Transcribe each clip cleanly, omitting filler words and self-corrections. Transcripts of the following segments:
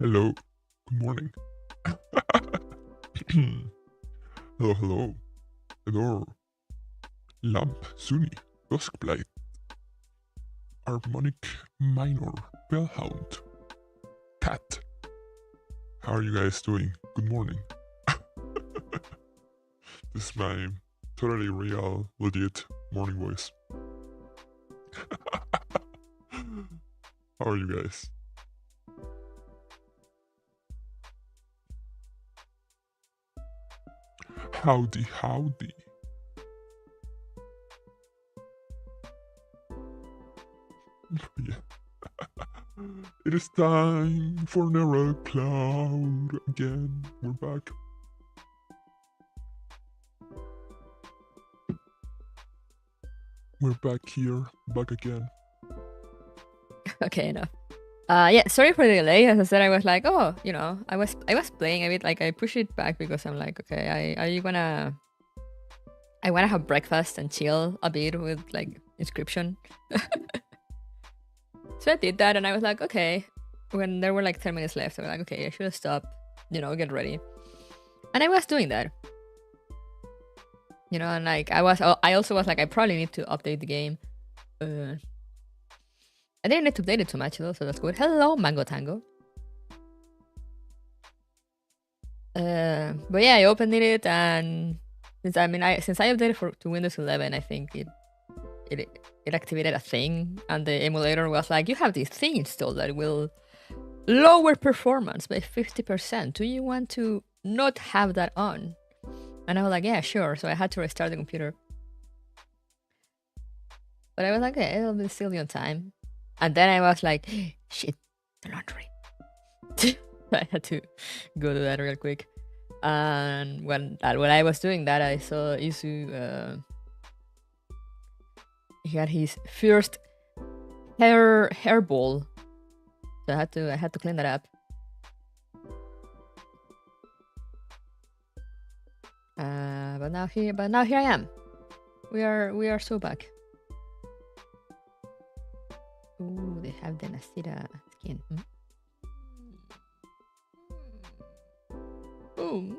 Hello, good morning. Hello. Adore. Lamp, Sunni, Duskblight, Harmonic Minor, Bellhound, Cat. How are you guys doing? Good morning. This is my totally real, legit morning voice. How are you guys? Howdy. Yeah. It is time for Neurocloud again. We're back. We're back here, back again. Okay, enough. Yeah, sorry for the delay. As I said, I was like, oh, I was playing a bit. Like I push it back because I'm like, okay, I wanna have breakfast and chill a bit with like Inscription. So I did that, and I was like, okay. When there were like 10 minutes left, I was like, okay, I should stop, get ready. And I was doing that. And like I also was like, I probably need to update the game. I didn't need to update it too much though, so that's good. Hello, Mango Tango. But yeah, I opened it, and since I updated to Windows 11, I think it activated a thing, and the emulator was like, you have this thing installed that will lower performance by 50%. Do you want to not have that on? And I was like, yeah, sure. So I had to restart the computer. But I was like, okay, it'll still be on time. And then I was like, shit, the laundry. I had to go do that real quick. And when I was doing that, I saw Isu. He had his first hairball, so I had to clean that up. But now here I am. We are so back. Ooh, they have the Nasira skin. Ooh.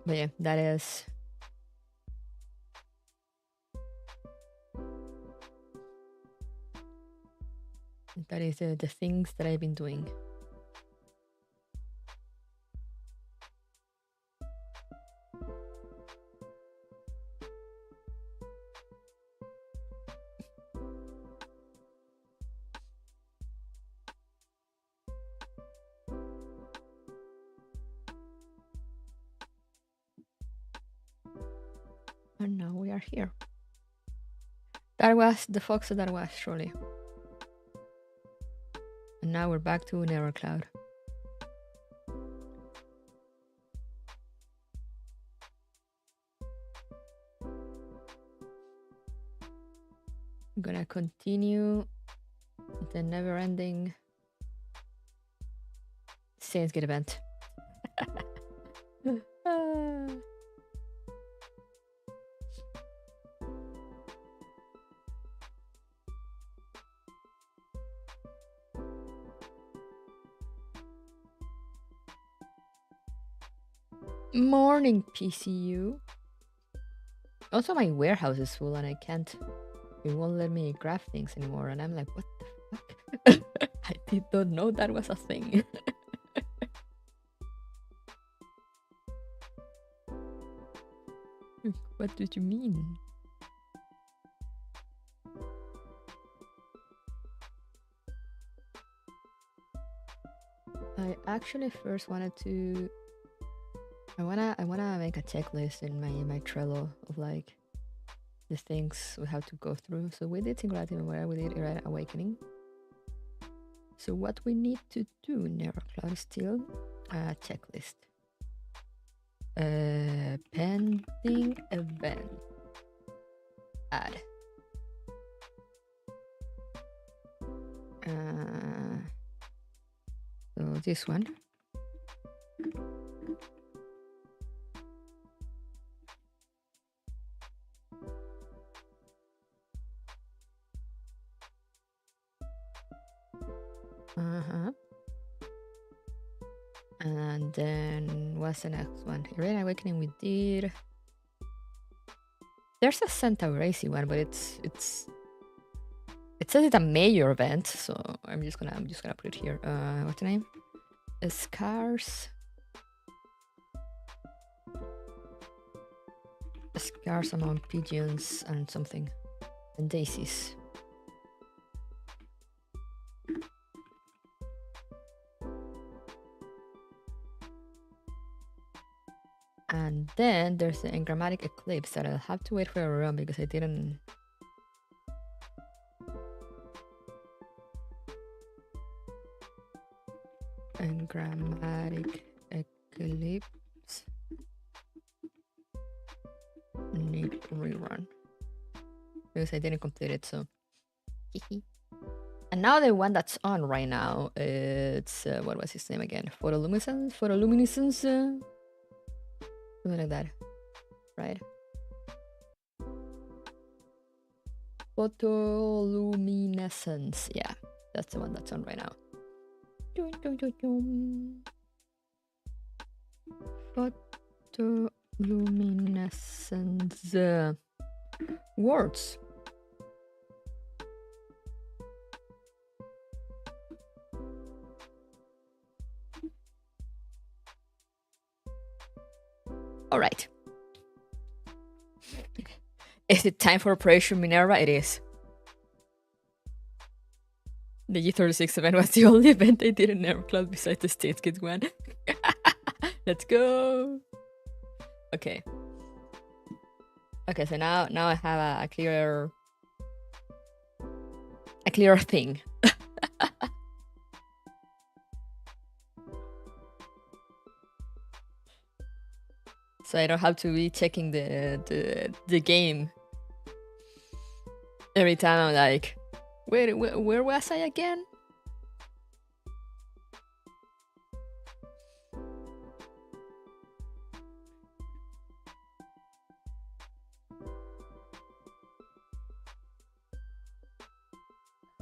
But yeah, that is the things that I've been doing. And now we are here. That was the fox that was, surely. And now we're back to Neurocloud. I'm gonna continue the never-ending Saints Gate event. Morning, PCU. Also, my warehouse is full and it won't let me grab things anymore. And I'm like, what the fuck? I did not know that was a thing. What did you mean? I actually first wanted to I wanna make a checklist in my Trello of like the things we have to go through. So we did Singularity Memoria, we did Awakening. So what we need to do in Neurocloud is still a checklist. Pending event. Add. So this one. And then what's the next one? Irene Awakening we did. There's a Santa Racy one, but it says it's a major event, so I'm just gonna put it here. What's the name? Scars among pigeons and something, and daisies. And then there's the engrammatic eclipse that I'll have to wait for a run because I didn't. Engrammatic eclipse need rerun because I didn't complete it, so. And now the one that's on right now, it's what was his name again? Photoluminescence, something like that, right? Photoluminescence, yeah, that's the one that's on right now. Photoluminescence words. All right. Is it time for Operation Minerva? It is. The G36 event was the only event I did in Nevercloud besides the States Kids one. Let's go. Okay. Okay, so now I have a clearer thing. So I don't have to be checking the game every time. I'm like, where was I again?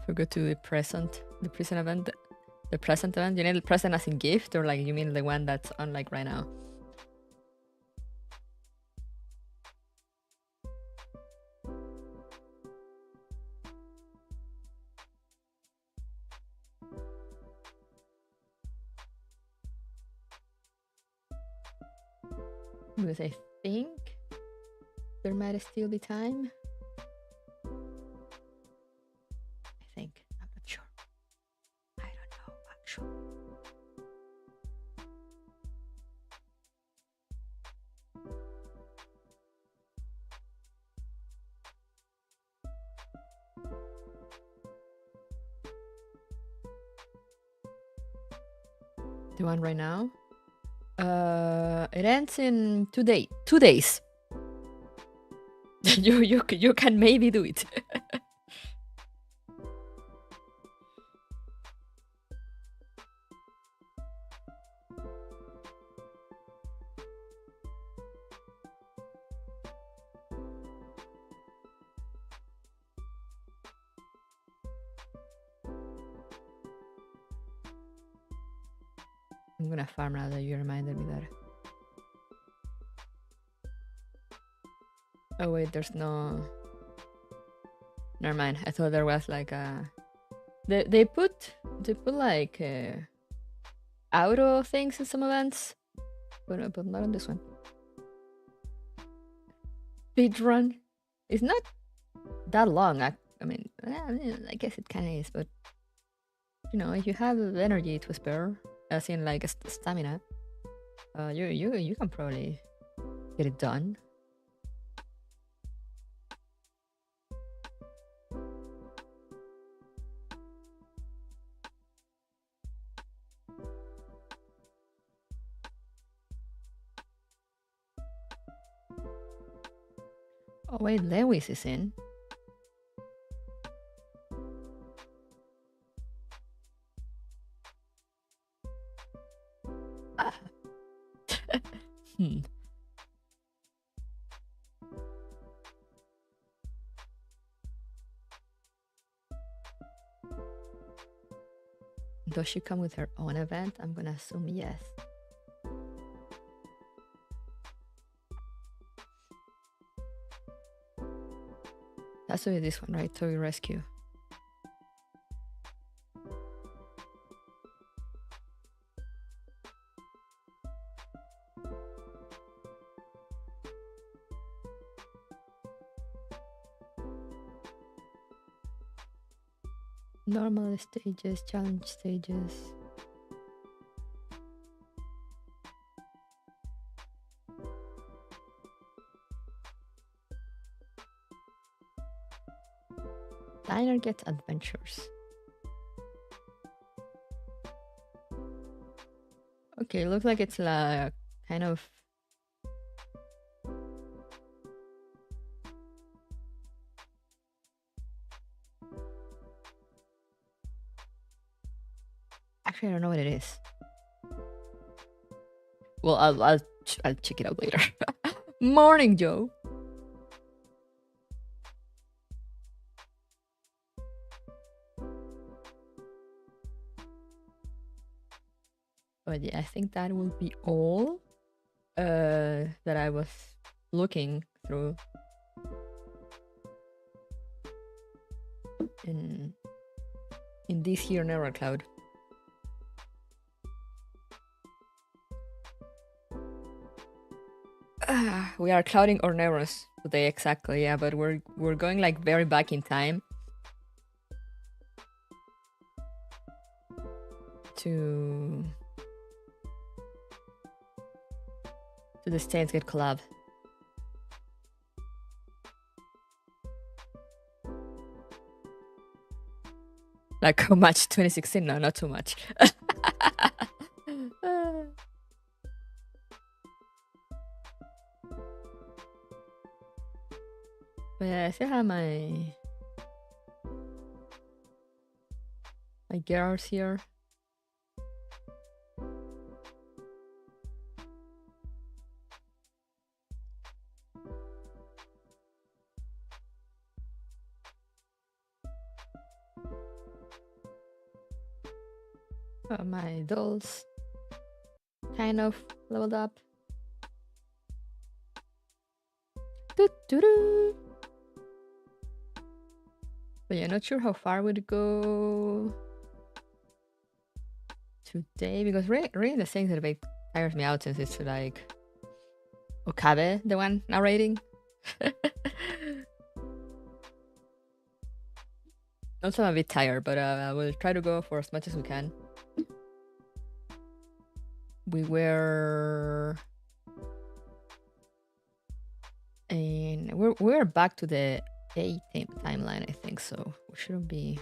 Forgot to the present event. The present event. You mean the present as in gift, or like you mean the one that's on like right now? Because I think there might still be time. I think. I'm not sure. I don't know, actually. The one right now? It ends in 2 days. you can maybe do it. I'm gonna farm now that you reminded me that. Oh wait, there's no. Never mind. I thought there was like a. They put like auto things in some events, but not on this one. Speedrun. It's not that long. I mean, I guess it kind of is, but you know, if you have energy to spare, as in like stamina, you can probably get it done. Oh wait, Lewis is in. Does she come with her own event? I'm gonna assume yes. That's really this one, right? Toy Rescue. Normal stages, challenge stages. Diner gets adventures. Okay, looks like it's like kind of actually I don't know what it is. Well, I'll check it out later. Morning, Joe. But yeah, I think that will be all that I was looking through in this here Neural Cloud. We are clouding our neurons today, exactly, yeah, but we're going like very back in time to the Steins Gate collab. Like how much? 2016? No, not too much. But yeah, I still have my gears here. My dolls kind of leveled up. Doo-doo-doo. But yeah, not sure how far we'd go today, because reading the things that a bit tires me out, since it's like Okabe, the one narrating. Also, I'm a bit tired, but I will try to go for as much as we can. We were and we're back to the 8th timeline, I think, so we shouldn't be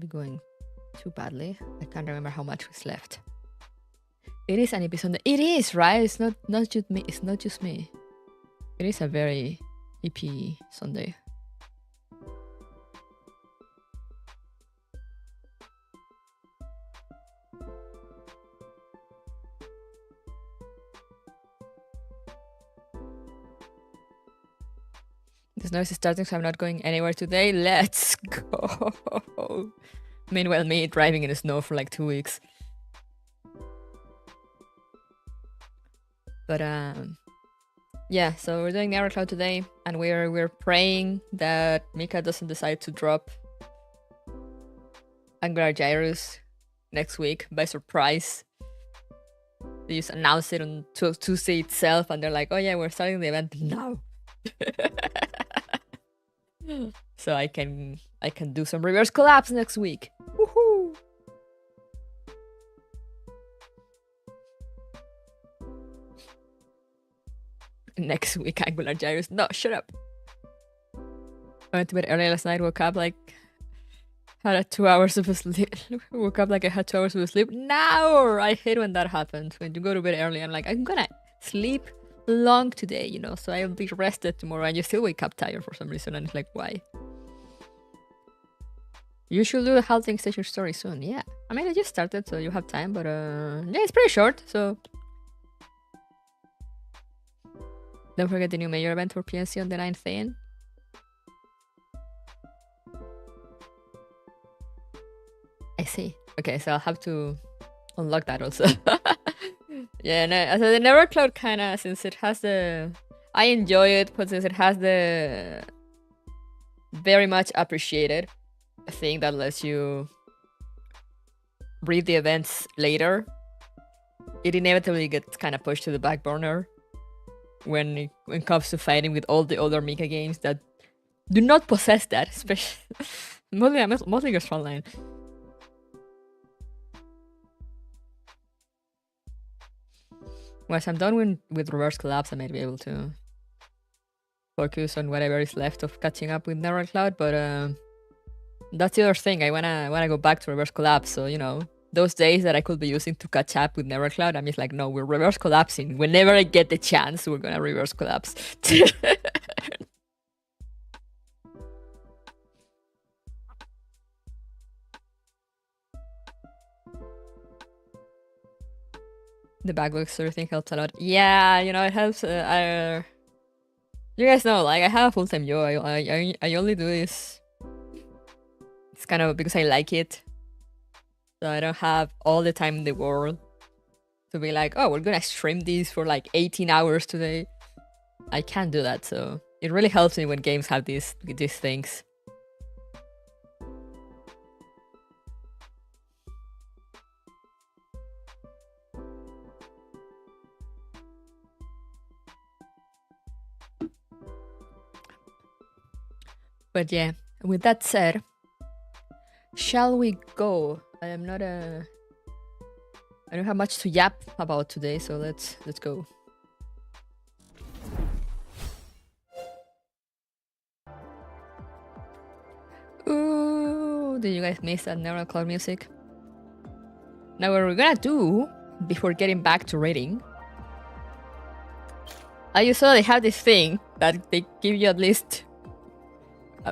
going too badly. I can't remember how much was left. It is an episode. It is, right? It's not just me. It's not just me. It is a very EP Sunday. This noise is starting, so I'm not going anywhere today. Let's go. Meanwhile, me driving in the snow for like 2 weeks. But yeah, so we're doing Neural Cloud today, and we're praying that Mika doesn't decide to drop Angular Gyrus next week by surprise. They just announce it on Tuesday itself, and they're like, "Oh yeah, we're starting the event now." So I can do some reverse collapse next week. Woohoo! Next week, Angular Gyrus. No, shut up. I went to bed early last night, woke up like had 2 hours of sleep. Woke up like I had 2 hours of sleep. No! I hate when that happens. When you go to bed early, I'm like, I'm gonna sleep long today, you know, so I'll be rested tomorrow, and you still wake up tired for some reason, and it's like, why? You should do a halting station story soon. Yeah, I mean, I just started, so you have time, but yeah, it's pretty short, so Don't forget the new major event for PNC on the 9th thing. I see. Okay, so I'll have to unlock that also. Yeah, no, so the Nevercloud kinda, since it has the... I enjoy it, but since it has the very much appreciated thing that lets you read the events later, it inevitably gets kind of pushed to the back burner when it comes to fighting with all the other Mika games that do not possess that, especially mostly just frontline. Once I'm done with reverse collapse, I might be able to focus on whatever is left of catching up with Nevercloud, but that's the other thing. I wanna go back to reverse collapse, so you know, those days that I could be using to catch up with Nevercloud, I'm just like, no, we're reverse collapsing. Whenever I get the chance, we're gonna reverse collapse. The backlog sort of thing helps a lot. Yeah, you know, it helps. You guys know, like, I have a full-time job. I only do this. It's kind of because I like it. So I don't have all the time in the world to be like, oh, we're gonna stream this for like 18 hours today. I can't do that, so it really helps me when games have these things. But yeah, with that said, shall we go? I don't have much to yap about today, so let's go. Ooh, did you guys miss that Nevercloud music? Now what we're gonna do before getting back to rating, you saw they have this thing that they give you at least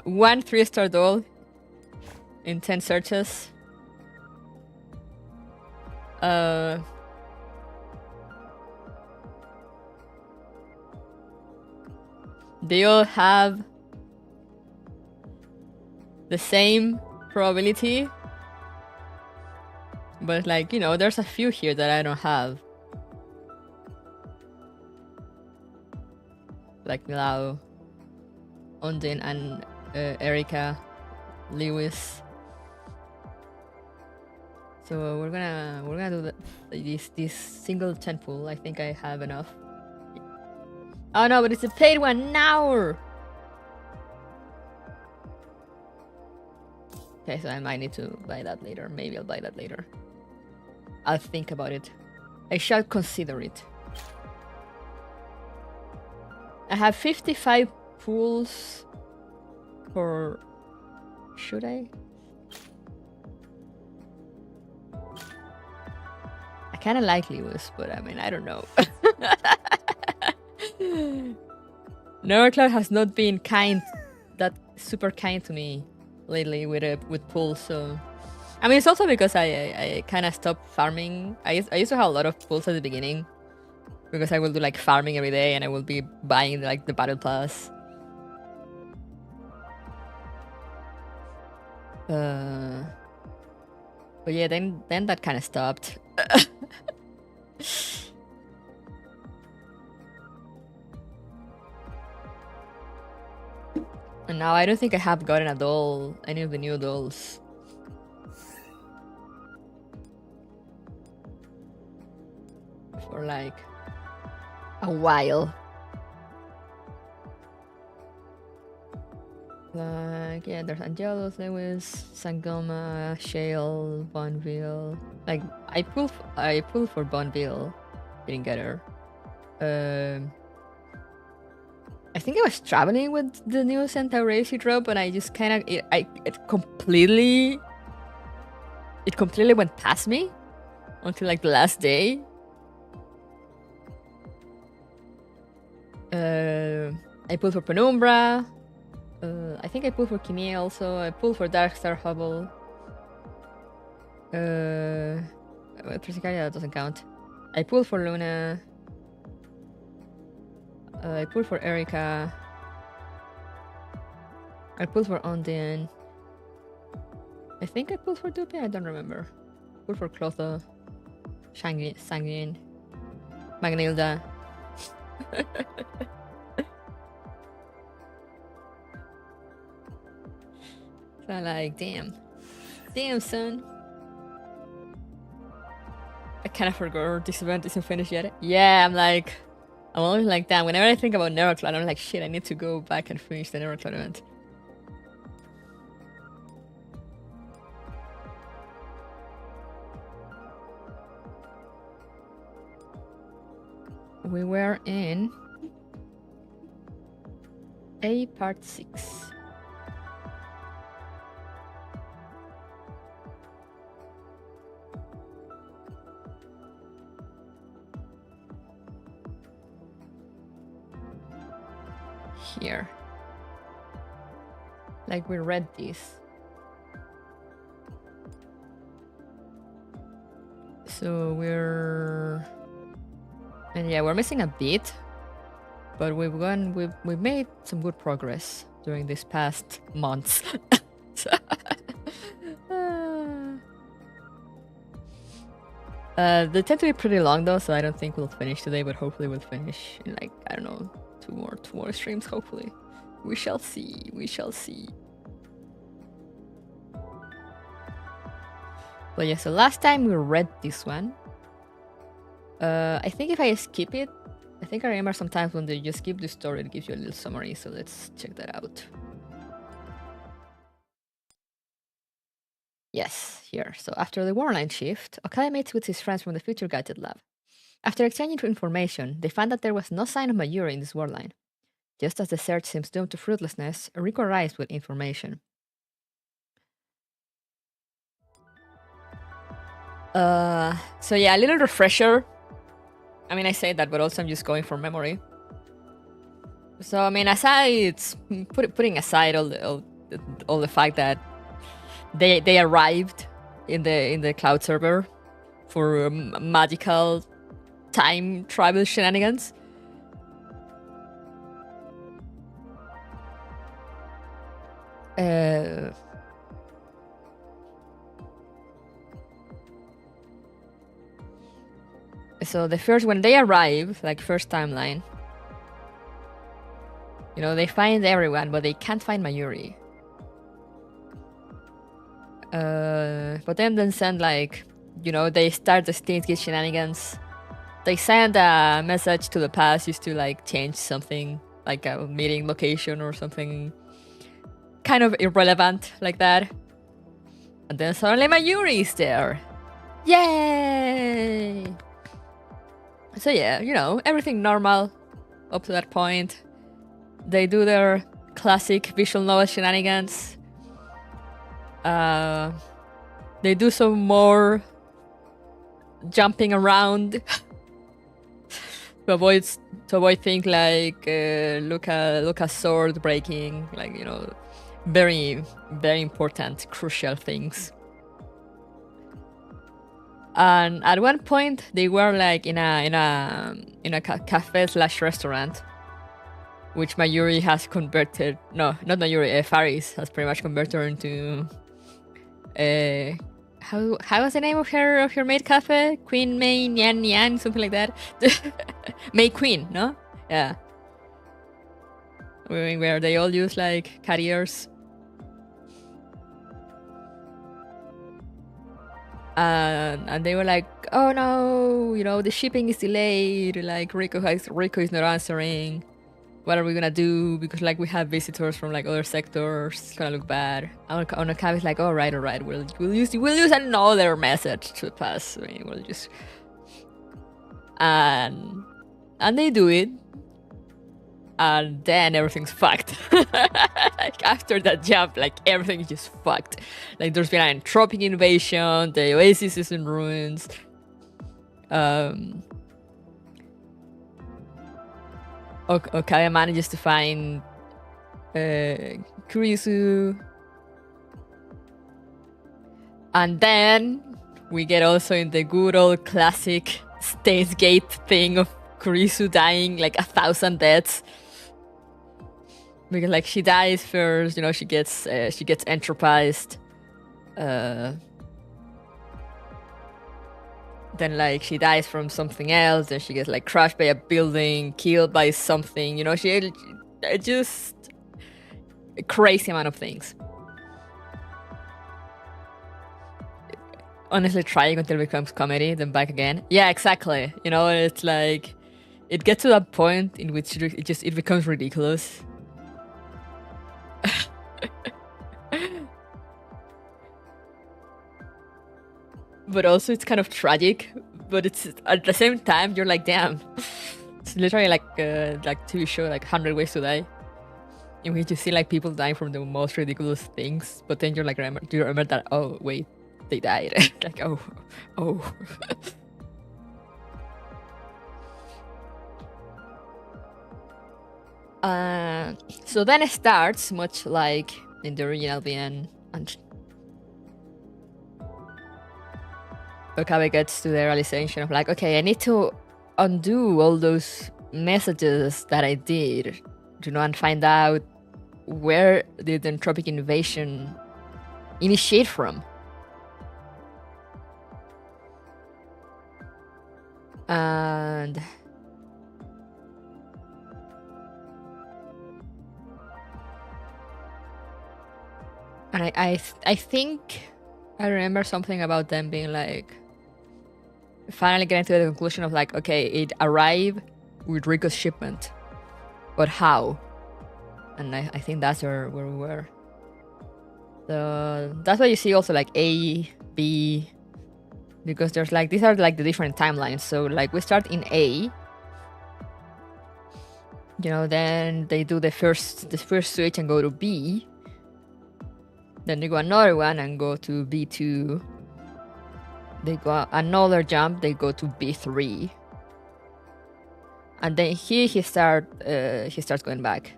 one 3-star doll in 10 searches. They all have the same probability, but like, you know, there's a few here that I don't have, like Milau, Ondin, and Erika, Lewis. So we're gonna do this single 10 pool. I think I have enough. Oh no, but it's a paid one now. Okay, so I might need to buy that later. Maybe I'll buy that later. I'll think about it. I shall consider it. I have 55 pools for... Should I? I kind of like Lewis, but I mean, I don't know. Nevercloud has not been super kind to me lately with pools, so... I mean, it's also because I kind of stopped farming. I used to have a lot of pools at the beginning, because I will do like farming every day and I will be buying like the battle pass. But yeah, then that kind of stopped. And now I don't think I have gotten a doll, any of the new dolls. For like a while. Like, yeah, there's Angelos, Lewis, Sangoma, Shale, Bonville. Like, I pulled for Bonville, didn't get her. I think I was traveling with the new Centaurace drop, and I just kind of it completely went past me until like the last day. I pulled for Penumbra. I think I pulled for Kimie also. I pulled for Darkstar Hubble. Trissicaria, that doesn't count. I pulled for Luna. I pulled for Erica. I pulled for Ondine. I think I pulled for Dupe, I don't remember. Pulled for Clotho. Sanguine. Magnilda. So I'm like, damn. Damn, son. I kind of forgot this event isn't finished yet. Yeah, I'm always like that. Whenever I think about Neurocloud, I'm like, shit, I need to go back and finish the Neurocloud event. We were in A part 6. Here. Like we read this. So we're... And yeah, we're missing a bit, but we've made some good progress during these past months. They tend to be pretty long though, so I don't think we'll finish today, but hopefully we'll finish in like, I don't know, two more streams, hopefully. We shall see, we shall see. But yeah, so last time we read this one. I think if I skip it, I think I remember sometimes when you skip the story, it gives you a little summary, so let's check that out. Yes, here. So after the warline shift, Okabe meets with his friends from the Future Gadget Lab. After exchanging information, they found that there was no sign of Mayuri in this warline. Just as the search seems doomed to fruitlessness, Rico arrives with information. So yeah, a little refresher. I mean, I say that, but also I'm just going from memory. So I mean, putting aside all the fact that they arrived in the cloud server for magical time travel shenanigans. So when they arrive, like first timeline, you know, they find everyone, but they can't find Mayuri. But then send like, you know, they start the Steins Gate shenanigans. They send a message to the past just to like change something, like a meeting location or something kind of irrelevant like that. And then suddenly Mayuri is there. Yay! So yeah, you know, everything normal up to that point. They do their classic visual novel shenanigans. They do some more jumping around to avoid things like Luca's sword breaking, like, you know, very, very important, crucial things. And at one point, they were like in a cafe/restaurant, which Mayuri has converted. No, not Mayuri. Faris has pretty much converted her into. How was the name of her maid cafe? Queen May Nyan Nyan, something like that. May Queen, no? Yeah. Where they all use like carriers. And they were like, oh no, you know, the shipping is delayed, like Rico is not answering. What are we gonna do? Because like we have visitors from like other sectors, it's gonna look bad. Okabe is like, all right, we'll use another message to pass. I mean, we'll just and they do it. And then everything's fucked. Like after that jump, like everything is just fucked. Like there's been an entropic invasion, the oasis is in ruins. Okabe manages to find Kurisu. And then we get also in the good old classic Steins Gate thing of Kurisu dying like 1,000 deaths. Because like she dies first, you know, she gets entropized. Then like she dies from something else, then she gets like crushed by a building, killed by something, you know, she just a crazy amount of things. Honestly, trying until it becomes comedy, then back again. Yeah, exactly. You know, it's like it gets to that point in which it becomes ridiculous. But also it's kind of tragic, but it's at the same time you're like, damn, it's literally like TV show like 100 Ways to Die, in which you see like people dying from the most ridiculous things, but then you're like, do you remember that? Oh wait, they died. Like oh. So then it starts much like in the original VN, and Okabe gets to the realization of like, okay, I need to undo all those messages that I did, you know, and find out where did the entropic invasion initiate from. And I think I remember something about them being like, finally getting to the conclusion of like, okay, it arrived with Rico's shipment, but how? And I think that's where we were. So that's why you see also like A, B, because there's like, these are like the different timelines. So like we start in A, you know, then they do the first switch and go to B. Then they go another one and go to B2. They go another jump, they go to B3. And then he starts going back.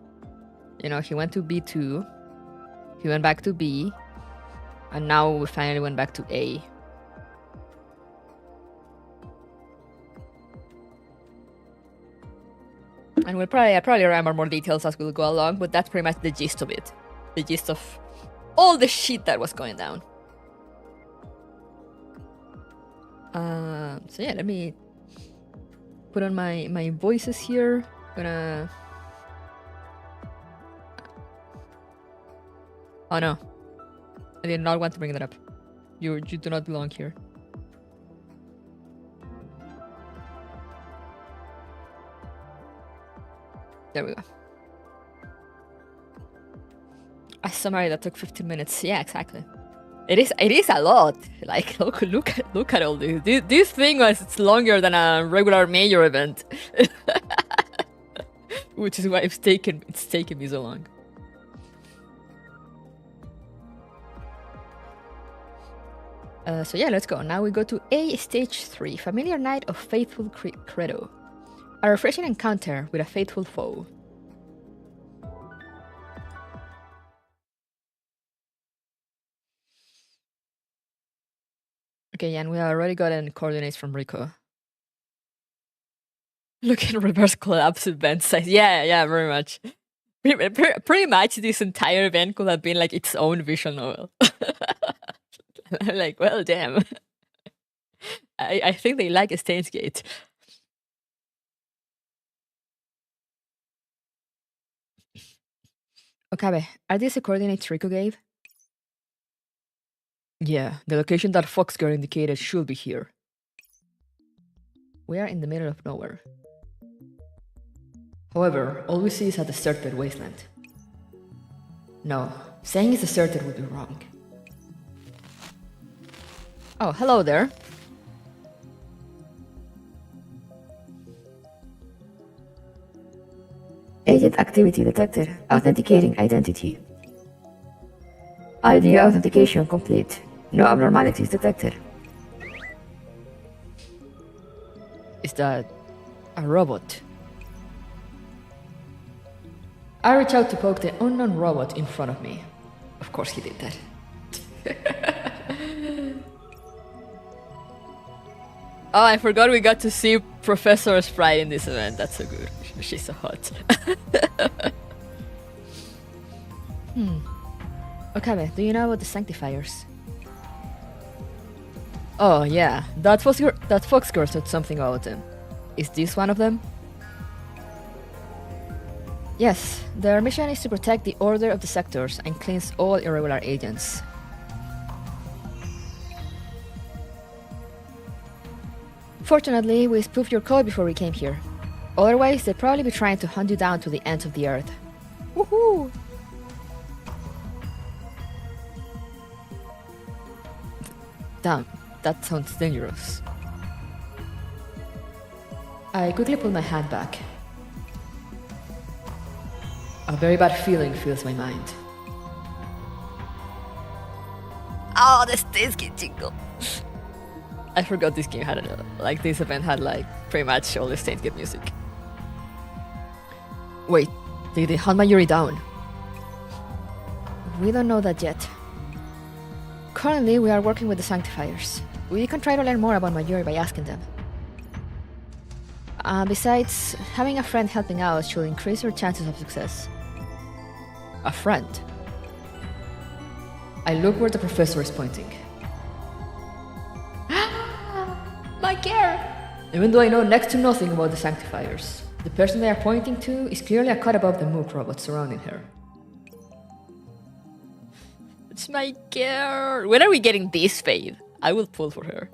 You know, he went to B2, he went back to B, and now we finally went back to A. And I'll probably remember more details as we'll go along, but that's pretty much the gist of it. The gist of all the shit that was going down. So yeah, let me put on my voices here. Gonna... Oh no, I did not want to bring that up. You do not belong here. There we go. A summary that took 15 minutes. Yeah, exactly. It is a lot. Like look at all this. This thing was longer than a regular major event, which is why it's taken me so long. So yeah, let's go. Now we go to A stage 3, Familiar Night of Faithful Credo. A refreshing encounter with a faithful foe. Okay, and we already gotten coordinates from Rico. Look at reverse collapse event size. Yeah, very much. Pretty much this entire event could have been like its own visual novel. Like, well, damn. I think they like a Steins Gate. Okabe, are these the coordinates Rico gave? Yeah, the location that Fox Girl indicated should be here. We are in the middle of nowhere. However, all we see is a deserted wasteland. No, saying it's deserted would be wrong. Oh, hello there. Agent activity detected. Authenticating identity. ID authentication complete. No abnormalities detected. Is that a robot? I reach out to poke the unknown robot in front of me. Of course he did that. Oh, I forgot we got to see Professor Sprite in this event. That's so good. She's so hot. Okabe, do you know about the Sanctifiers? Oh yeah, that fox girl said something about them. Is this one of them? Yes, their mission is to protect the order of the sectors and cleanse all irregular agents. Fortunately, we spoofed your code before we came here. Otherwise, they'd probably be trying to hunt you down to the ends of the earth. Woohoo! Damn, that sounds dangerous. I quickly pulled my hand back. A very bad feeling fills my mind. Oh, the Staysky jingle! I forgot this game had this event had pretty much all the Staysky music. Wait, did they hunt Mayuri down? We don't know that yet. Currently, we are working with the Sanctifiers. We can try to learn more about Mayuri by asking them. Besides, having a friend helping out should increase your chances of success. A friend? I look where the professor is pointing. My care! Even though I know next to nothing about the Sanctifiers, the person they are pointing to is clearly a cut above the mook robot surrounding her. It's my girl! When are we getting this fade? I will pull for her.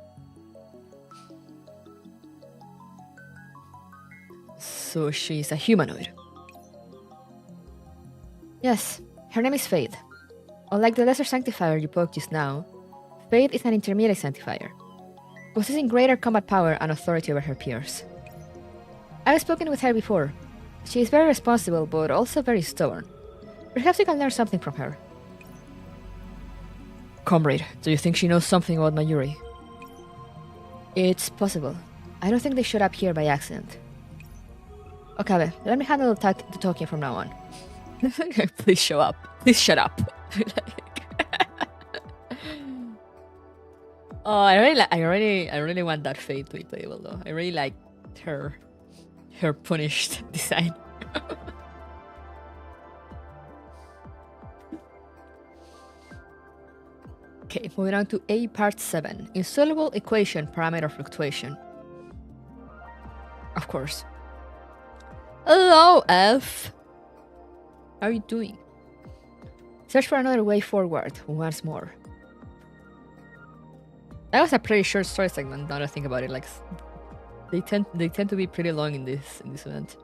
So she's a humanoid. Yes, her name is Fade. Unlike the lesser Sanctifier you poked just now, Fade is an intermediate Sanctifier, possessing greater combat power and authority over her peers. I've spoken with her before. She is very responsible, but also very stubborn. Perhaps you can learn something from her. Comrade, do you think she knows something about Mayuri? It's possible. I don't think they showed up here by accident. Okabe, let me handle the talking from now on. Please show up. Please shut up. Oh, I really want that Fate to be playable though. I really like her punished design. Okay, moving on to A part 7. Insoluble equation parameter fluctuation. Of course. Hello, F. How are you doing? Search for another way forward once more. That was a pretty short story segment. Now that I think about it, they tend to be pretty long in this event.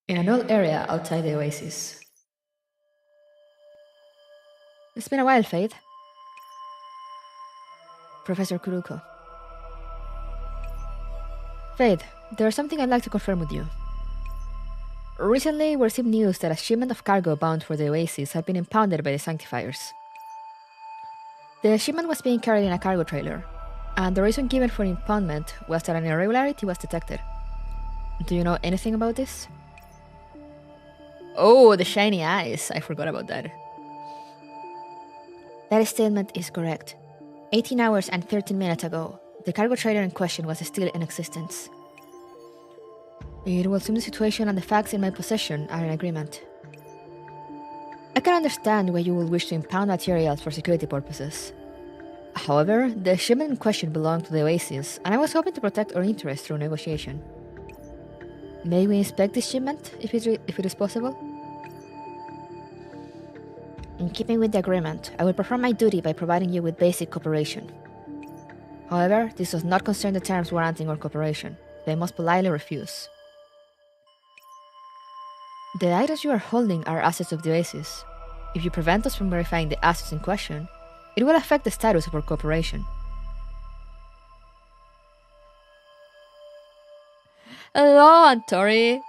In an old area outside the oasis. It's been a while, Faith. Professor Kuruko. Faith, there's something I'd like to confirm with you. Recently, we received news that a shipment of cargo bound for the oasis had been impounded by the Sanctifiers. The shipment was being carried in a cargo trailer, and the reason given for impoundment was that an irregularity was detected. Do you know anything about this? Oh, the shiny eyes. I forgot about that. That statement is correct. 18 hours and 13 minutes ago, the cargo trailer in question was still in existence. It will seem the situation and the facts in my possession are in agreement. I can understand why you will wish to impound materials for security purposes. However, the shipment in question belonged to the Oasis, and I was hoping to protect our interests through negotiation. May we inspect this shipment, if it is possible? In keeping with the agreement, I will perform my duty by providing you with basic cooperation. However, this does not concern the terms warranting our cooperation, so I must politely refuse. The items you are holding are assets of the Oasis. If you prevent us from verifying the assets in question, it will affect the status of our cooperation. Hello, Antori.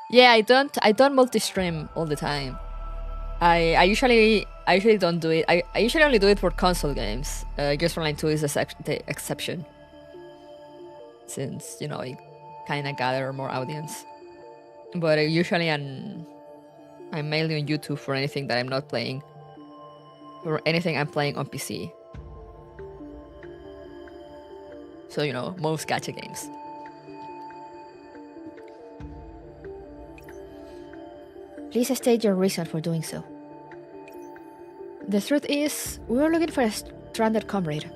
Yeah, I don't multi-stream all the time. I usually don't do it. I usually only do it for console games. Just Online 2 is the exception, since it kind of gather more audience. But usually I'm mainly on YouTube for anything that I'm not playing, or anything I'm playing on PC. So, you know, most gacha games. Please state your reason for doing so. The truth is, we were looking for a stranded comrade.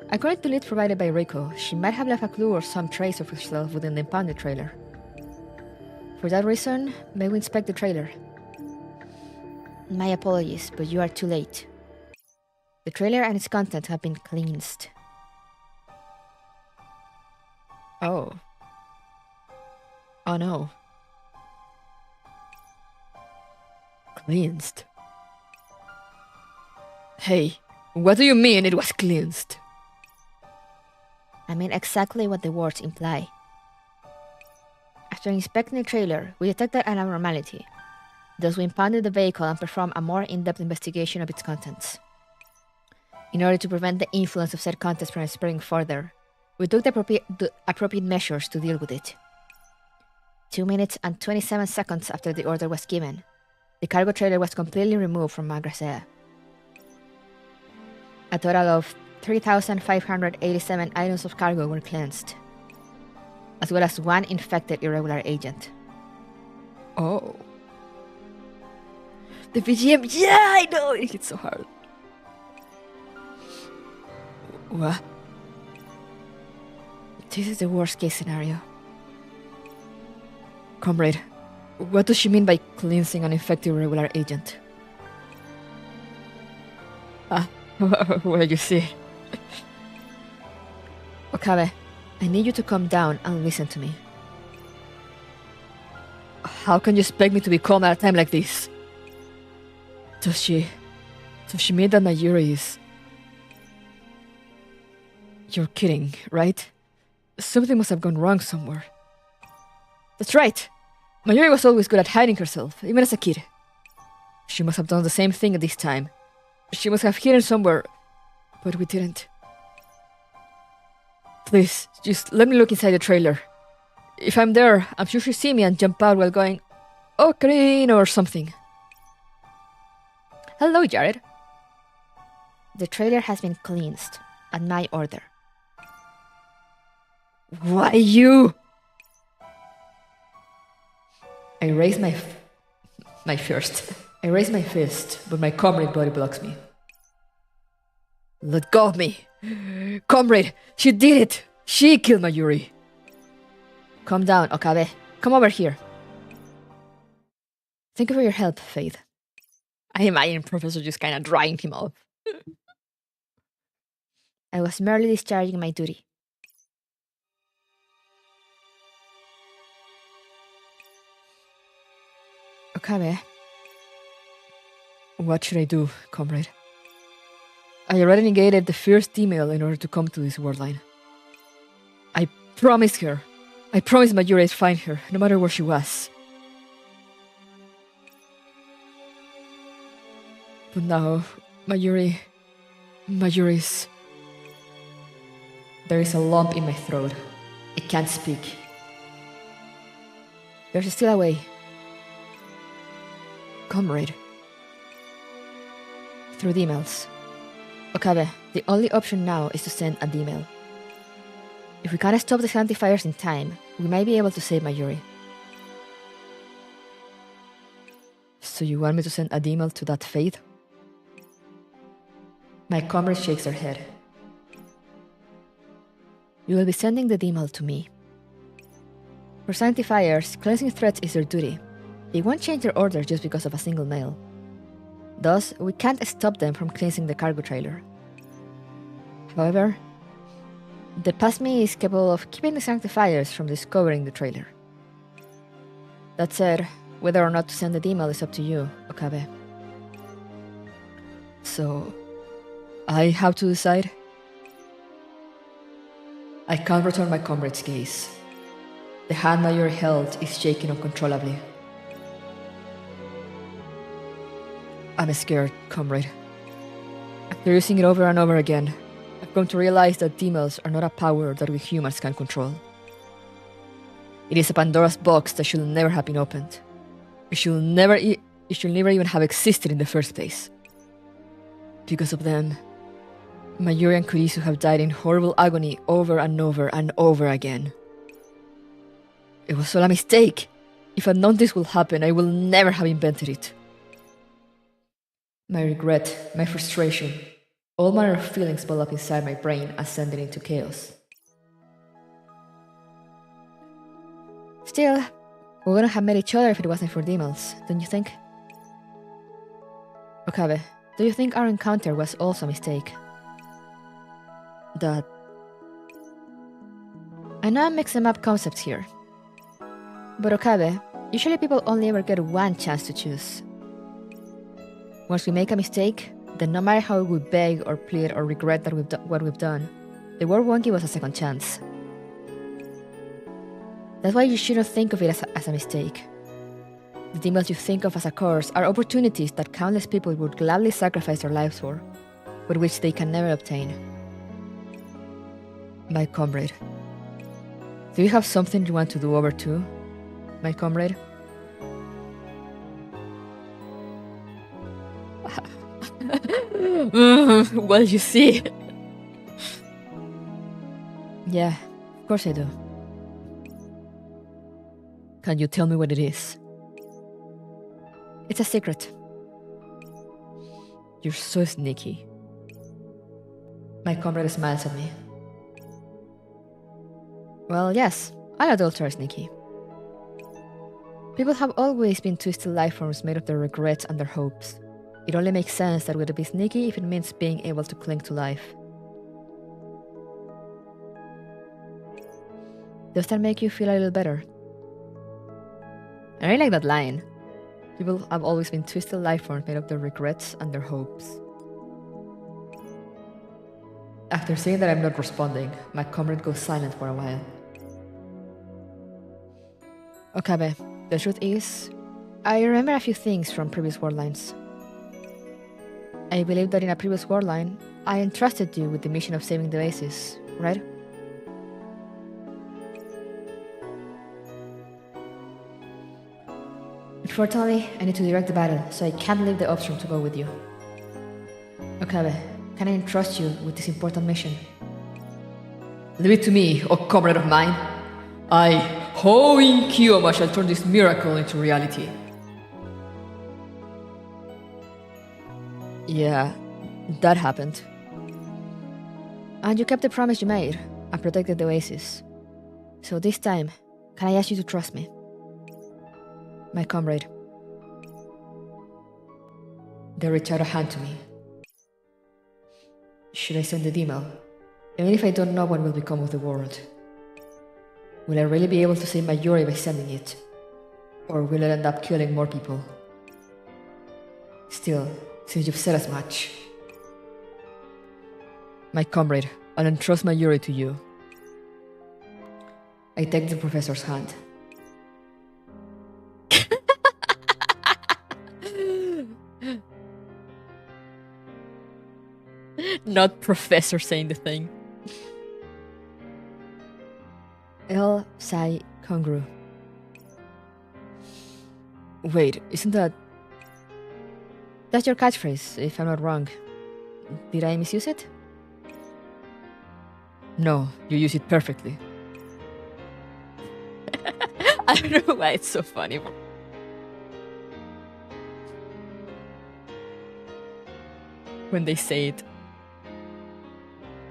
According to leads provided by Reiko, she might have left a clue or some trace of herself within the impounded trailer. For that reason, may we inspect the trailer? My apologies, but you are too late. The trailer and its content have been cleansed. Oh. Oh no. Cleansed? Hey, what do you mean it was cleansed? I mean exactly what the words imply. After inspecting the trailer, we detected an abnormality. Thus, we impounded the vehicle and performed a more in-depth investigation of its contents. In order to prevent the influence of said contents from spreading further, we took the appropriate measures to deal with it. 2 minutes and 27 seconds after the order was given, the cargo trailer was completely removed from Magrasea. A total of 3,587 items of cargo were cleansed, as well as 1 infected irregular agent. Oh. The BGM, yeah, I know, it hits so hard. What? This is the worst case scenario. Comrade, what does she mean by cleansing an infected irregular agent? What did you see? Okabe, I need you to calm down and listen to me. How can you expect me to be calm at a time like this? Does she mean that Mayuri is... You're kidding, right? Something must have gone wrong somewhere. That's right! Mayuri was always good at hiding herself, even as a kid. She must have done the same thing at this time. She must have hidden somewhere, but we didn't. Please, just let me look inside the trailer. If I'm there, I'm sure she'll see me and jump out while going, Ocarina or something. Hello, Jared. The trailer has been cleansed, at my order. Why you? I raise my fist. I raise my fist, but my comrade body blocks me. Let go of me! Comrade, she did it! She killed Mayuri! Calm down, Okabe. Come over here. Thank you for your help, Faith. I imagine Professor just kind of drying him off. I was merely discharging my duty. Okabe. What should I do, comrade? I already negated the first email in order to come to this world line. I promised her. I promised Mayuri I'd find her, no matter where she was. But now, Mayuri's... There is a lump in my throat. I can't speak. There's still a way. Comrade. Through the emails. Okabe, the only option now is to send an email. If we can't stop the sanctifiers in time, we might be able to save Mayuri. So you want me to send an email to that Faith? My comrade shakes her head. You will be sending the email to me. For sanctifiers, cleansing threats is their duty. They won't change their order just because of a single mail. Thus, we can't stop them from cleansing the cargo trailer. However, the Timeee is capable of keeping the sanctifiers from discovering the trailer. That said, whether or not to send the email is up to you, Okabe. So, I have to decide? I can't return my comrade's gaze. The hand Mayuri held is shaking uncontrollably. I'm scared, comrade. After using it over and over again, I've come to realize that emails are not a power that we humans can control. It is a Pandora's box that should never have been opened. It should never even have existed in the first place. Because of them, Mayuri and Kurisu have died in horrible agony over and over and over again. It was all a mistake. If I'd known this would happen, I will never have invented it. My regret, my frustration, all manner of feelings bubble up inside my brain, ascending into chaos. Still, we wouldn't have met each other if it wasn't for the emails, don't you think? Okabe, do you think our encounter was also a mistake? That... I know I'm mixing up concepts here. But Okabe, usually people only ever get one chance to choose. Once we make a mistake, then no matter how we beg or plead or regret that what we've done, the world won't give us a second chance. That's why you shouldn't think of it as a mistake. The emails you think of as a curse are opportunities that countless people would gladly sacrifice their lives for, but which they can never obtain. My comrade. Do you have something you want to do over too, my comrade? Well, you see. Yeah, of course I do. Can you tell me what it is? It's a secret. You're so sneaky. My comrade smiles at me. Well, yes, all adults are sneaky. People have always been twisted life forms made of their regrets and their hopes. It only makes sense that we'd be sneaky if it means being able to cling to life. Does that make you feel a little better? I really like that line. People have always been twisted life forms made of their regrets and their hopes. After seeing that I'm not responding, my comrade goes silent for a while. Okabe, the truth is, I remember a few things from previous word lines. I believe that in a previous word line, I entrusted you with the mission of saving the oasis, right? Unfortunately, I need to direct the battle, so I can't leave the option to go with you. Okabe, can I entrust you with this important mission? Leave it to me, O comrade of mine. I, Hoin Kiyoma, shall turn this miracle into reality. Yeah, that happened. And you kept the promise you made, and protected the oasis. So this time, can I ask you to trust me? My comrade. They reach out a hand to me. Should I send the email? Even if I don't know what will become of the world. Will I really be able to save Mayuri by sending it? Or will it end up killing more people? Still, since you've said as much. My comrade, I'll entrust Mayuri to you. I take the professor's hand. Not professor saying the thing. El Sai Kongru. Wait, isn't that... That's your catchphrase, if I'm not wrong. Did I misuse it? No, you use it perfectly. I don't know why it's so funny. When they say it.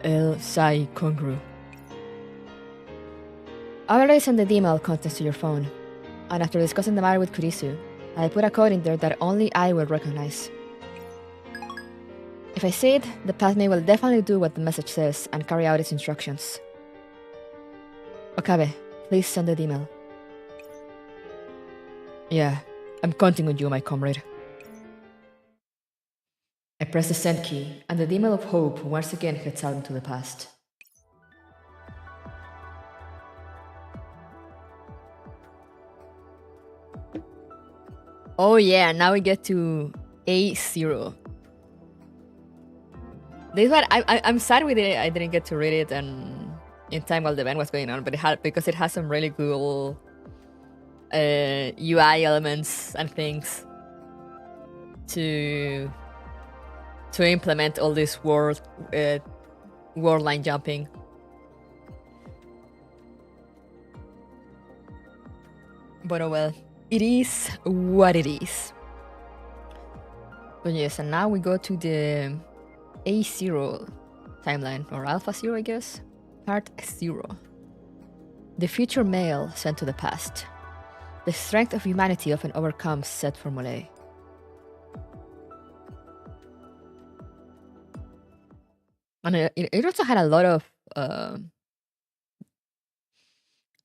El Sai Kongru. I already sent the email contents to your phone, and after discussing the matter with Kurisu, I put a code in there that only I will recognize. If I see it, the Pathmate will definitely do what the message says and carry out its instructions. Okabe, please send the email. Yeah, I'm counting on you, my comrade. I press the send key, and the email of hope once again heads out into the past. Oh yeah, now we get to A0. This one, I'm sad with it. I didn't get to read it and in time while the event was going on, but because it has some really cool UI elements and things to implement all these word word line jumping. But oh well, it is what it is. But yes, and now we go to the A0 timeline, or Alpha 0, I guess. Part 0. The future male sent to the past. The strength of humanity often overcomes set formulae. And it also had a lot of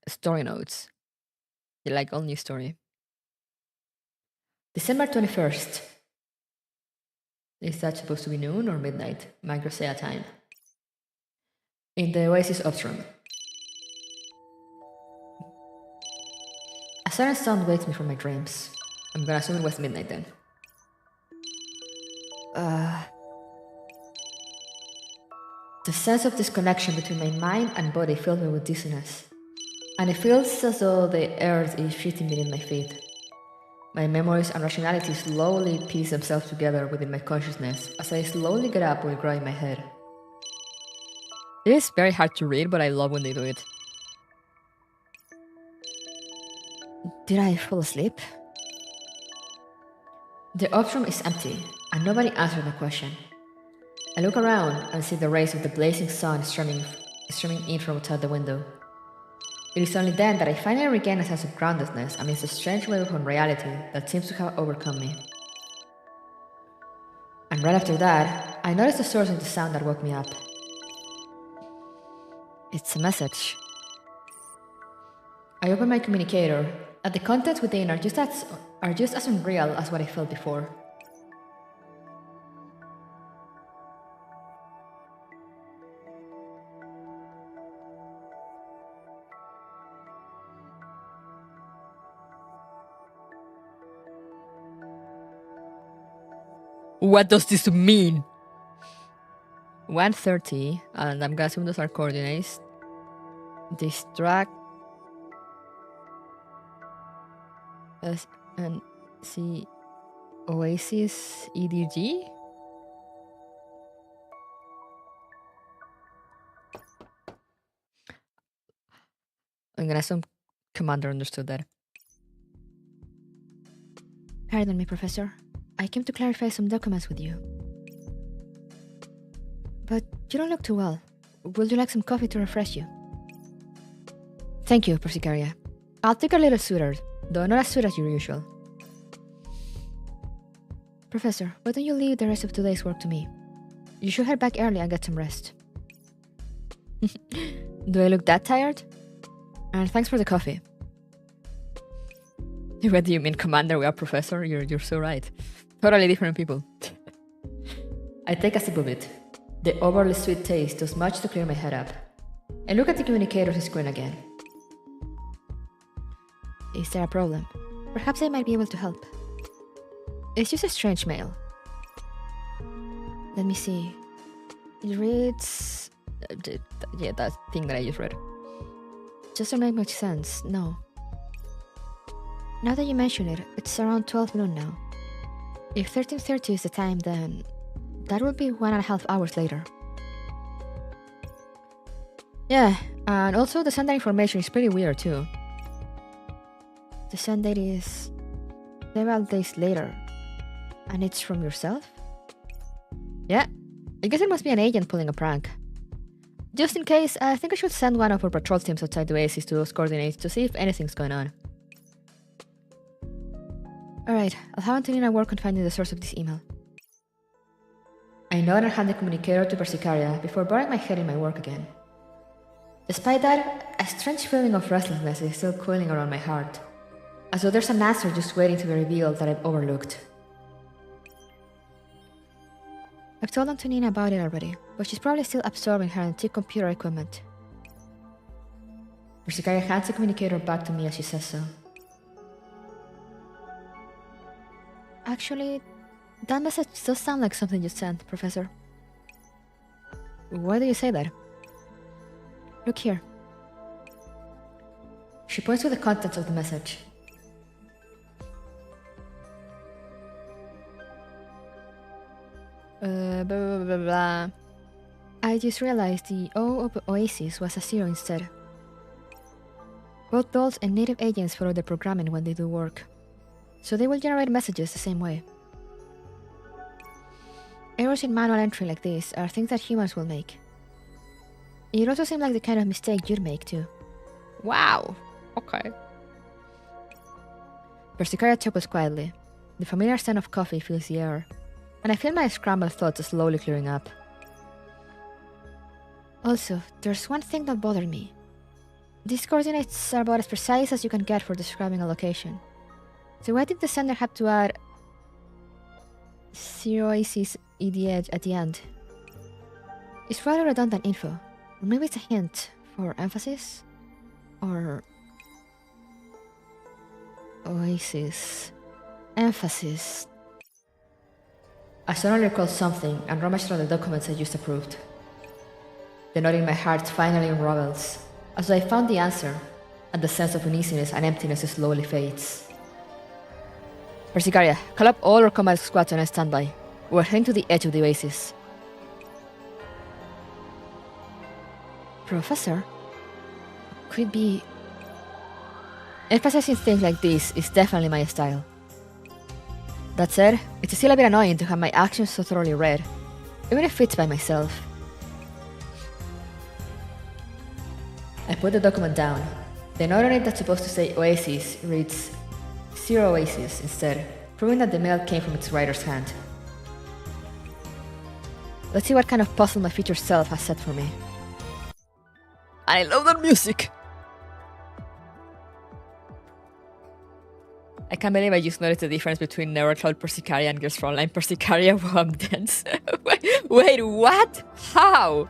story notes. Like all new story. December 21st. Is that supposed to be noon or midnight? Microsea time. In the Oasis Upstream. A sudden sound wakes me from my dreams. I'm gonna assume it was midnight then. The sense of disconnection between my mind and body filled me with dizziness. And it feels as though the earth is shifting beneath my feet. My memories and rationality slowly piece themselves together within my consciousness as I slowly get up while growing my head. It is very hard to read, but I love when they do it. Did I fall asleep? The upstream is empty, and nobody answered my question. I look around and see the rays of the blazing sun streaming in from outside the window. It is only then that I finally regain a sense of groundedness amidst the strange wave of unreality that seems to have overcome me. And right after that, I notice the source of the sound that woke me up. It's a message. I open my communicator, and the contents within are just as unreal as what I felt before. What does this mean? 1:30, and I'm gonna assume those are coordinates. Distract us and see Oasis EDG. I'm gonna assume Commander understood that. Pardon me, Professor. I came to clarify some documents with you. But you don't look too well. Would you like some coffee to refresh you? Thank you, Persicaria. I'll take a little sweeter, though not as sweet as your usual. Professor, why don't you leave the rest of today's work to me? You should head back early and get some rest. Do I look that tired? And thanks for the coffee. What do you mean, Commander? We are Professor? You're so right. Totally different people. I take a sip of it. The overly sweet taste does much to clear my head up. I look at the communicator's screen again. Is there a problem? Perhaps I might be able to help. It's just a strange mail. Let me see. It reads... Yeah, that thing that I just read. Doesn't make much sense, no. Now that you mention it, it's around 12 noon now. If 13:30 is the time, then that would be 1.5 hours later. Yeah, and also the send date information is pretty weird too. The send date is several days later, and it's from yourself? Yeah, I guess it must be an agent pulling a prank. Just in case, I think I should send one of our patrol teams outside the Oasis to those coordinates to see if anything's going on. Alright, I'll have Antonina work on finding the source of this email. I nod and hand the communicator to Persicaria before burying my head in my work again. Despite that, a strange feeling of restlessness is still coiling around my heart, as though there's an answer just waiting to be revealed that I've overlooked. I've told Antonina about it already, but she's probably still absorbing her antique computer equipment. Persicaria hands the communicator back to me as she says so. Actually, that message does sound like something you sent, Professor. Why do you say that? Look here. She points to the contents of the message. Blah, blah, blah, blah. I just realized the O of Oasis was a 0 instead. Both dolls and native agents follow the programming when they do work, so they will generate messages the same way. Errors in manual entry like this are things that humans will make. It also seems like the kind of mistake you'd make too. Wow. Okay. Persicaria chuckles quietly. The familiar scent of coffee fills the air, and I feel my scrambled thoughts slowly clearing up. Also, there's one thing that bothered me. These coordinates are about as precise as you can get for describing a location. So why did the sender have to add 0 Oasis EDH at the end? It's rather redundant info, or maybe it's a hint for emphasis? Or Oasis. Emphasis. I suddenly recalled something and rummaged through the documents I just approved. The knot in my heart finally unravels, as though I found the answer, and the sense of uneasiness and emptiness slowly fades. Persicaria, call up all our combat squads on standby. We're heading to the edge of the oasis. Professor? Could be... Emphasizing things like this is definitely my style. That said, it's still a bit annoying to have my actions so thoroughly read, even if it's by myself. I put the document down. The note on it that's supposed to say Oasis reads 0 Oasis instead, proving that the mail came from its writer's hand. Let's see what kind of puzzle my future self has set for me. I love that music! I can't believe I just noticed the difference between Neurocloud Persicaria and Girls Frontline Persicaria while I'm dense. Wait, what? How?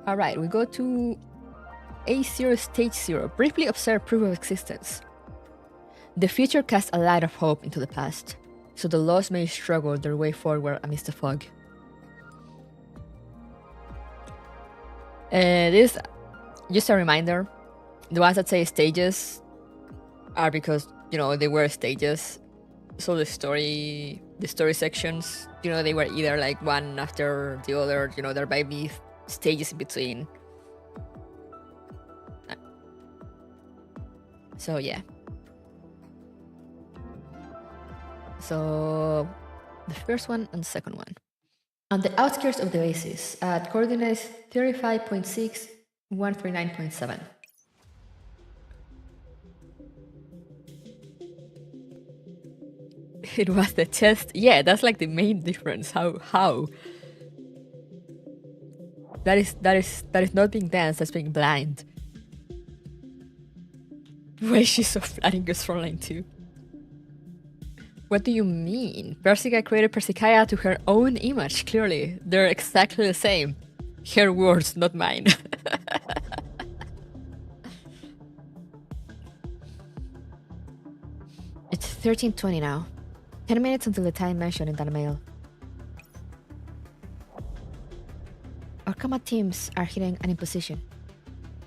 Alright, we go to A0 Stage 0. Briefly observe proof of existence. The future casts a light of hope into the past, so the lost may struggle their way forward amidst the fog. This, just a reminder, the ones that say stages are because, you know, they were stages. So the story sections, you know, they were either like one after the other, you know, there might be stages in between. So yeah. So the first one and the second one. On the outskirts of the oasis, at coordinates 35.6, 139.7. It was the chest. Yeah, that's like the main difference. How? That is not being dense, that's being blind. Why is she so flat in Girls Frontline 2? What do you mean? Persica created Persicaria to her own image, clearly. They're exactly the same. Her words, not mine. It's 13:20 now. 10 minutes until the time mentioned in that mail. Our combat teams are hitting and in position.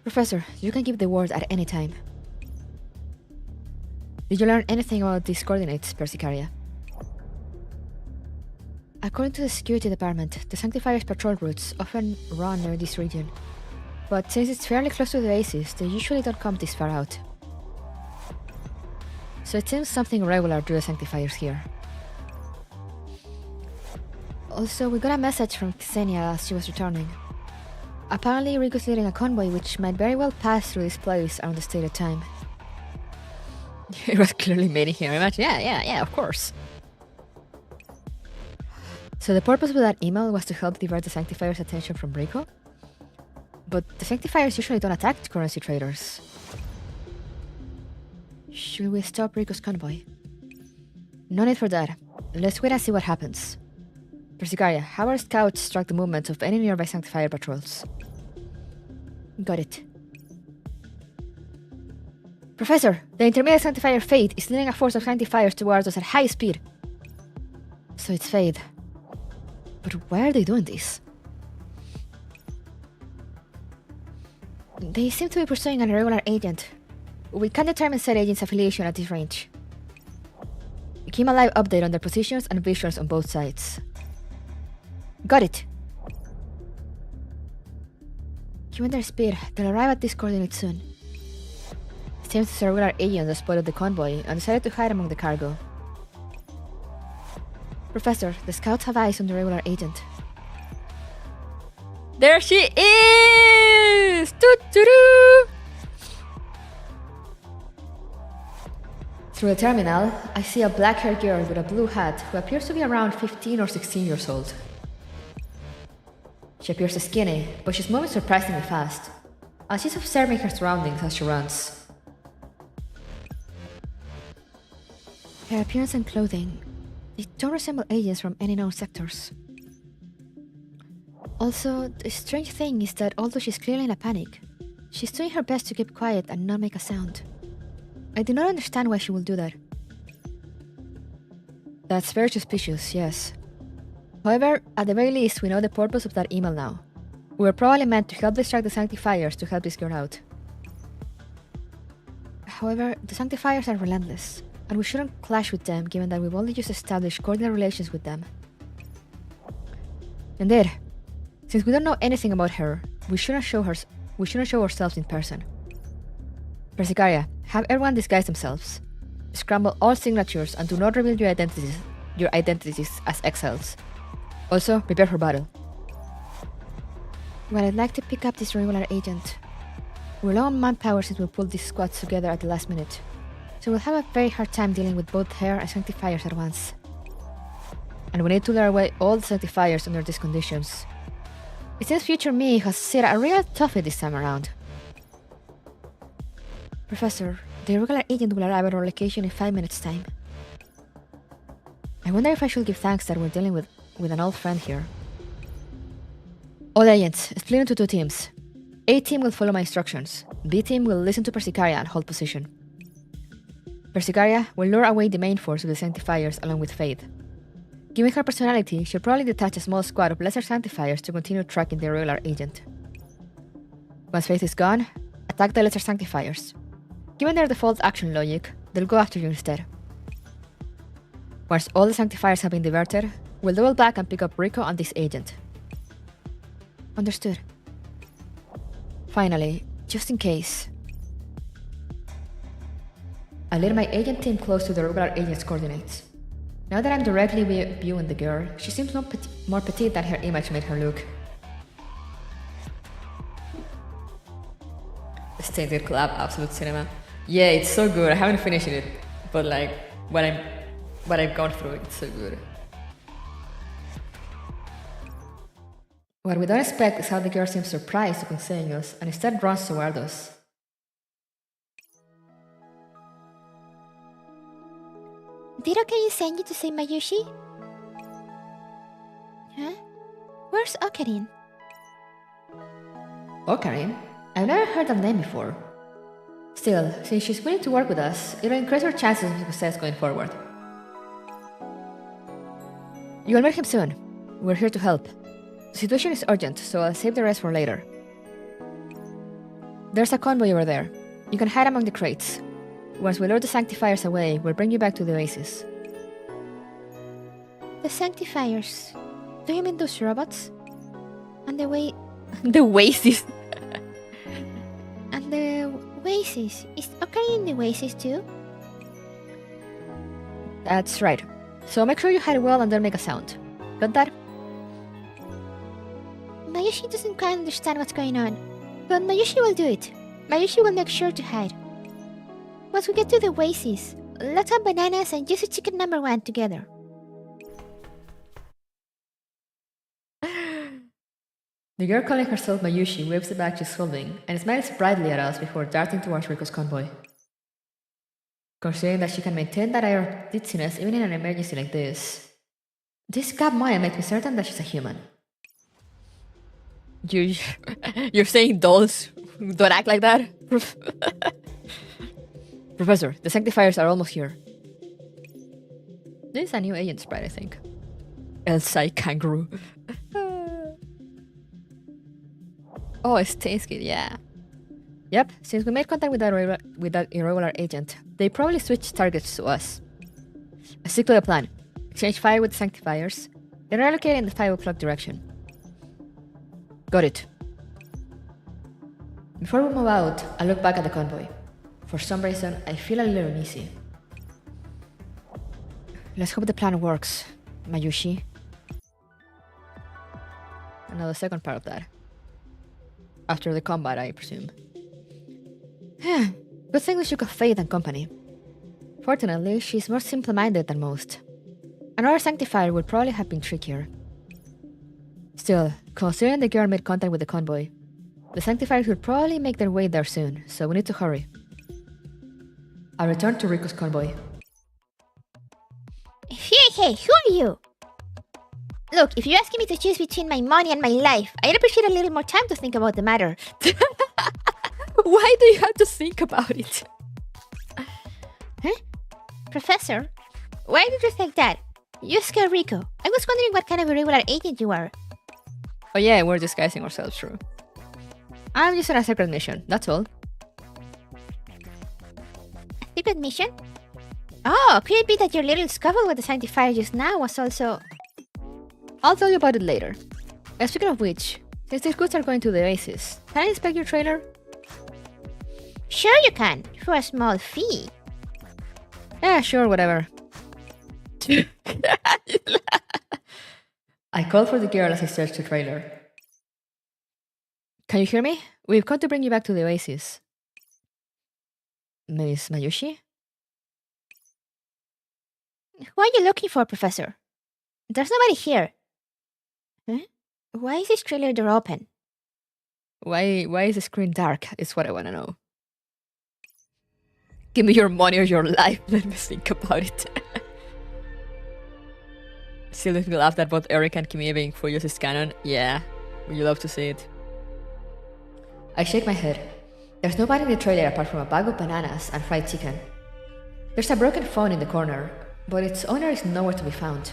Professor, you can give the word at any time. Did you learn anything about these coordinates, Persicaria? According to the security department, the Sanctifier's patrol routes often run near this region. But since it's fairly close to the oasis, they usually don't come this far out. So it seems something regular drew the Sanctifiers here. Also, we got a message from Ksenia as she was returning. Apparently, Riko's leading a convoy which might very well pass through this place around the stated time. It was clearly made in her image. Yeah, of course. So the purpose of that email was to help divert the Sanctifier's attention from Rico? But the Sanctifiers usually don't attack currency traders. Should we stop Rico's convoy? No need for that. Let's wait and see what happens. Persicaria, how our scouts track the movements of any nearby Sanctifier patrols? Got it. Professor, the intermediate Sanctifier Fate is leading a force of Sanctifiers towards us at high speed. So it's Fate. But why are they doing this? They seem to be pursuing an irregular agent. We can determine said agent's affiliation at this range. Give a live update on their positions and visuals on both sides. Got it. Given their speed, they'll arrive at this coordinate soon. It seems the regular agents spotted the convoy and decided to hide among the cargo. Professor, the scouts have eyes on the regular agent. There she is! Doo-doo-doo! Through the terminal, I see a black-haired girl with a blue hat who appears to be around 15 or 16 years old. She appears skinny, but she's moving surprisingly fast, and she's observing her surroundings as she runs. Her appearance and clothing, they don't resemble agents from any known sectors. Also, the strange thing is that although she's clearly in a panic, she's doing her best to keep quiet and not make a sound. I do not understand why she would do that. That's very suspicious, yes. However, at the very least, we know the purpose of that email now. We were probably meant to help distract the Sanctifiers to help this girl out. However, the Sanctifiers are relentless, and we shouldn't clash with them given that we've only just established cordial relations with them. Indeed, since we don't know anything about her, we shouldn't show ourselves in person. Persicaria, have everyone disguise themselves. Scramble all signatures and do not reveal your identities as exiles. Also, prepare for battle. Well, I'd like to pick up this regular agent. We're low on manpower since we pulled these squads together at the last minute, so we'll have a very hard time dealing with both her and Sanctifiers at once. And we need to lure away all the Sanctifiers under these conditions. It seems future me has set a real toughie this time around. Professor, the regular agent will arrive at our location in 5 minutes' time. I wonder if I should give thanks that we're dealing with an old friend here. All agents, split into 2 teams. A team will follow my instructions. B team will listen to Persicaria and hold position. Persicaria will lure away the main force of the Sanctifiers along with Faith. Given her personality, she'll probably detach a small squad of lesser Sanctifiers to continue tracking the regular agent. Once Faith is gone, attack the lesser Sanctifiers. Given their default action logic, they'll go after you instead. Once all the Sanctifiers have been diverted, we'll double back and pick up Rico and this agent. Understood. Finally, just in case, I lead my agent team close to the regular agent's coordinates. Now that I'm directly viewing the girl, she seems more petite than her image made her look. Stated Club, Absolute Cinema. Yeah, it's so good. I haven't finished it, but like what I've gone through, it's so good. What we don't expect is how the girl seems surprised upon seeing us and instead runs toward us. Did Okarin send you to say Mayushi? Huh? Where's Okarin? Okarin? I've never heard that name before. Still, since she's willing to work with us, it'll increase our chances of success going forward. You'll meet him soon. We're here to help. The situation is urgent, so I'll save the rest for later. There's a convoy over there. You can hide among the crates. Once we lure the Sanctifiers away, we'll bring you back to the oasis. The Sanctifiers. Do you mean those robots? And the way... The oasis. And the oasis. Is Okarin in the oasis too? That's right. So make sure you hide well and don't make a sound. Got that? Mayushi doesn't quite understand what's going on, but Mayushi will do it. Mayushi will make sure to hide. Once we get to the oasis, let's have bananas and juicy chicken number 1 together. The girl calling herself Mayushi waves the bag she's holding and smiles brightly at us before darting towards Rico's convoy. Considering that she can maintain that air of ditziness even in an emergency like this Cap Maya makes me certain that she's a human. You're saying dolls don't act like that? Professor, the Sanctifiers are almost here. This is a new agent sprite, I think. Elsai Kangaroo. Oh, it's Tainskid, yeah. Yep, since we made contact with that irregular agent, they probably switched targets to us. Stick to the plan. Exchange fire with sanctifiers, then relocate in the 5 o'clock direction. Got it. Before we move out, I look back at the convoy. For some reason, I feel a little uneasy. Let's hope the plan works, Mayushi. And now the second part of that. After the combat, I presume. Good thing we shook off Faith and company. Fortunately, she's more simple-minded than most. Another sanctifier would probably have been trickier. Still, considering the girl made contact with the convoy, the sanctifiers will probably make their way there soon, so we need to hurry. I return to Rico's convoy. Hey, who are you? Look, if you're asking me to choose between my money and my life, I'd appreciate a little more time to think about the matter. Why do you have to think about it? Huh? Professor? Why did you think that? You scared Rico. I was wondering what kind of irregular agent you are. Oh yeah, we're disguising ourselves, true. I'm just on a secret mission, that's all. Secret mission? Oh, could it be that your little scuffle with the sanctifier just now was also... I'll tell you about it later. Speaking of which, since these goods are going to the Oasis, can I inspect your trailer? Sure you can, for a small fee. Yeah, sure, whatever. I called for the girl as I searched the trailer. Can you hear me? We've come to bring you back to the Oasis. Miss Mayushi? Who are you looking for, Professor? There's nobody here. Huh? Why is this trailer door open? Why is the screen dark? Is what I want to know. Give me your money or your life. Let me think about it. Still making me laugh that both Eric and Timeee being furious is canon. Yeah, would you love to see it? I shake my head. There's nobody in the trailer apart from a bag of bananas and fried chicken. There's a broken phone in the corner, but its owner is nowhere to be found.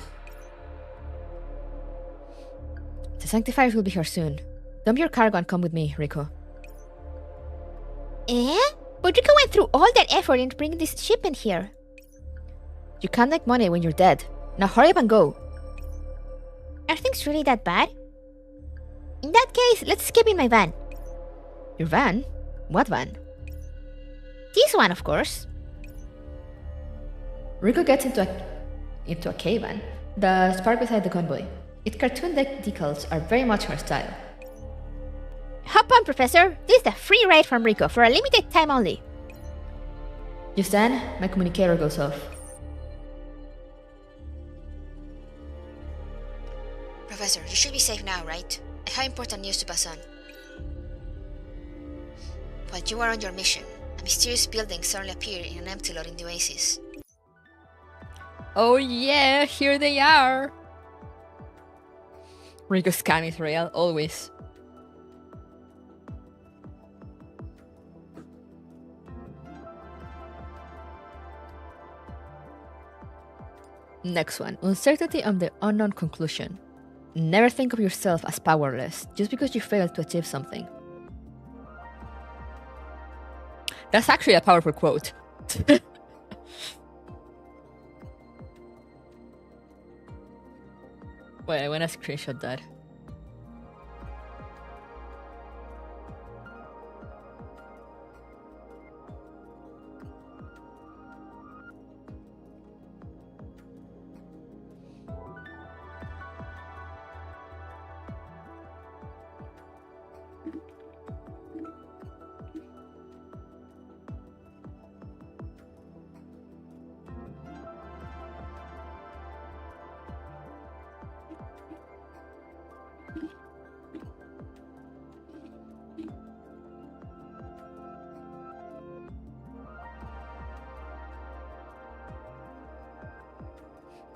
The sanctifiers will be here soon. Dump your cargo and come with me, Rico. Eh? But Rico went through all that effort in bringing this shipment here. You can't make money when you're dead. Now hurry up and go. Are things really that bad? In that case, let's escape in my van. Your van? What van? This one, of course. Rico gets into a K-van that's parked beside the convoy. Its cartoon decals are very much her style. Hop on, Professor. This is a free ride from Rico for a limited time only. Just then, my communicator goes off. Professor, you should be safe now, right? I have important news to pass on. While you are on your mission, a mysterious building suddenly appeared in an empty lot in the Oasis. Oh yeah, here they are! Rico's scam is real, always. Next one, uncertainty on the unknown conclusion. Never think of yourself as powerless just because you failed to achieve something. That's actually a powerful quote. Wait, I wanna screenshot that.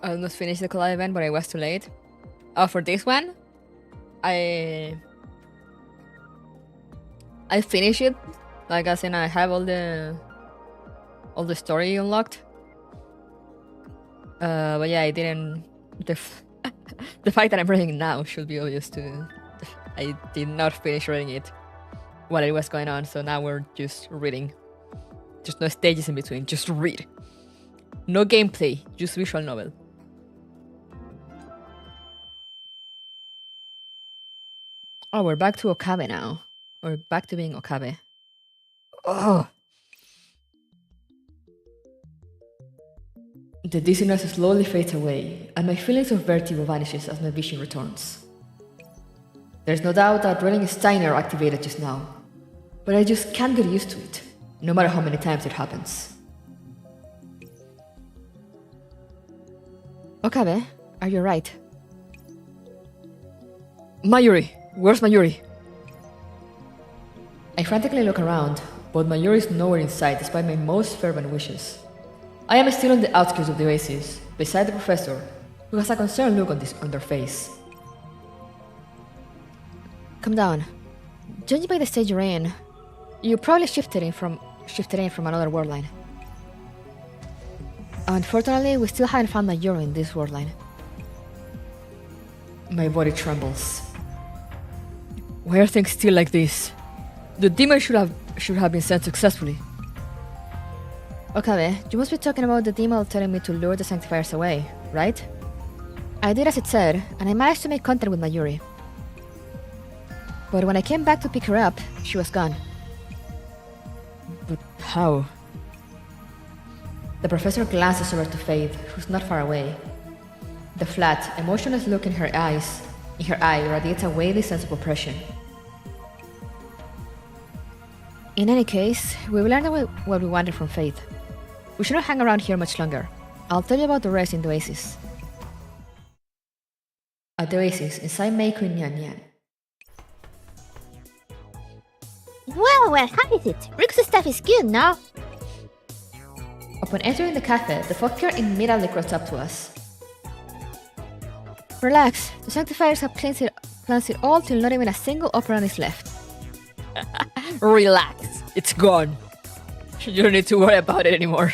I almost finished the collab event, but I was too late. Oh, for this one, I finished it. Like as in, I have all the story unlocked. But yeah, I didn't. The fact that I'm reading now should be obvious too. I did not finish reading it. while it was going on, so now we're just reading. There's no stages in between, just read. No gameplay, just visual novel. Oh, we're back to Okabe now. We're back to being Okabe. Oh! The dizziness slowly fades away, and my feelings of vertigo vanishes as my vision returns. There's no doubt that Rolling Steiner activated just now, but I just can't get used to it, no matter how many times it happens. Okabe, are you right? Mayuri! Where's Mayuri? I frantically look around, but Mayuri is nowhere in sight despite my most fervent wishes. I am still on the outskirts of the oasis, beside the professor, who has a concerned look on their face. Come down. Judging by the stage you're in, you probably shifted in from another world line. Unfortunately, we still haven't found Mayuri in this world line. My body trembles. Why are things still like this? The demon should have been sent successfully. Okabe, you must be talking about the demon telling me to lure the sanctifiers away, right? I did as it said, and I managed to make contact with Mayuri. But when I came back to pick her up, she was gone. But how? The professor glances over to Faith, who's not far away. The flat, emotionless look in her eye radiates a weighty sense of oppression. In any case, we will learn what we wanted from Faith. We shouldn't hang around here much longer. I'll tell you about the rest in the oasis. At the oasis, inside Meiko and Nyan Nyan. Well, how is it? Riku's stuff is good, no? Upon entering the cafe, the folk girl immediately crossed up to us. Relax, the sanctifiers have cleansed it all till not even a single operand is left. Relax, it's gone. You don't need to worry about it anymore.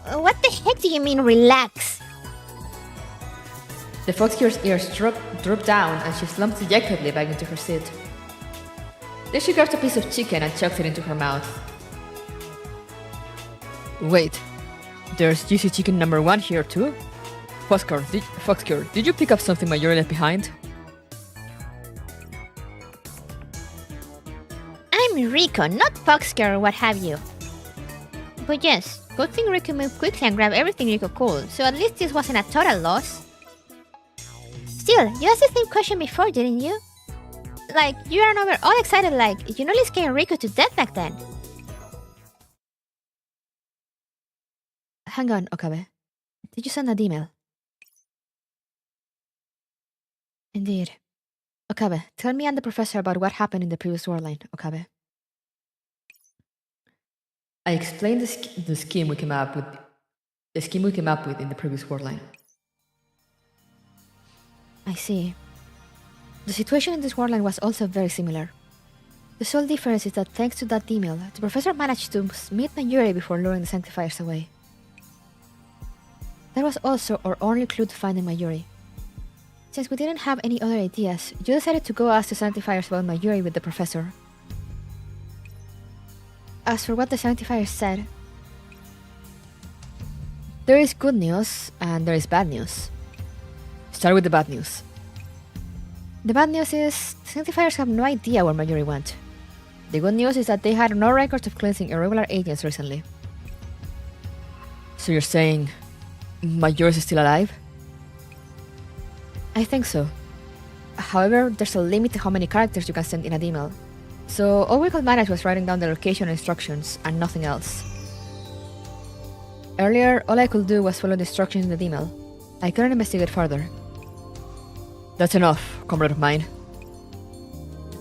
What the heck do you mean, relax? The foxgirl's ears droop down and she slumps dejectedly back into her seat. Then she grabs a piece of chicken and chucks it into her mouth. Wait, there's juicy chicken number 1 here too? Foxgirl, did you pick up something Mayuri left behind? I'm Rico, not Foxgirl or what have you. But yes, good thing Rico moved quickly and grabbed everything Rico could, so at least this wasn't a total loss. Still, you asked the same question before, didn't you? Like, you ran over all excited like, you nearly scared Rico to death back then. Hang on, Okabe. Did you send that email? Indeed. Okabe, tell me and the professor about what happened in the previous war line, Okabe. I explained the scheme we came up with in the previous war line. I see. The situation in this war line was also very similar. The sole difference is that thanks to that email, the professor managed to meet Mayuri before luring the sanctifiers away. That was also our only clue to finding Mayuri. Since we didn't have any other ideas, you decided to go ask the sanctifiers about Mayuri with the professor. As for what the sanctifiers said, there is good news and there is bad news. Start with the bad news. The bad news is the sanctifiers have no idea where Mayuri went. The good news is that they had no records of cleansing irregular agents recently. So you're saying Mayuri is still alive? I think so. However, there's a limit to how many characters you can send in an email. So all we could manage was writing down the location and instructions and nothing else. Earlier, all I could do was follow the instructions in the email. I couldn't investigate further. That's enough, comrade of mine.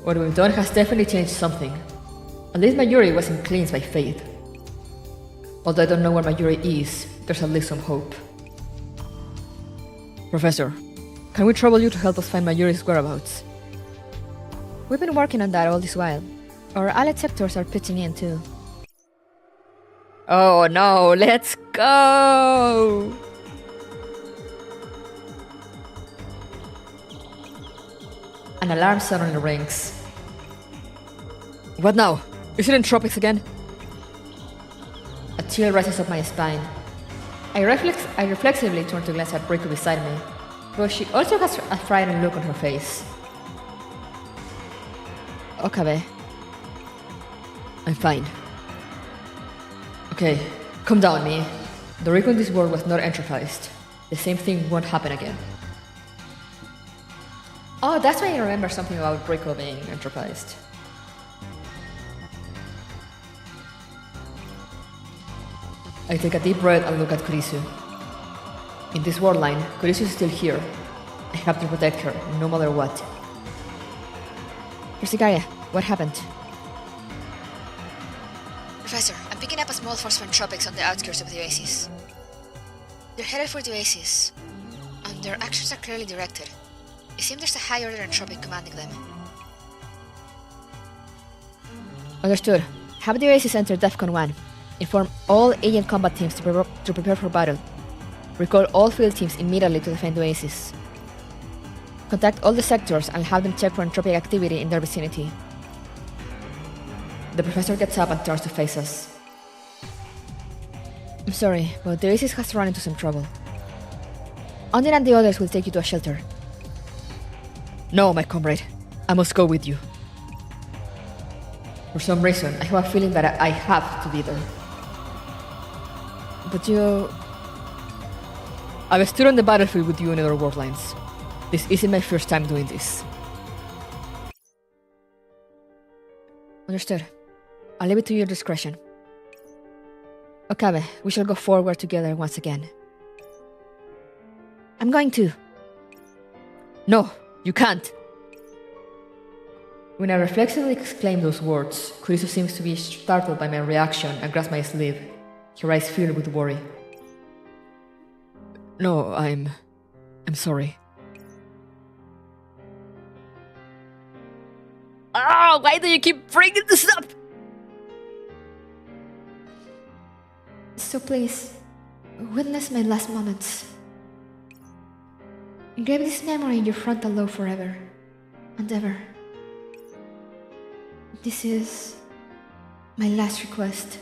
What we've done has definitely changed something. At least Mayuri wasn't cleansed by Faith. Although I don't know where Mayuri is, there's at least some hope. Professor, can we trouble you to help us find Mayuri's whereabouts? We've been working on that all this while. Our allied sectors are pitching in too. Oh no, let's go! An alarm suddenly rings. What now? Is it in tropics again? A chill rises up my spine. I reflexively turn to glance at Riku beside me, but she also has a frightened look on her face. Okabe. I'm fine. Okay, calm down, me. The Riku in this world was not enterprised. The same thing won't happen again. Oh, that's why I remember something about Riku being enterprised. I take a deep breath and look at Kurisu. In this world line, Kurisu is still here. I have to protect her, no matter what. Persikaria, what happened? Professor, I'm picking up a small force from tropics on the outskirts of the oasis. They're headed for the oasis, and their actions are clearly directed. It seems there's a high order anthropic commanding them. Understood. Have the oasis enter DEFCON 1. Inform all agent combat teams to prepare for battle. Recall all field teams immediately to defend the oasis. Contact all the sectors and have them check for anthropic activity in their vicinity. The professor gets up and turns to face us. I'm sorry, but the oasis has run into some trouble. Ondine and the others will take you to a shelter. No, my comrade. I must go with you. For some reason, I have a feeling that I have to be there. But you... I've stood on the battlefield with you in other world lines. This isn't my first time doing this. Understood. I'll leave it to your discretion. Okabe, we shall go forward together once again. I'm going to. No, you can't. When I reflexively exclaim those words, Kurisu seems to be startled by my reaction and grasps my sleeve, her eyes filled with worry. No, I'm sorry. Oh, why do you keep bringing this up? So please, witness my last moments. Engrave this memory in your frontal lobe forever and ever. This is my last request.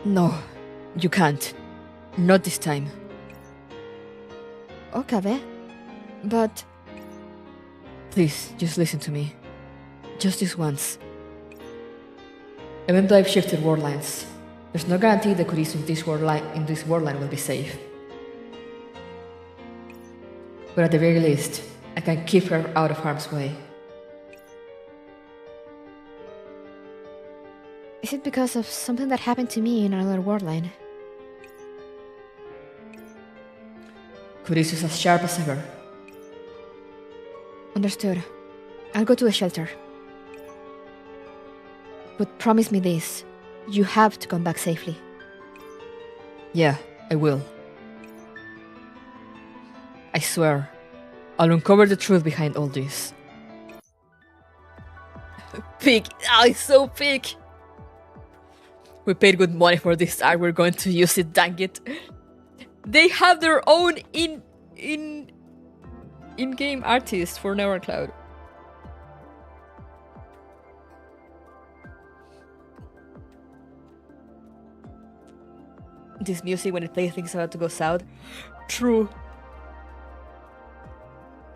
No, you can't. Not this time. Okabe? But... Please, just listen to me. Just this once. Even though I've shifted world lines, there's no guarantee that Kurisu in this world line will be safe. But at the very least, I can keep her out of harm's way. Is it because of something that happened to me in another world line? Kurisu is as sharp as ever. Understood. I'll go to the shelter. But promise me this. You have to come back safely. Yeah, I will. I swear, I'll uncover the truth behind all this. Pig! Oh, it's so pig! We paid good money for this art, we're going to use it, dang it. They have their own in-game artist for Nevercloud. This music when it plays things about to go south. True.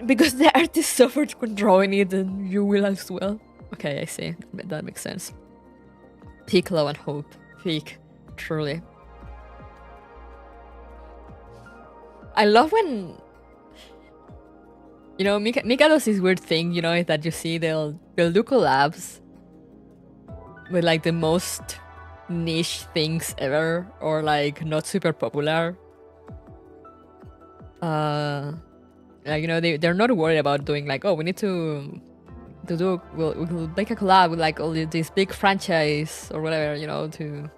Because the artist suffered when drawing it, and you will as well. Okay, I see. That makes sense. Peak love and hope. Peak. Truly. I love when... You know, Mika does this weird thing, you know, that you see they'll do collabs with like the most niche things ever, or like not super popular. Like, you know, they're not worried about doing like, oh, we need to do we'll make a collab with like all these big franchise or whatever, you know, to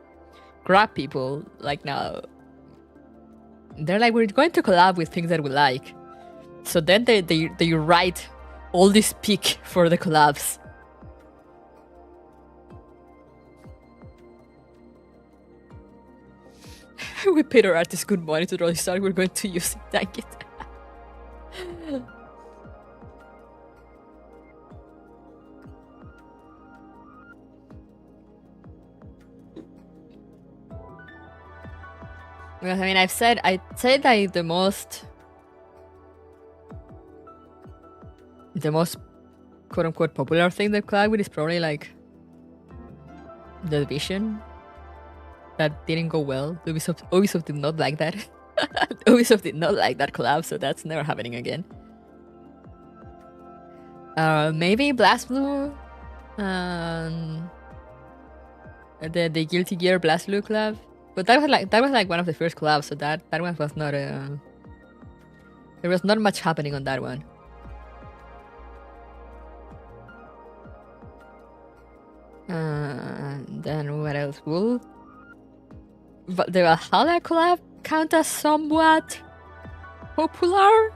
grab people. Like now they're like, we're going to collab with things that we like. So then they write all this pick for the collabs. We paid our artists good money to draw this art, we're going to use it, dang it. Because I mean, I'd say like the most quote unquote popular thing that collab with is probably like the Division. That didn't go well. Ubisoft did not like that. Ubisoft did not like that collab, so that's never happening again. Maybe Blast Blue, the Guilty Gear Blast Blue collab, but that was like one of the first collabs, so that one was not there was not much happening on that one. Then what else? But the Valhalla collab count as somewhat popular,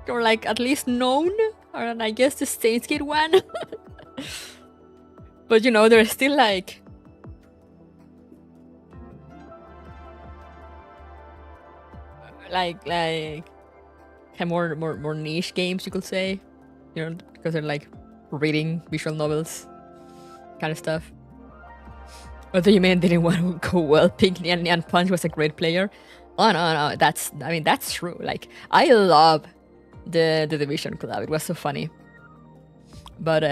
or like at least known, or I guess the Saints Gate one. But you know, there's still like more niche games, you could say, you know, because they're like reading visual novels kind of stuff. Although you mean didn't want to go well, Pink Nyan Punch was a great player. Oh no, that's true. Like, I love the Division collab. It was so funny. But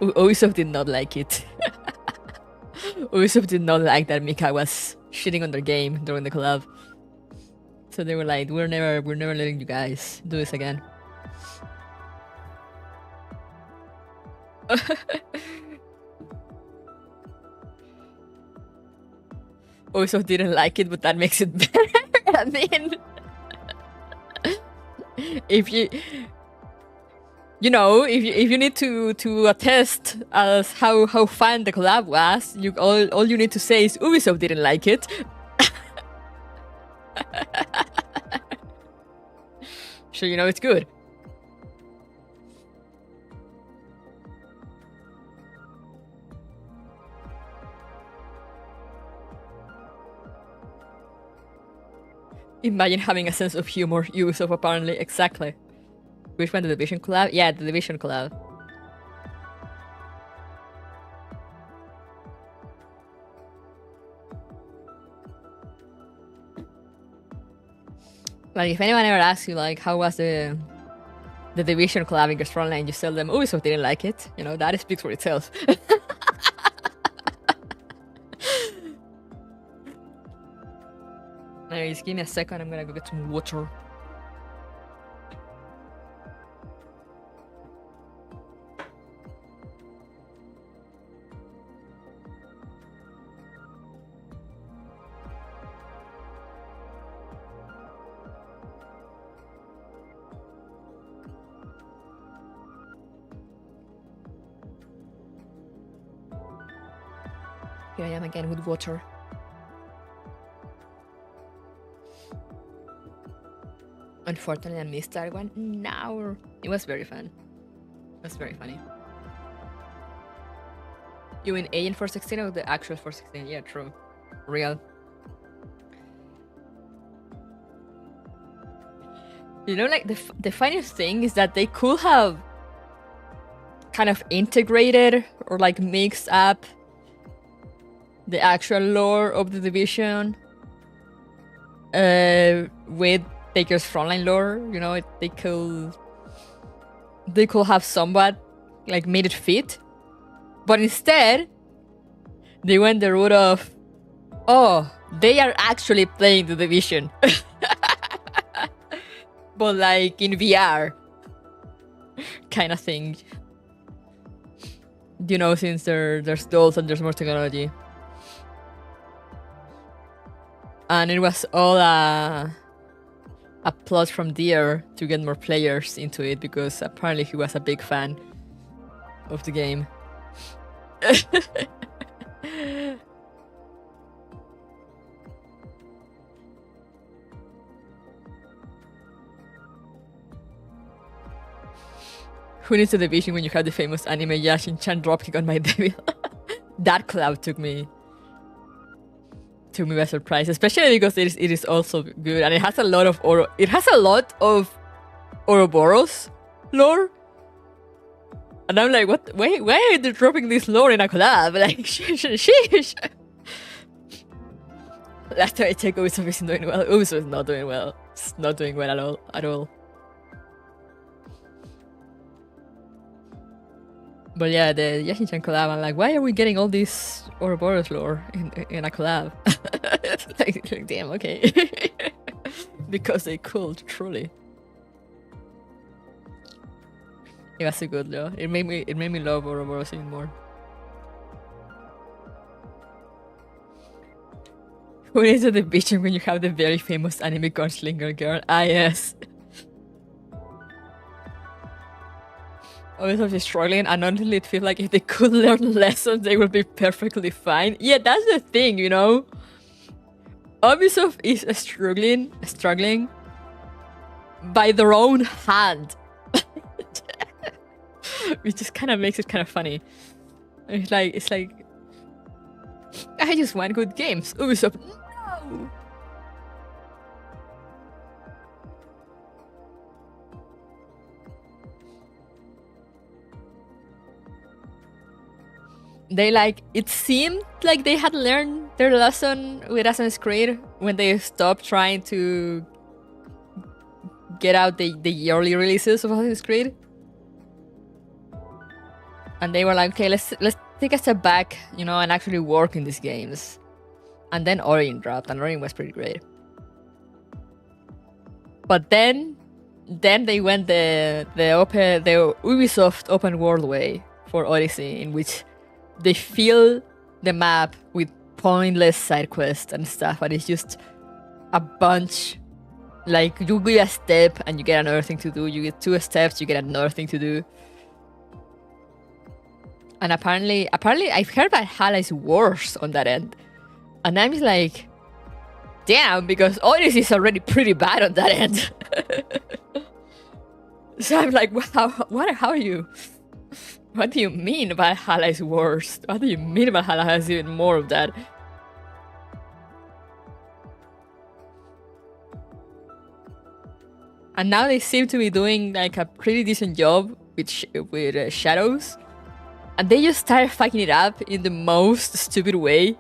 Ubisoft did not like it. Ubisoft did not like that Mika was shitting on their game during the collab. So they were like, we're never letting you guys do this again. Ubisoft didn't like it, but that makes it better. I mean, if you need to attest as how fun the collab was, all you need to say is Ubisoft didn't like it. So you know it's good. Imagine having a sense of humor, Ubisoft apparently. Exactly. Which one, the Division collab? Yeah, the Division collab. Like, if anyone ever asks you, like, how was the Division collab in Frontline, you tell them Ubisoft didn't like it. You know, that speaks for itself. Anyways, give me a second, I'm gonna go get some water. Here I am again with water. Unfortunately, I missed that one. No, it was very fun. It was very funny. You mean Agent 416 or the actual 416? Yeah, true. Real. You know, like, the funniest thing is that they could have kind of integrated or like mixed up the actual lore of the Division with Baker's Frontline lore. You know, they could have somewhat like made it fit, but instead they went the route of, oh, they are actually playing the Division, but like in VR kind of thing. You know, since there's dolls and there's more technology. And it was all a plot from Deer to get more players into it, because apparently he was a big fan of the game. Who needs a Division when you have the famous anime Yashin-chan dropkick on my devil? That collab took me by surprise, especially because it is also good, and it has a lot of Ouroboros lore. And I'm like, what? Why are they dropping this lore in a collab? Like, sheesh. Last time I checked, Ubisoft isn't doing well. Ubisoft is not doing well. It's not doing well at all. But yeah, the Yashin-chan collab, I'm like, why are we getting all this Ouroboros lore in a collab? like, damn, okay. Because they could, truly. It was so good though. It made me love Ouroboros even more. Who is the bitching when you have the very famous anime gunslinger girl? Ah yes. Ubisoft is struggling, and honestly it feels like if they could learn lessons they would be perfectly fine. Yeah, that's the thing, you know? Ubisoft is struggling by their own hand. Which just kind of makes it kind of funny. It's like I just want good games. Ubisoft, no! They it seemed like they had learned their lesson with Assassin's Creed when they stopped trying to get out the yearly releases of Assassin's Creed. And they were like, okay, let's take a step back, you know, and actually work in these games. And then Origin dropped, and Origin was pretty great. But then they went the Ubisoft open world way for Odyssey, in which they fill the map with pointless side quests and stuff, and it's just a bunch. Like, you do a step and you get another thing to do. You get 2 steps, you get another thing to do. And apparently I've heard that Hala is worse on that end. And I'm just like, damn, because Odyssey is already pretty bad on that end. So I'm like, wow, how are you? What do you mean Valhalla is worse? What do you mean Valhalla has even more of that? And now they seem to be doing like a pretty decent job with shadows. And they just start fucking it up in the most stupid way.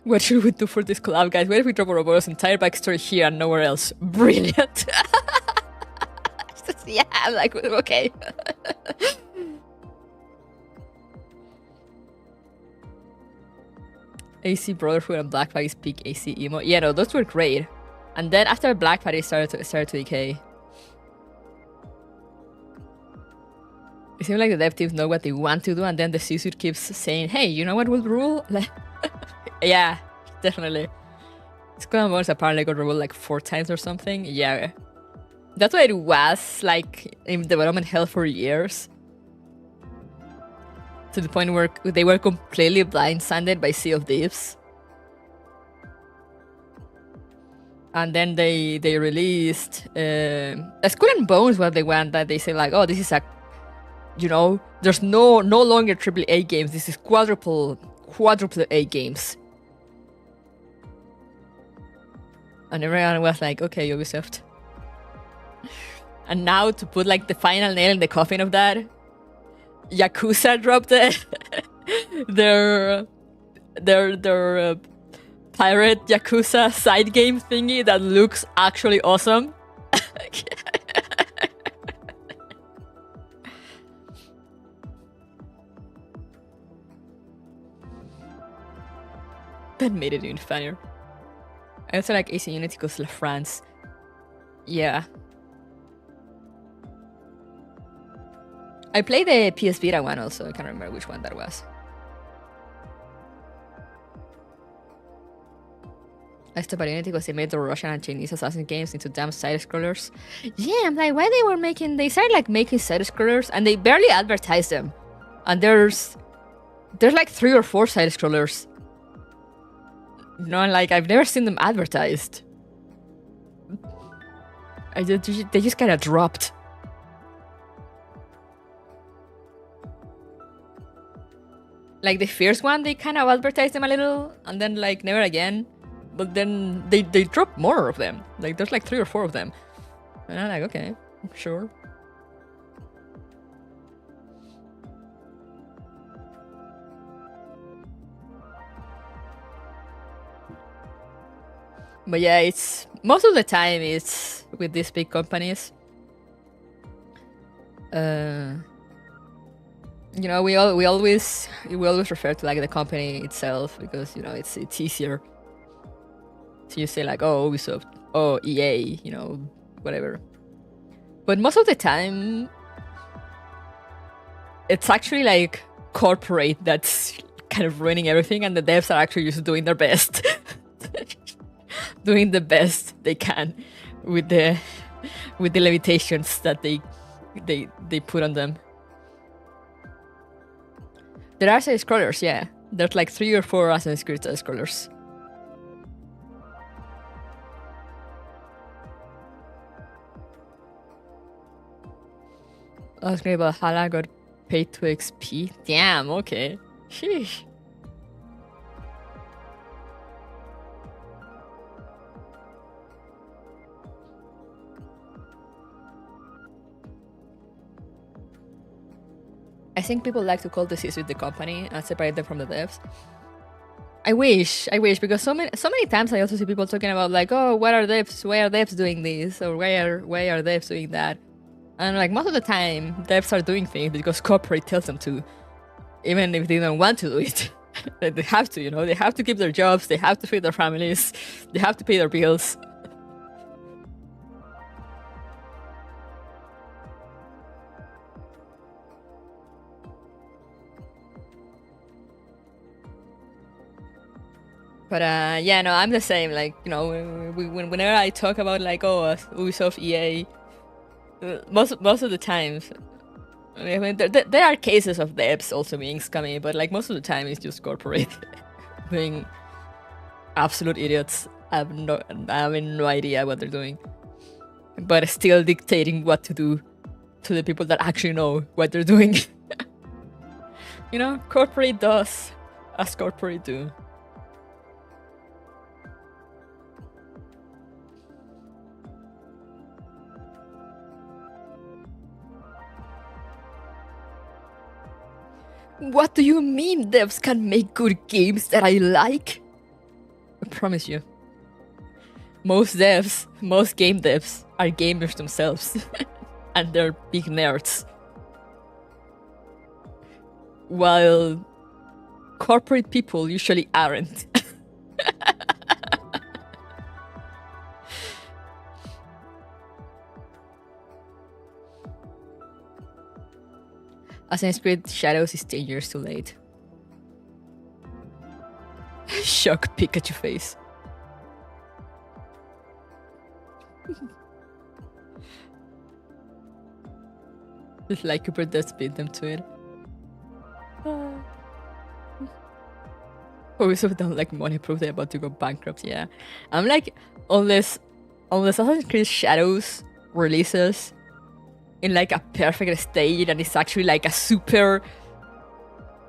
What should we do for this collab, guys? What if we drop Ouroboros' entire backstory here and nowhere else? Brilliant! Yeah, I'm like, okay. AC Brotherhood and Black Flag is peak AC emo. Yeah, no, those were great. And then after Black Flag, it started to decay. It seems like the dev teams know what they want to do, and then the C-suite keeps saying, hey, you know what will rule? Like, yeah, definitely. Skull and Bones apparently got ruled like 4 times or something. Yeah. That's why it was like in development hell for years. To the point where they were completely blindsided by Sea of Thieves. And then they released Skull and Bones was the one that they say like, oh, this is a, you know, there's no longer AAA games. This is quadruple A games. And everyone was like, okay, Ubisoft. And now to put like the final nail in the coffin of that, Yakuza dropped their pirate Yakuza side game thingy that looks actually awesome. That made it even funnier. I also like AC Unity because La France. Yeah. I played the PS Vita one also. I can't remember which one that was. I stopped at Unity because they made the Russian and Chinese assassin games into damn side-scrollers. Yeah, I'm like, why they started like making side-scrollers and they barely advertised them. And there's like 3 or 4 side-scrollers. You know, like, I've never seen them advertised. They just kind of dropped. Like, the first one, they kind of advertised them a little, and then, like, never again. But then they dropped more of them. Like, there's like 3 or 4 of them. And I'm like, okay, sure. But yeah, it's most of the time it's with these big companies. You know, we always refer to like the company itself because, you know, it's easier. So you say like, oh, Ubisoft, oh, EA, you know, whatever. But most of the time, it's actually like corporate that's kind of ruining everything, and the devs are actually just doing their best, doing the best they can with the limitations that they put on them. There are side scrollers, yeah. There's like 3 or 4 Assassin's Creed side scrollers. I was great, but Hala got paid to XP. Damn, okay. Sheesh. I think people like to call the C-suite the company and separate them from the devs. I wish, because so many times I also see people talking about like, oh, why are devs doing this, or why are devs doing that? And like most of the time, devs are doing things because corporate tells them to, even if they don't want to do it. They have to, you know, they have to keep their jobs, they have to feed their families, they have to pay their bills. But yeah, no, I'm the same. Like, you know, whenever I talk about like, oh, Ubisoft, EA, most of the times, I mean, there are cases of devs also being scummy, but like most of the time it's just corporate being absolute idiots. I have no idea what they're doing, but still dictating what to do to the people that actually know what they're doing. You know, corporate does as corporate do. What do you mean devs can make good games that I like? I promise you. Most game devs are gamers themselves. And they're big nerds. While corporate people usually aren't. Assassin's Creed Shadows is 10 years too late. Shock Pikachu face. It's like Cooper does beat them to it. Oh, we so don't like money proof they're about to go bankrupt, yeah. I'm like, unless Assassin's Creed Shadows releases in like a perfect state and it's actually like a super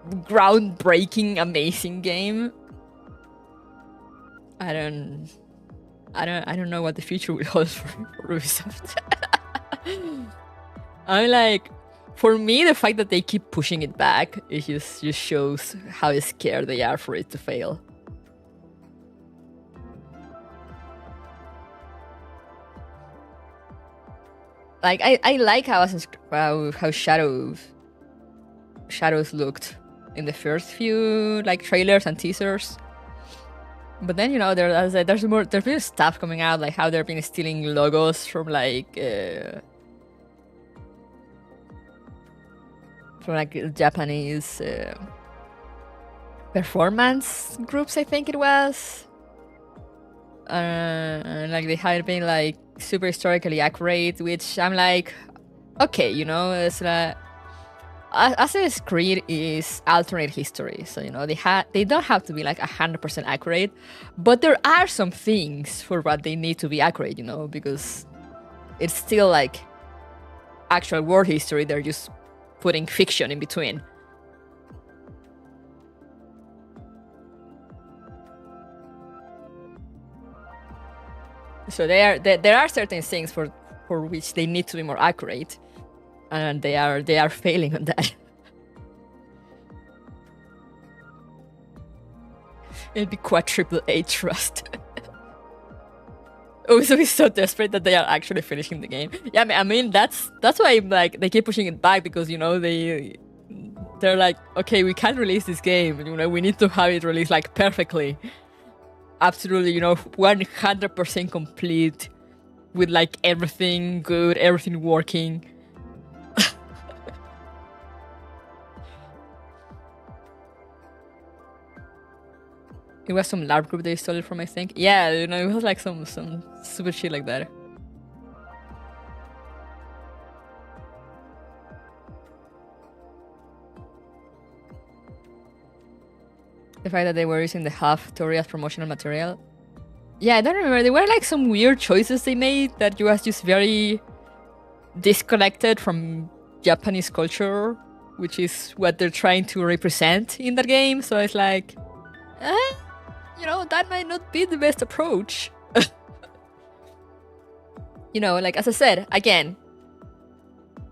groundbreaking, amazing game, I don't know what the future will hold for Ubisoft. I'm like, for me, the fact that they keep pushing it back, it just shows how scared they are for it to fail. Like, I like how Shadows looked in the first few like trailers and teasers. But then, you know, there's been stuff coming out, like how they've been stealing logos from like Japanese performance groups, I think it was. And like they had been like super historically accurate, which I'm like, okay, you know, it's like Assassin's Creed is alternate history, so you know they don't have to be like 100% accurate, but there are some things for what they need to be accurate, you know, because it's still like actual world history. They're just putting fiction in between. So there are certain things for which they need to be more accurate, and they are failing on that. It'd be quadruple A trust. Oh, so he's so desperate that they are actually finishing the game. Yeah, I mean that's why like they keep pushing it back, because you know they're like, okay, we can't release this game. You know, we need to have it released like perfectly, absolutely. You know, 100% complete, with like everything good, everything working. It was some LARP group they stole it from, I think. Yeah, you know, it was like some super shit like that. The fact that they were using the half story as promotional material. Yeah, I don't remember. There were like some weird choices they made that was just very disconnected from Japanese culture, which is what they're trying to represent in that game. So it's like, you know, that might not be the best approach. You know, like as I said, again,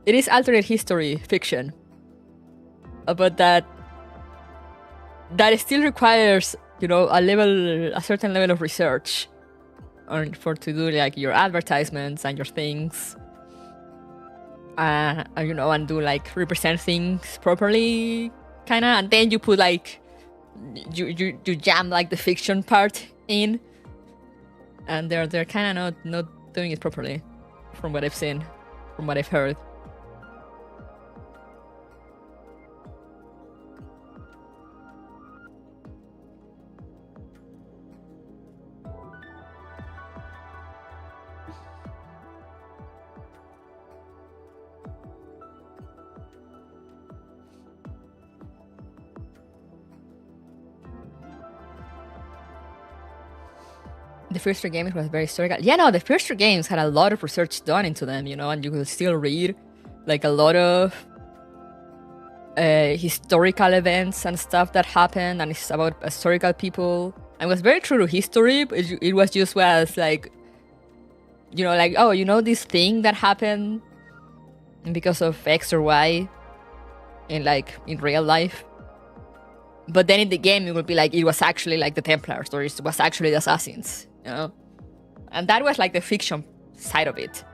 it is alternate history fiction, but that still requires, you know, a certain level of research, to do like your advertisements and your things, you know, and do like represent things properly, kind of, and then you put like you jam like the fiction part in, and they're kind of not doing it properly, from what I've seen, from what I've heard. The first 3 games was very historical. Yeah, no, the first 3 games had a lot of research done into them, you know, and you could still read like a lot of historical events and stuff that happened, and it's about historical people. And it was very true to history, but it was just like, you know, like, oh, you know, this thing that happened because of X or Y in real life. But then in the game, it would be like, it was actually like the Templars, or it was actually the Assassins, you know? And that was like the fiction side of it.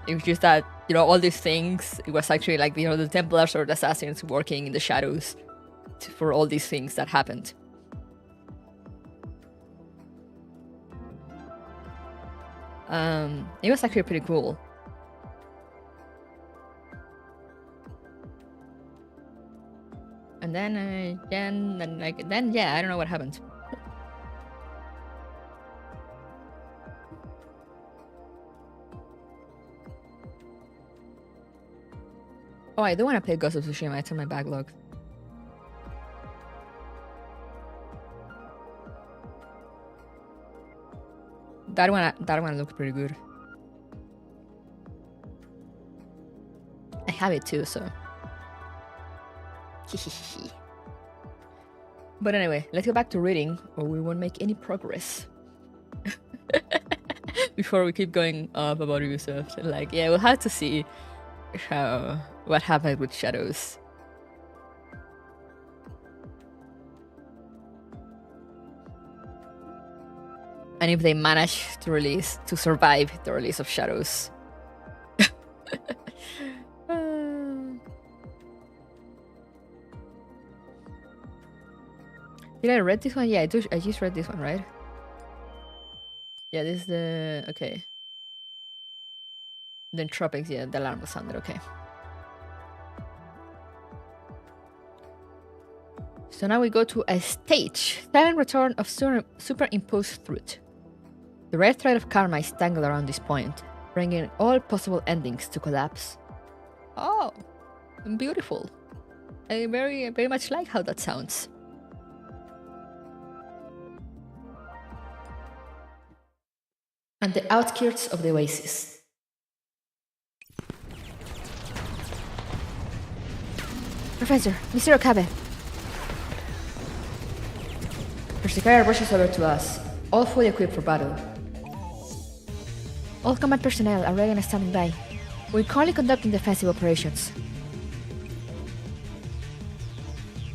It was just that, you know, all these things, it was actually like, you know, the Templars or the Assassins working in the shadows for all these things that happened. It was actually pretty cool. And then yeah, I don't know what happened. Oh, I do want to play Ghost of Tsushima. It's on my backlog. That one looks pretty good. I have it too, so. But anyway, let's go back to reading, or we won't make any progress. Before we keep going up about Ubisoft. Like, yeah, we'll have to see what happened with Shadows. And if they manage to survive the release of Shadows. Did I read this one? Yeah, I just read this one, right? Yeah, this is the... Okay. Then Tropics, yeah, the alarm was sounded, okay. So now we go to a stage. Silent return of superimposed truth. The red thread of karma is tangled around this point, bringing all possible endings to collapse. Oh, beautiful. I very, very much like how that sounds. And the outskirts of the oasis. Professor, Mr. Okabe. Persecutor rushes over to us, all fully equipped for battle. All combat personnel are ready and standing by. We're currently conducting defensive operations.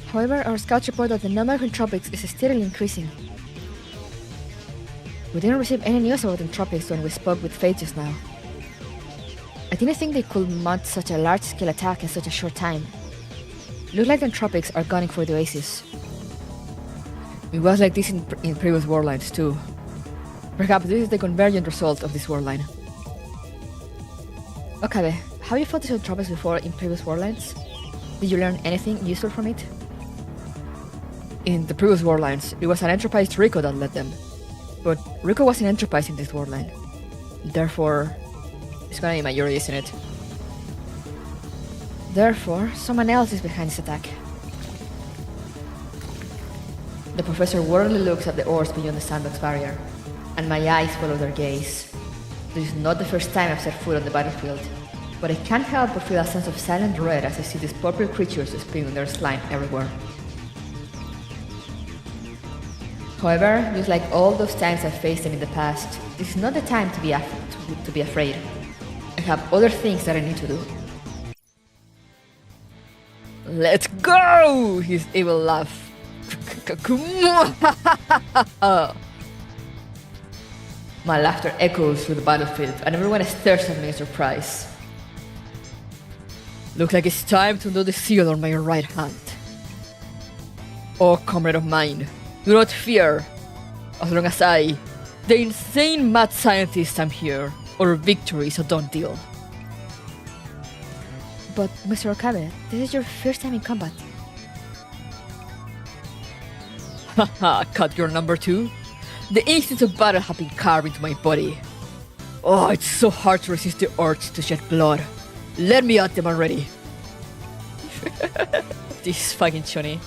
However, our scouts report that the number of entropics is steadily increasing. We didn't receive any news about Entropics when we spoke with Fate just now. I didn't think they could mount such a large-scale attack in such a short time. Looks like the Entropics are gunning for the Oasis. It was like this in previous warlines too. Perhaps this is the convergent result of this warline. Okabe, have you fought these Entropics before in previous warlines? Did you learn anything useful from it? In the previous warlines, it was an enterprised Rico that led them. But Rico wasn't enterprised in this warline. Therefore, it's gonna be majority, isn't it? Therefore, someone else is behind this attack. The professor worriedly looks at the oars beyond the sandbox barrier, and my eyes follow their gaze. This is not the first time I've set foot on the battlefield, but I can't help but feel a sense of silent dread as I see these purple creatures spewing their slime everywhere. However, just like all those times I've faced them in the past, this is not the time to be afraid. I have other things that I need to do. Let's go! His evil laugh. My laughter echoes through the battlefield, and everyone stares at me in surprise. Looks like it's time to undo the seal on my right hand. Oh, comrade of mine, do not fear. As long as I, the insane mad scientist, am here, our victory is a done deal. But, Mr. Okabe, this is your first time in combat. Haha, cut your number 2? The instincts of battle have been carved into my body. Oh, it's so hard to resist the urge to shed blood. Let me at them already. This is fucking Johnny.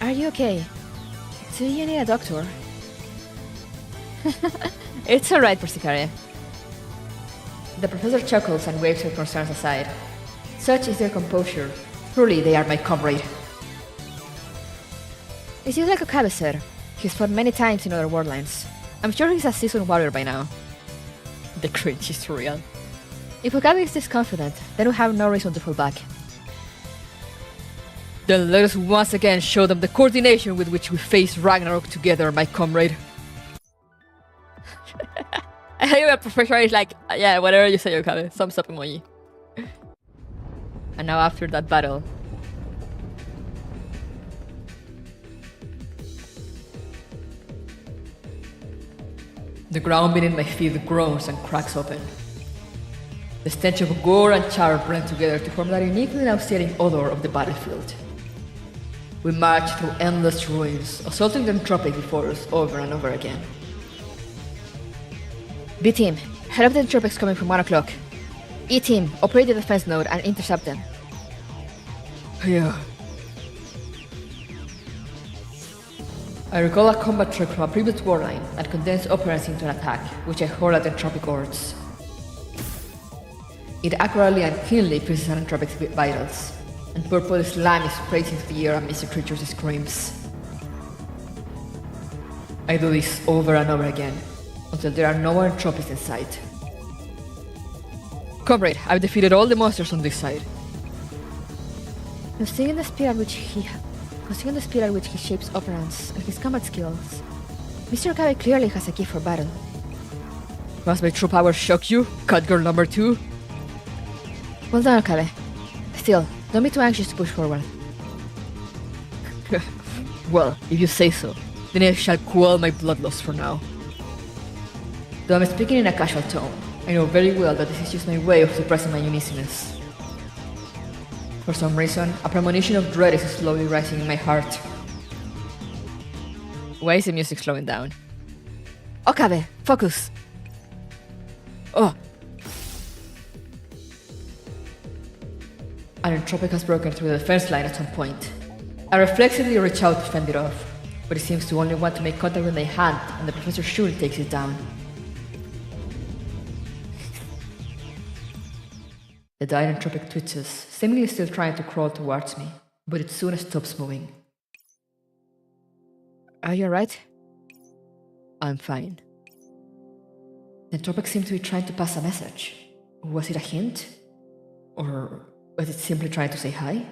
Are you okay? Do you need a doctor? It's alright, Persicare. The professor chuckles and waves her concerns aside. Such is their composure. Truly, they are my comrade. It's just like Okabe said. He's fought many times in other warlines. I'm sure he's a seasoned warrior by now. The cringe is real. If Okabe is this confident, then we have no reason to fall back. Then let us once again show them the coordination with which we face Ragnarok together, my comrade. I hate when Professor is like, yeah, whatever you say, Okabe. Thumbs up emoji. And now after that battle, the ground beneath my feet groans and cracks open. The stench of gore and char blend together to form that uniquely nauseating odor of the battlefield. We march through endless ruins, assaulting the Entropic before us over and over again. B-Team, head up the Entropics coming from 1 o'clock. E-Team, operate the defense node and intercept them. Yeah. I recall a combat trick from a previous warline that condensed operants into an attack, which I hurled at Entropic hordes. It accurately and cleanly pierces an Entropic's vitals, and purple slime sprays into the air amidst the creature's screams. I do this over and over again, until there are no more Entropics in sight. Comrade, I've defeated all the monsters on this side. Considering the speed at which he shapes operants and his combat skills, Mr. Okabe clearly has a gift for battle. Must my true power shock you, cut girl number 2? Well done, Okabe. Still, don't be too anxious to push forward. Well, if you say so, then I shall quell my bloodlust for now. Though I'm speaking in a casual tone, I know very well that this is just my way of suppressing my uneasiness. For some reason, a premonition of dread is slowly rising in my heart. Why is the music slowing down? Okabe, focus! Oh! An Entropic has broken through the defense line at some point. I reflexively reach out to fend it off, but it seems to only want to make contact with my hand, and the professor surely takes it down. The dying Entropic twitches, seemingly still trying to crawl towards me, but it soon stops moving. Are you alright? I'm fine. The Entropic seemed to be trying to pass a message. Was it a hint? Or was it simply trying to say hi?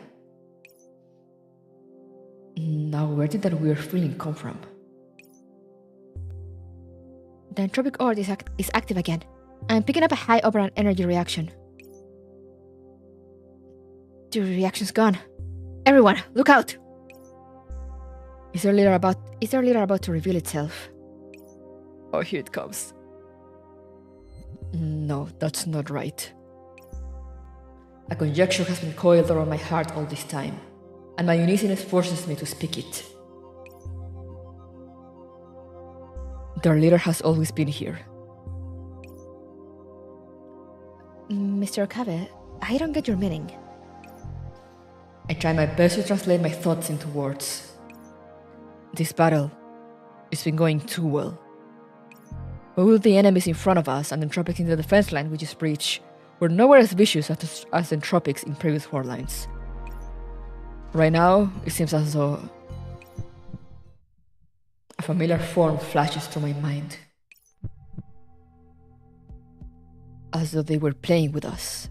Now, where did that weird feeling come from? The entropic orb is active again. I'm picking up a high operant energy reaction. The reaction's gone. Everyone, look out! Is their leader about to reveal itself? Oh, here it comes. No, that's not right. A conjecture has been coiled around my heart all this time, and my uneasiness forces me to speak it. Their leader has always been here. Mr. Okabe, I don't get your meaning. I try my best to translate my thoughts into words. This battle has been going too well. But with the enemies in front of us and entropics in the defense line which is breached, we're nowhere as vicious as entropics in previous war lines. Right now, it seems as though a familiar form flashes through my mind. As though they were playing with us.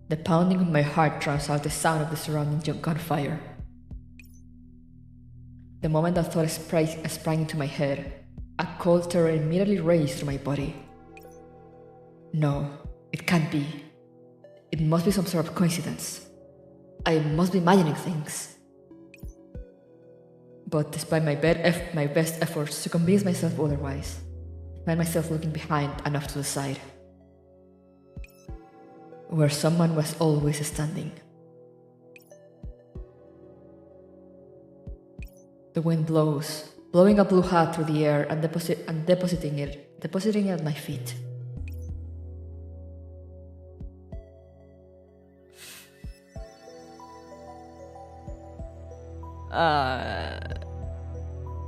The pounding of my heart drowns out the sound of the surrounding gunfire. The moment that thought sprang into my head, a cold terror immediately raced through my body. No, it can't be. It must be some sort of coincidence. I must be imagining things. But despite my best efforts to convince myself otherwise, I find myself looking behind and off to the side, where someone was always standing. The wind blows, blowing a blue hat through the air and depositing it at my feet.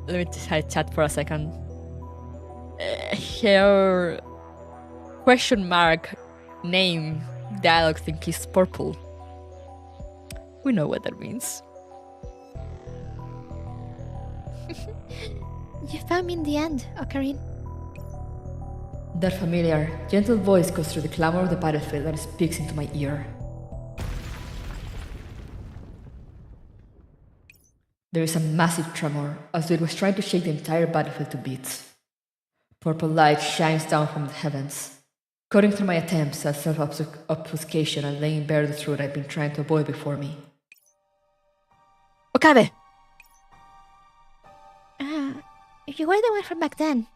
Let me just chat for a second. Her question mark name dialogue thing is purple. We know what that means. You found me in the end, Ocarina. That familiar, gentle voice goes through the clamor of the battlefield and speaks into my ear. There is a massive tremor, as though it was trying to shake the entire battlefield to bits. Purple light shines down from the heavens, cutting through my attempts at self-obfuscation and laying bare the truth I've been trying to avoid before me. Okabe! You were the one from back then.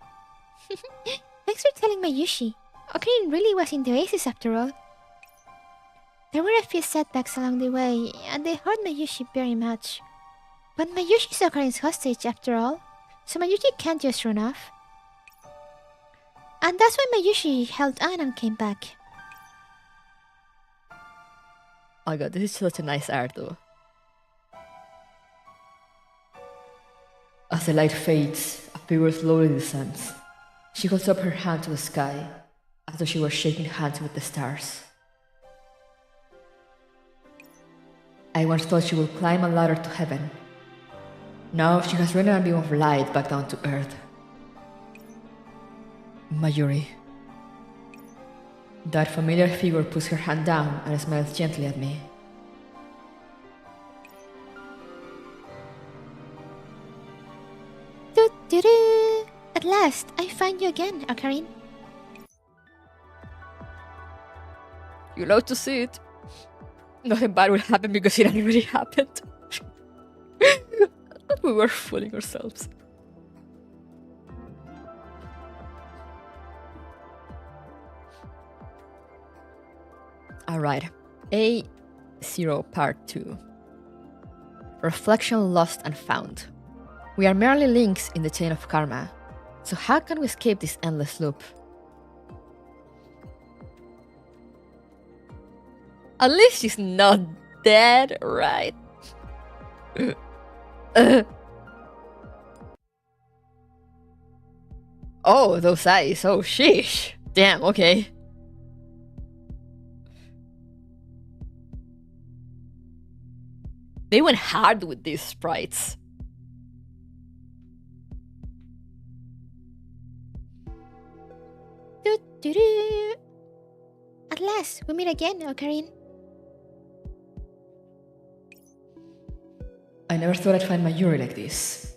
Thanks for telling Mayushi. Ocarina really was in the oasis after all. There were a few setbacks along the way, and they hurt Mayushi very much. But Mayushi's Ocarina's hostage after all, so Mayushi can't just run off. And that's why Mayushi held on and came back. Oh my god, this is such a nice art though. As the light fades, a figure slowly descends. She holds up her hand to the sky, as though she were shaking hands with the stars. I once thought she would climb a ladder to heaven. Now she has rendered a beam of light back down to earth. Mayuri. That familiar figure puts her hand down and smiles gently at me. Doo-doo-doo. At last, I find you again, Ocarina. You love to see it. Nothing bad will happen because it already happened. We were fooling ourselves. Alright, A0 Part 2. Reflection lost and found. We are merely links in the chain of karma, so how can we escape this endless loop? At least she's not dead, right? Oh, those eyes, oh sheesh. Damn, okay. They went hard with these sprites. Doo-doo-doo. At last, we meet again, Ocarina. I never thought I'd find Mayuri like this.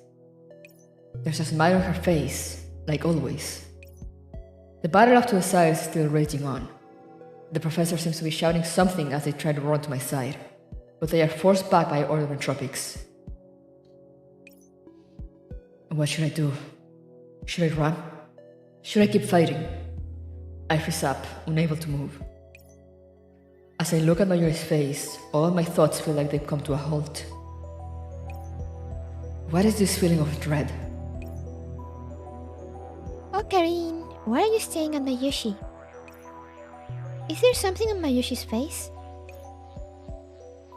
There's a smile on her face, like always. The battle up to the side is still raging on. The professor seems to be shouting something as they try to run to my side, but they are forced back by order of entropics. What should I do? Should I run? Should I keep fighting? I freeze up, unable to move. As I look at Mayuri's face, all my thoughts feel like they've come to a halt. What is this feeling of dread? Ocarine, why are you staring at Mayushi? Is there something on Mayushi's face?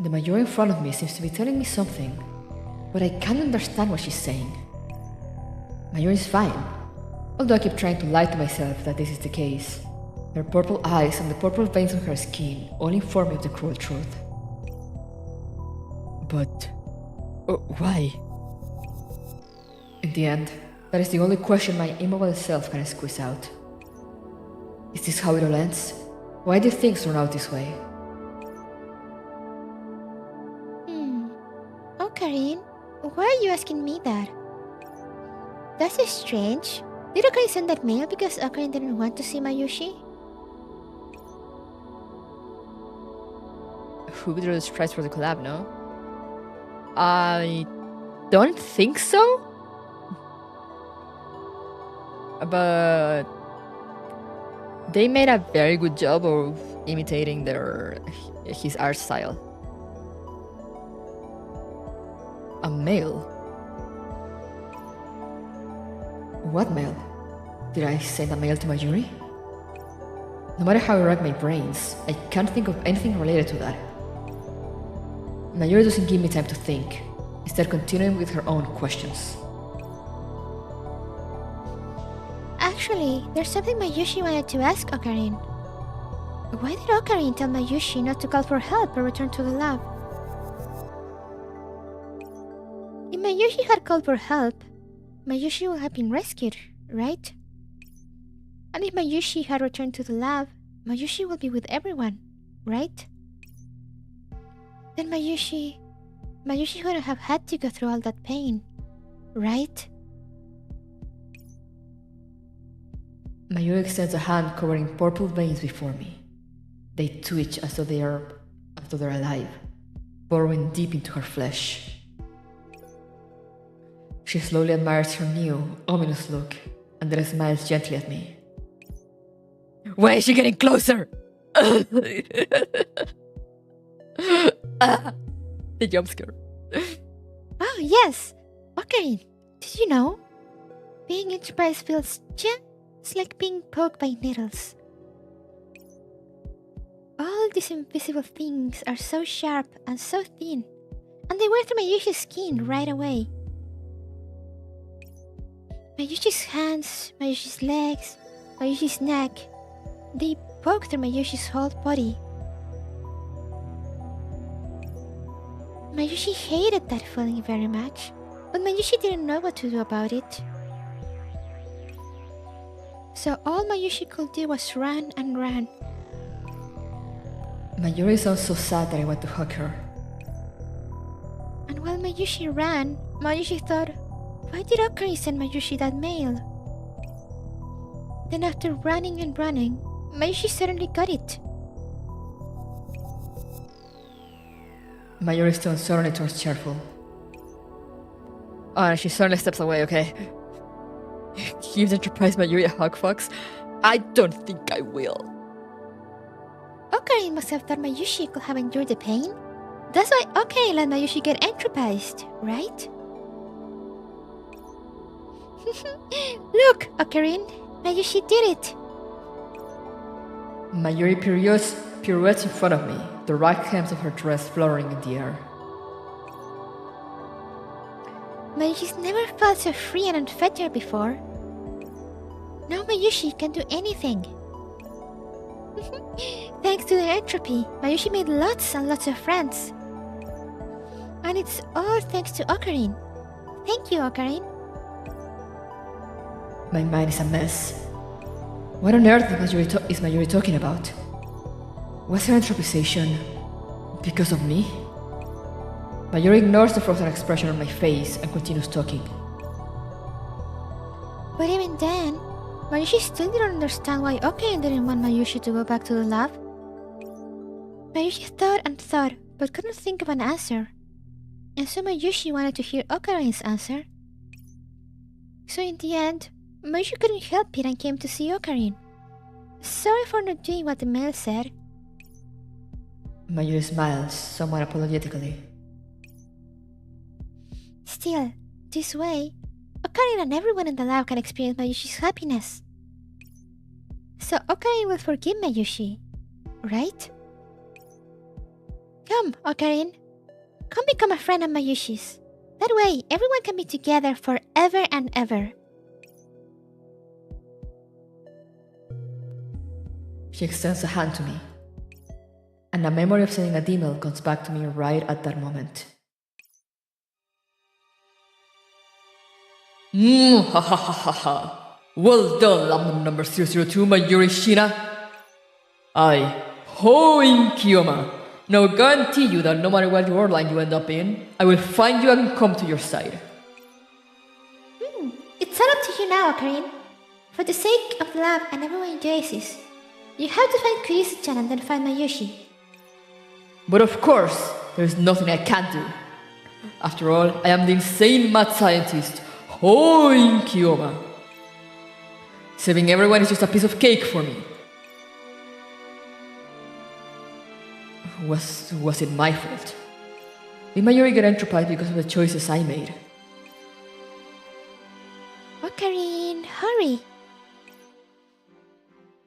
The Mayuri in front of me seems to be telling me something, but I can't understand what she's saying. Mayuri is fine, although I keep trying to lie to myself that this is the case. Her purple eyes and the purple veins on her skin all inform me of the cruel truth. But why? In the end, that is the only question my immobile self can squeeze out. Is this how it all ends? Why do things turn out this way? Ocarine, why are you asking me that? That's strange. Did Ocarine send that mail because Ocarine didn't want to see Mayushi? Who drew the stripes for the collab, no? I don't think so. But they made a very good job of imitating his art style. A mail? What mail? Did I send a mail to Mayuri? No matter how I rack my brains, I can't think of anything related to that. Mayuri doesn't give me time to think, instead continuing with her own questions. Actually, there's something Mayushi wanted to ask Ocarine. Why did Ocarine tell Mayushi not to call for help or return to the lab? If Mayushi had called for help, Mayushi would have been rescued, right? And if Mayushi had returned to the lab, Mayushi would be with everyone, right? Then Mayushi wouldn't have had to go through all that pain, right? Mayuri extends a hand covering purple veins before me. They twitch as though they're alive, burrowing deep into her flesh. She slowly admires her new, ominous look, and then smiles gently at me. Why is she getting closer? The jump scare. Oh, yes! Ocarine, did you know? Being Enterprise feels just like being poked by needles. All these invisible things are so sharp and so thin, and they wear through Mayushi's skin right away. Mayushi's hands, Mayushi's legs, Mayushi's neck, they poke through Mayushi's whole body. Mayushi hated that feeling very much, but Mayushi didn't know what to do about it. So all Mayushi could do was run and run. Mayuri sounds so sad that I want to hug her. And while Mayushi ran, Mayushi thought, why did Ocarine send Mayushi that mail? Then after running and running, Mayushi suddenly got it. Mayuri's tone suddenly turns cheerful. Oh, and she suddenly steps away, okay? Give Enterprise Mayuri a hug, Fox? I don't think I will. Ocarine must have thought Mayushi could have endured the pain. That's why Ocarine let Mayushi get entropized, right? Look, Ocarine, Mayushi did it. Mayuri pirouettes in front of me, the right hems of her dress fluttering in the air. Mayushi's never felt so free and unfettered before. Now Mayushi can do anything. Thanks to the entropy, Mayushi made lots and lots of friends. And it's all thanks to Ocarine. Thank you, Ocarine. My mind is a mess. What on earth is Mayuri talking about? Was her entropization because of me? Mayuri ignores the frozen expression on my face and continues talking. then, Mayushi still didn't understand why Okarin didn't want Mayushi to go back to the lab. Mayushi thought and thought, but couldn't think of an answer. And so Mayushi wanted to hear Okarin's answer. So in the end, Mayushi couldn't help it and came to see Okarin. Sorry for not doing what the mail said. Mayuri smiles, somewhat apologetically. Still, this way, Okarin and everyone in the lab can experience Mayushi's happiness. So Okarin will forgive Mayushi, right? Come, Okarin. Come become a friend of Mayushi's. That way, everyone can be together forever and ever. She extends a hand to me, and the memory of sending a email comes back to me right at that moment. Ha ha ha ha ha. Well done, Lamb number 002, Mayuri Shina. Hoin Kiyoma. Now guarantee you that no matter what war line you end up in, I will find you and come to your side. It's all up to you now, Okarin. For the sake of the lab and everyone enjoys this, you have to find Kurisu-chan and then find Mayushi. But of course, there is nothing I can't do. After all, I am the insane mad scientist, Hoin Kiyoma. Saving everyone is just a piece of cake for me. Was it my fault? Did Mayuri get entropized because of the choices I made? Okarin, hurry!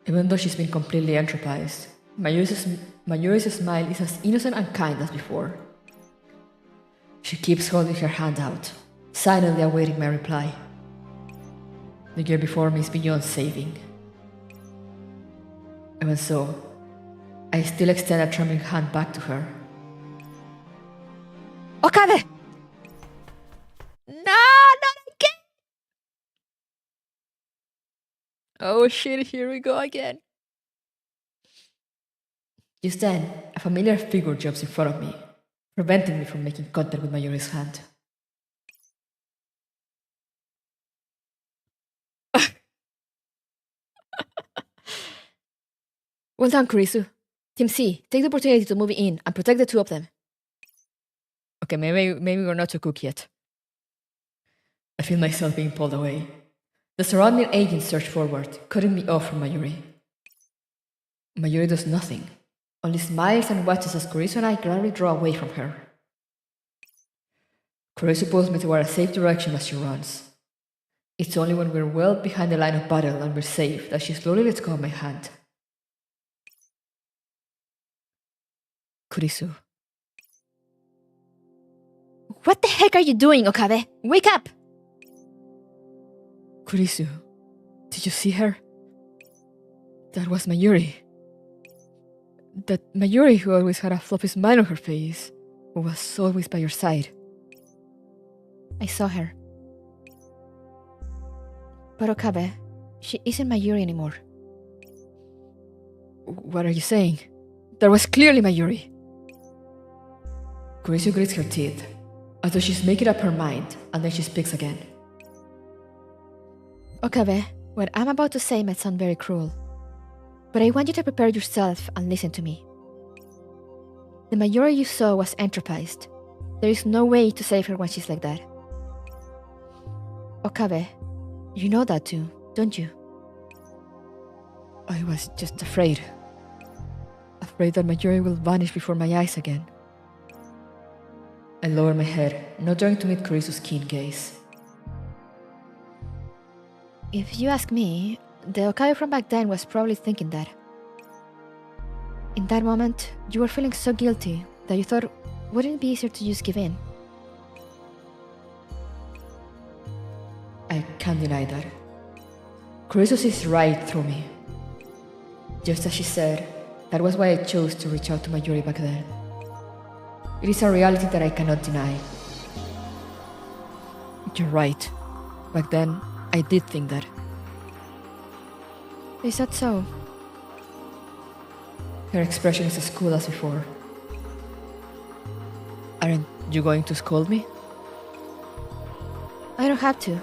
Even though she's been completely entropized, Mayuri's smile is as innocent and kind as before. She keeps holding her hand out, silently awaiting my reply. The girl before me is beyond saving. Even so, I still extend a trembling hand back to her. Okabe! No, not again! Oh shit, here we go again. Just then, a familiar figure jumps in front of me, preventing me from making contact with Mayuri's hand. Well done, Kurisu. Team C, take the opportunity to move in and protect the two of them. Okay, maybe we're not too cooked yet. I feel myself being pulled away. The surrounding agents surge forward, cutting me off from Mayuri. Mayuri does nothing, only smiles and watches as Kurisu and I gradually draw away from her. Kurisu pulls me toward a safe direction as she runs. It's only when we're well behind the line of battle and we're safe that she slowly lets go of my hand. Kurisu. What the heck are you doing, Okabe? Wake up! Kurisu, did you see her? That was Mayuri. That Mayuri who always had a floppy smile on her face, who was always by your side. I saw her. But Okabe, she isn't Mayuri anymore. What are you saying? That was clearly Mayuri. Kurisu grits her teeth, as though she's making up her mind, and then she speaks again. Okabe, what I'm about to say might sound very cruel, but I want you to prepare yourself and listen to me. The Mayuri you saw was entropized. There is no way to save her when she's like that. Okabe, you know that too, don't you? I was just afraid. Afraid that Mayuri will vanish before my eyes again. I lower my head, not trying to meet Kurisu's keen gaze. If you ask me, the Okabe from back then was probably thinking that. In that moment, you were feeling so guilty that you thought, wouldn't it be easier to just give in? I can't deny that. Kurisu sees right through me. Just as she said, that was why I chose to reach out to Mayuri back then. It is a reality that I cannot deny. You're right. Back then, I did think that. Is that so? Her expression is as cool as before. Aren't you going to scold me? I don't have to.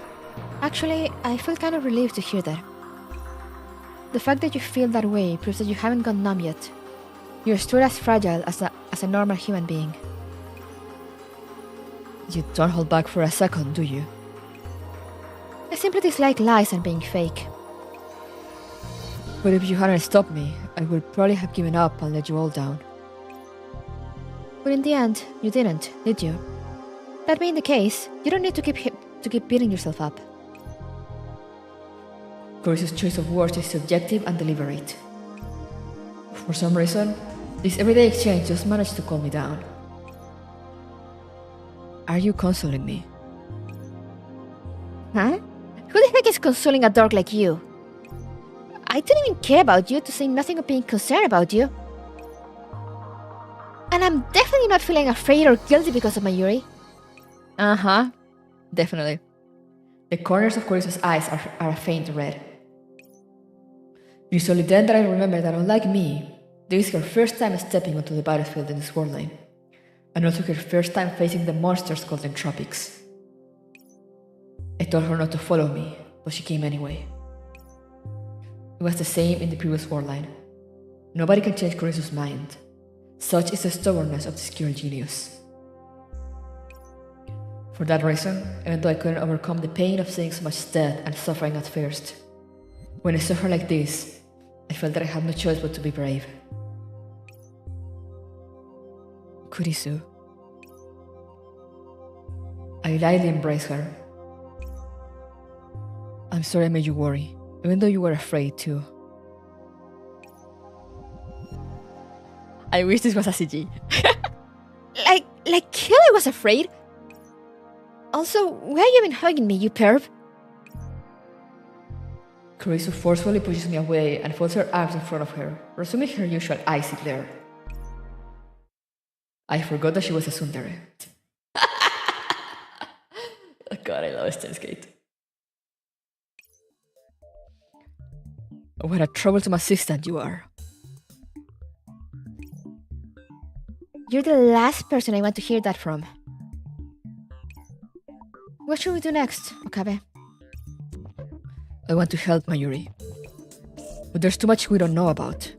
Actually, I feel kind of relieved to hear that. The fact that you feel that way proves that you haven't gone numb yet. You're still as fragile as a normal human being. You don't hold back for a second, do you? I simply dislike lies and being fake. But if you hadn't stopped me, I would probably have given up and let you all down. But in the end, you didn't, did you? That being the case, you don't need to keep beating yourself up. Chorus's choice of words is subjective and deliberate. For some reason, this everyday exchange just managed to calm me down. Are you consoling me? Huh? Who the heck is consoling a dork like you? I didn't even care about you, to say nothing of being concerned about you. And I'm definitely not feeling afraid or guilty because of Mayuri. Uh-huh. Definitely. The corners of Chorus's eyes are a faint red. It is only then that I remember that, unlike me, this is her first time stepping onto the battlefield in this world line, and also her first time facing the monsters called entropics. I told her not to follow me, but she came anyway. It was the same in the previous war line. Nobody can change Chorus's mind. Such is the stubbornness of this girl genius. For that reason, even though I couldn't overcome the pain of seeing so much death and suffering at first, when I saw her like this, I felt that I had no choice but to be brave. Kurisu. I lightly embraced her. I'm sorry I made you worry, even though you were afraid too. I wish this was a CG. Like Kelly was afraid. Also, why have you been hugging me, you perv? Kurisu forcefully pushes me away and folds her arms in front of her, resuming her usual icy glare. I forgot that she was a tsundere. Oh god, I love Steins;Gate. What a troublesome assistant you are. You're the last person I want to hear that from. What should we do next, Okabe? I want to help Mayuri. But there's too much we don't know about.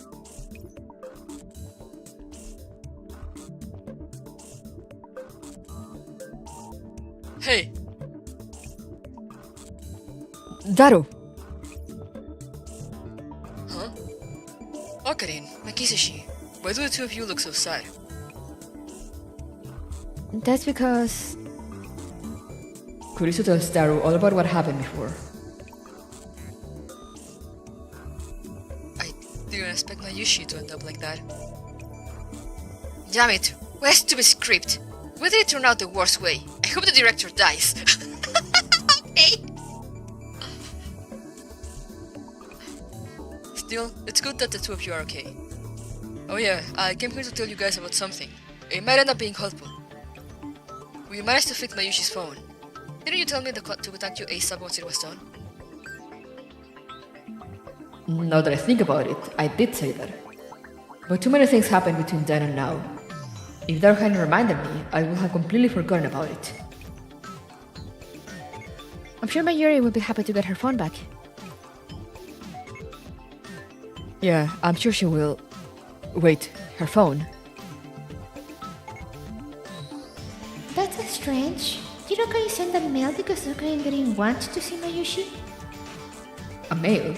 Hey! Daru! Huh? Ocarine, Makisashi, why do the two of you look so sad? That's because... Kurisu tells Daru all about what happened before. I didn't expect Mayushi to end up like that. Damn it! What a stupid script! Why did it turn out the worst way? I hope the director dies. Okay. Still, it's good that the two of you are okay. Oh yeah, I came here to tell you guys about something. It might end up being helpful. We managed to fix Mayushi's phone. Didn't you tell me to contact you ASAP once it was done? Now that I think about it, I did say that. But too many things happened between then and now. If Daru hadn't reminded me, I would have completely forgotten about it. I'm sure Mayuri will be happy to get her phone back. Yeah, I'm sure she will. Wait, her phone? That's strange. Did Ocarine send that mail because Ocarine didn't want to see Mayushi? A mail?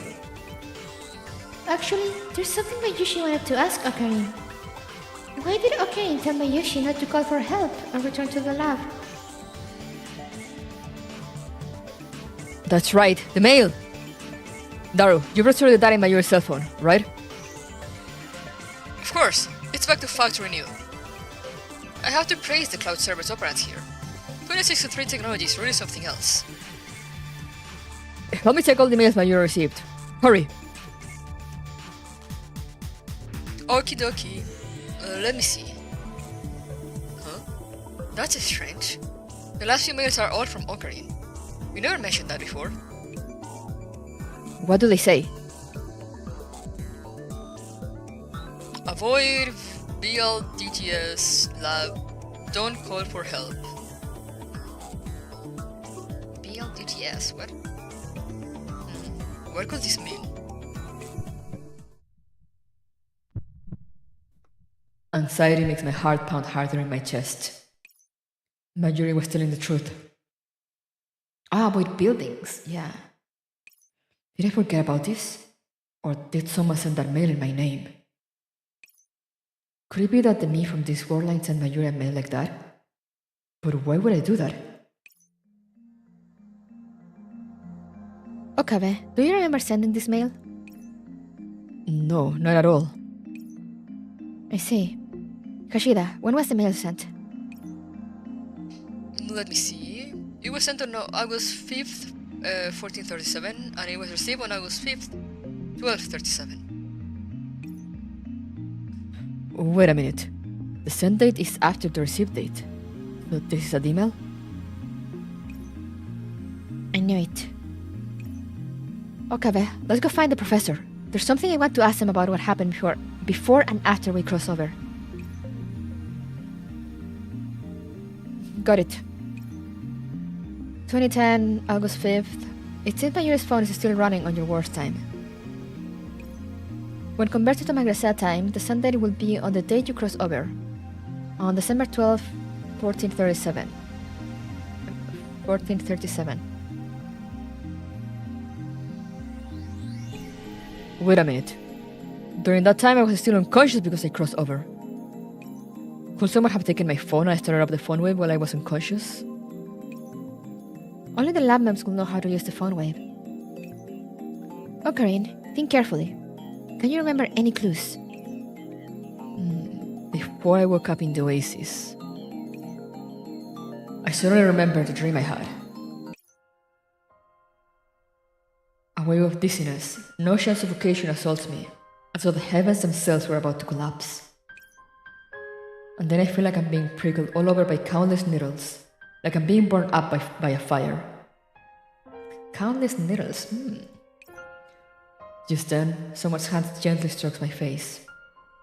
Actually, there's something Mayushi wanted to ask Ocarine. Why did Ocarine tell Mayushi not to call for help or return to the lab? That's right, the mail! Daru, you restored the data in Mayuri's cell phone, right? Of course, it's back to factory new. I have to praise the cloud service operants here. 2063 technology is really something else. Help me check all the mails Mayuri received. Hurry! Okie dokie. Let me see. Huh? That's strange. The last few mails are all from Ocarine. We never mentioned that before. What do they say? Avoid BLDGS lab. Don't call for help. BLDGS? Yes, what? What could this mean? Anxiety makes my heart pound harder in my chest. Marjorie was telling the truth. Avoid buildings, yeah. Did I forget about this? Or did someone send that mail in my name? Could it be that the me from this world line sent Marjorie a mail like that? But why would I do that? Okabe, do you remember sending this mail? No, not at all. I see. Kashida, when was the mail sent? Let me see. It was sent on August 5th, 1437, and it was received on August 5th, 1237. Wait a minute. The send date is after the receive date. So this is an email? I knew it. Okabe, let's go find the professor. There's something I want to ask him about what happened before and after we cross over. Got it. 2010, August 5th. It seems my US phone is still running on your worst time. When converted to my Grazia time, the sun date will be on the date you cross over, on December 12, 1437. 1437. Wait a minute. During that time I was still unconscious because I crossed over. Could someone have taken my phone and I started up the phone wave while I was unconscious? Only the lab members will know how to use the phone wave. Ocarine, think carefully. Can you remember any clues? Before I woke up in the oasis, I suddenly remembered the dream I had. A wave of dizziness, nausea and suffocation assaults me, as though the heavens themselves were about to collapse. And then I feel like I'm being prickled all over by countless needles, like I'm being burned up by a fire. Countless needles, Just then, someone's hand gently strokes my face.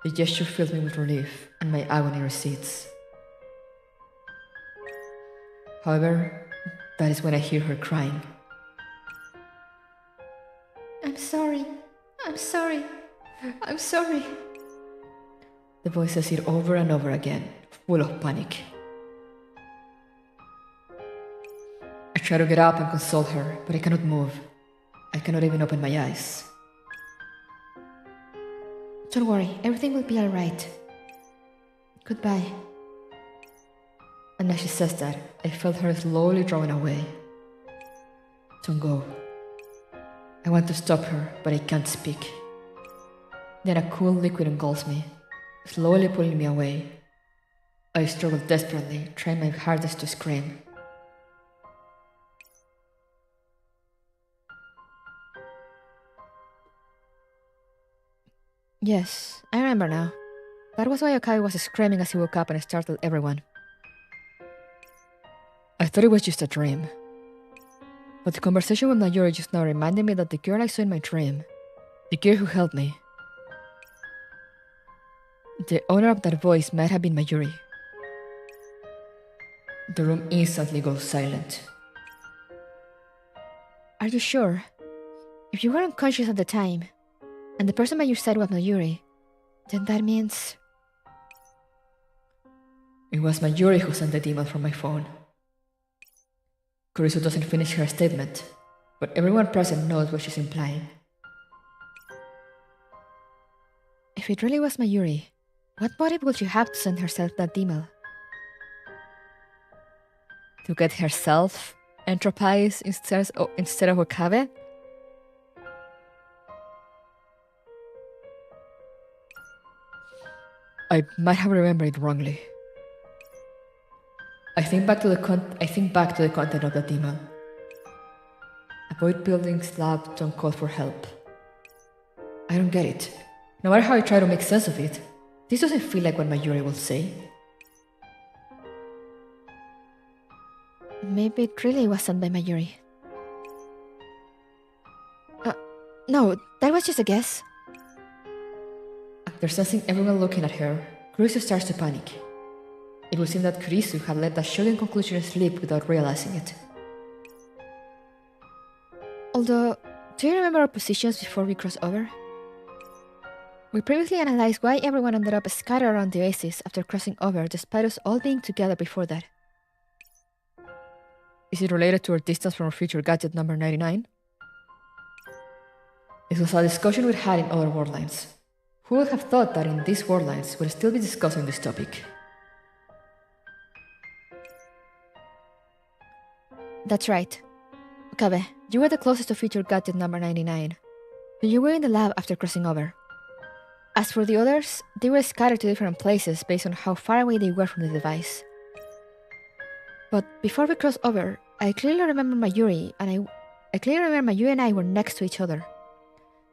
The gesture fills me with relief, and my agony recedes. However, that is when I hear her crying. I'm sorry. I'm sorry. I'm sorry. The voice says it over and over again, full of panic. I try to get up and console her, but I cannot move. I cannot even open my eyes. Don't worry, everything will be alright. Goodbye. And as she says that, I felt her slowly drawing away. Don't go. I want to stop her, but I can't speak. Then a cool liquid engulfs me, slowly pulling me away. I struggle desperately, trying my hardest to scream. Yes, I remember now. That was why Okabe was screaming as he woke up and startled everyone. I thought it was just a dream. But the conversation with Mayuri just now reminded me that the girl I saw in my dream, the girl who helped me, the owner of that voice might have been Mayuri. The room instantly goes silent. Are you sure? If you were unconscious at the time, and the person by your side was Mayuri, then that means... It was Mayuri who sent the email from my phone. Kurisu doesn't finish her statement, but everyone present knows what she's implying. If it really was Mayuri, what motive would she have to send herself that email? To get herself entropized instead of Okabe? I might have remembered it wrongly. I think back to the content of that email. Avoid buildings, lab, don't call for help. I don't get it. No matter how I try to make sense of it, this doesn't feel like what Mayuri will say. Maybe it really was sent by Mayuri. No, that was just a guess. After sensing everyone looking at her, Kurisu starts to panic. It would seem that Kurisu had let that shocking conclusion slip without realizing it. Although, do you remember our positions before we crossed over? We previously analyzed why everyone ended up scattered around the oasis after crossing over despite us all being together before that. Is it related to our distance from our future gadget number 99? It was a discussion we had in other world lines. Who would have thought that in these world lines we'd still be discussing this topic? That's right. Okabe, you were the closest to future gadget number 99. But you were in the lab after crossing over. As for the others, they were scattered to different places based on how far away they were from the device. But before we crossed over, I clearly remember Mayuri and I were next to each other.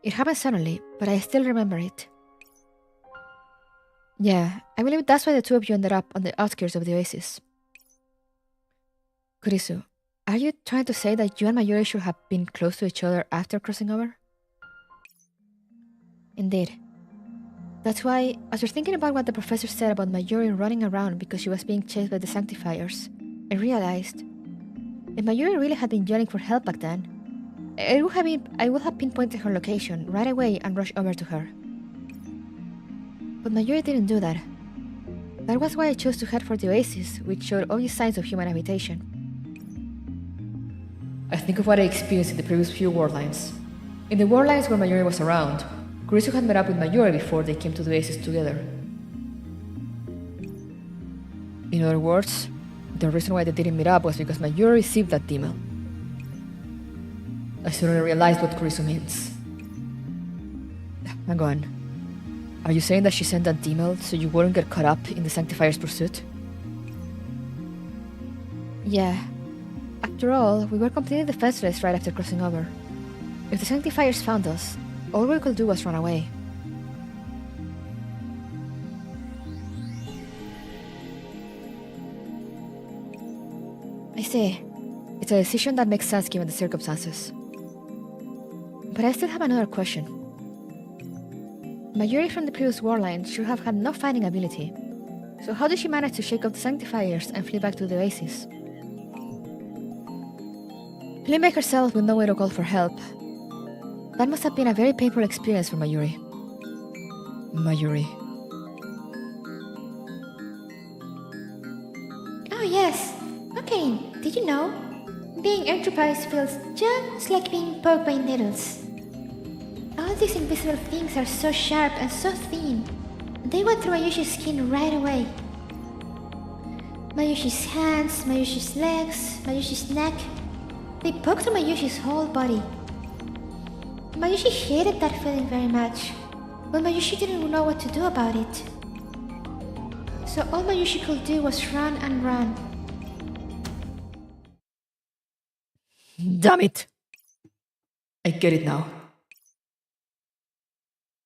It happened suddenly, but I still remember it. Yeah, I believe that's why the two of you ended up on the outskirts of the oasis. Kurisu, are you trying to say that you and Mayuri should have been close to each other after crossing over? Indeed. That's why, after thinking about what the professor said about Mayuri running around because she was being chased by the Sanctifiers, I realized, if Mayuri really had been yelling for help back then, I would have pinpointed her location right away and rushed over to her. But Mayuri didn't do that. That was why I chose to head for the oasis, which showed obvious signs of human habitation. I think of what I experienced in the previous few world lines. In the world lines where Mayuri was around, Kurisu had met up with Mayuri before they came to the oasis together. In other words, the reason why they didn't meet up was because Mayuri received that email. I suddenly realized what Kurisu means. Hang on. Are you saying that she sent that email so you wouldn't get caught up in the Sanctifier's pursuit? Yeah. After all, we were completely defenseless right after crossing over. If the Sanctifiers found us, all we could do was run away. I see. It's a decision that makes sense given the circumstances. But I still have another question. Mayuri from the previous warline should have had no fighting ability. So how did she manage to shake off the Sanctifiers and flee back to the oasis? Fleeing by herself with no way to call for help. That must have been a very painful experience for Mayuri. Oh yes. Okay, did you know? Being enterprised feels just like being poked by needles. All these invisible things are so sharp and so thin. They went through Mayushi's skin right away. Mayushi's hands, Mayushi's legs, Mayushi's neck. They poked through Mayushi's whole body. Mayushi hated that feeling very much, but Mayushi didn't know what to do about it. So all Mayushi could do was run and run. Damn it! I get it now.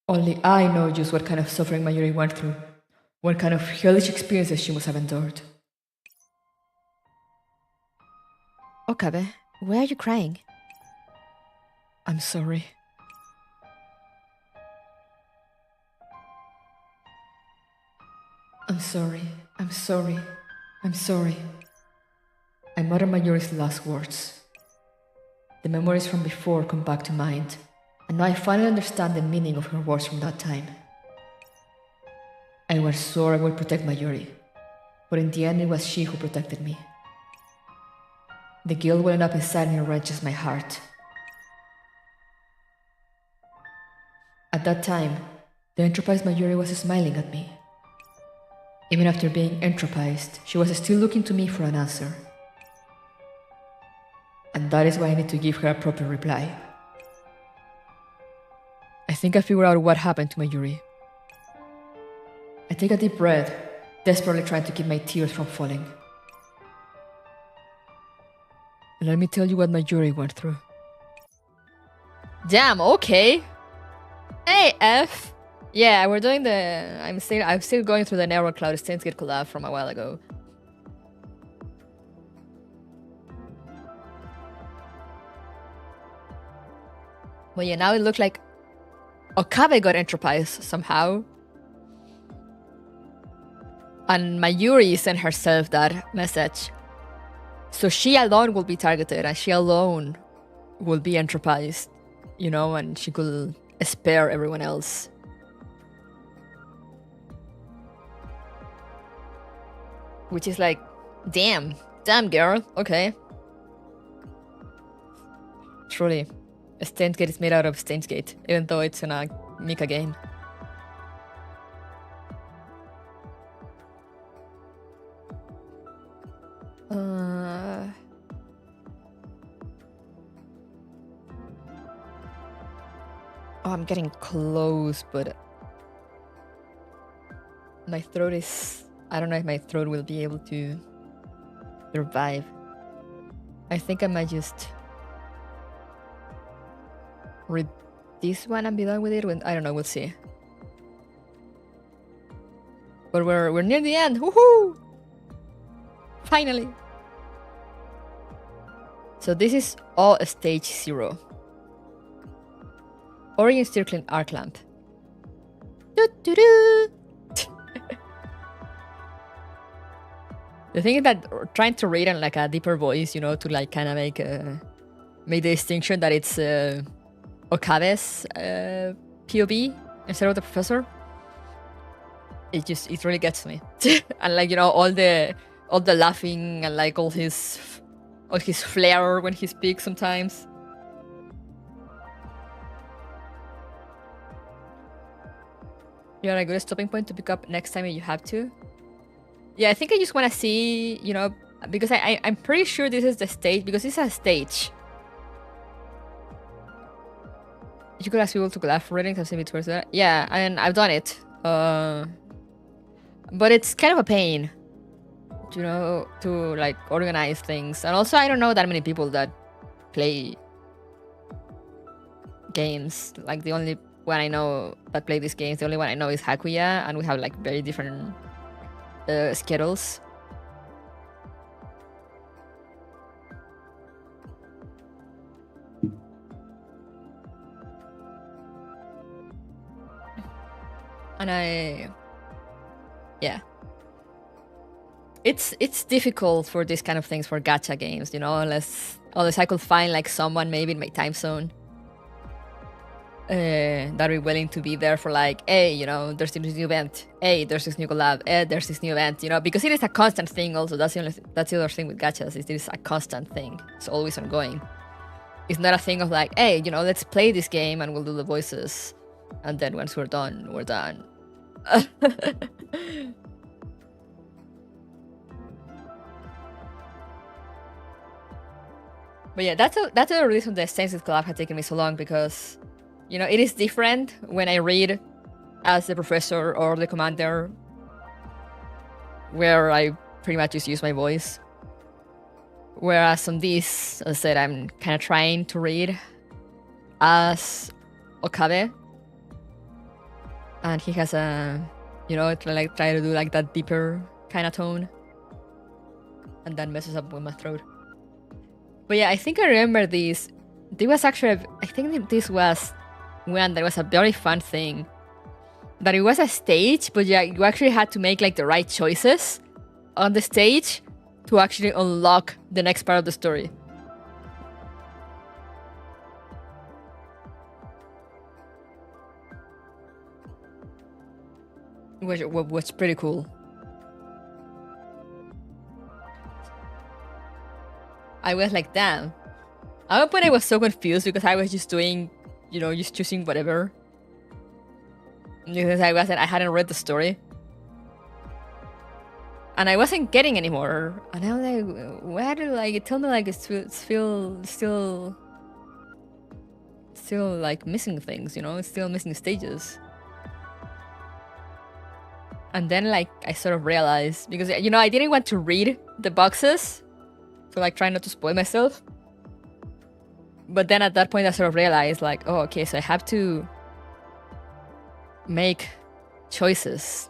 Only I know just what kind of suffering Mayuri went through, what kind of hellish experiences she must have endured. Okabe, why are you crying? I'm sorry. I'm sorry. I muttered Mayuri's last words. The memories from before come back to mind, and now I finally understand the meaning of her words from that time. I was sure I would protect Mayuri, but in the end it was she who protected me. The guilt welling up inside me wrenches my heart. At that time, the entropized Mayuri was smiling at me. Even after being entropized, she was still looking to me for an answer. And that is why I need to give her a proper reply. I think I figured out what happened to Mayuri. I take a deep breath, desperately trying to keep my tears from falling. Let me tell you what Mayuri went through. Damn, okay. AF. Yeah, we're doing the... I'm still going through the Narrow Cloud Steins Gate collab from a while ago. Well, yeah, now it looks like Okabe got entropized somehow. And Mayuri sent herself that message. So she alone will be targeted, and she alone will be anthropized, you know, and she could spare everyone else. Which is like, damn girl, okay. Truly, Steins Gate is made out of Steins Gate, even though it's in a Mika game. Oh, I'm getting close, but my throat is... I don't know if my throat will be able to survive. I think I might just read this one and be done with it. I don't know, we'll see. But we're near the end. Woohoo! Finally. So this is all stage 0. Origin Circling Arc Lamp. The thing is that trying to read in like a deeper voice, you know, to like kind of make the distinction that it's Okabe's POV instead of the professor. It really gets me. And like, you know, all the laughing and like all his flair when he speaks sometimes. You're a good stopping point to pick up next time if you have to. Yeah, I think I just want to see, you know, because I'm pretty sure this is the stage, because it's a stage. You could ask people to laugh for ratings, I've seen it towards that. Yeah, and I've done it. But it's kind of a pain, you know, to like organize things. And also I don't know that many people that play games. Like the only one I know that play these games, the only one I know is Hakuya, and we have like very different schedules. And yeah, it's difficult for these kind of things, for gacha games, you know, unless I could find like someone maybe in my time zone that are willing to be there for like, hey, you know, there's this new event, hey, there's this new collab, hey, there's this new event, you know, because it is a constant thing. Also, that's the other thing with gachas, is it is a constant thing. It's always ongoing. It's not a thing of like, hey, you know, let's play this game and we'll do the voices, and then once we're done, we're done. But yeah, that's the reason the Steins collab had taken me so long, because, you know, it is different when I read as the professor or the commander, where I pretty much just use my voice. Whereas on this, as I said, I'm kind of trying to read as Okabe, and he has a, you know, try to do like that deeper kind of tone, and that messes up with my throat. But yeah, I think I remember this. There was actually, I think this was when there was a very fun thing, that it was a stage, but yeah, you actually had to make like the right choices on the stage to actually unlock the next part of the story. Which was pretty cool. I was like, damn. At one point I was so confused because I was just doing, you know, just choosing whatever. Because I hadn't read the story. And I wasn't getting anymore. And I was like, why do like it told me like it's still like missing things, you know, it's still missing stages. And then like I sort of realized, because, you know, I didn't want to read the boxes, so like trying not to spoil myself. But then at that point I sort of realized like, oh, okay, so I have to make choices,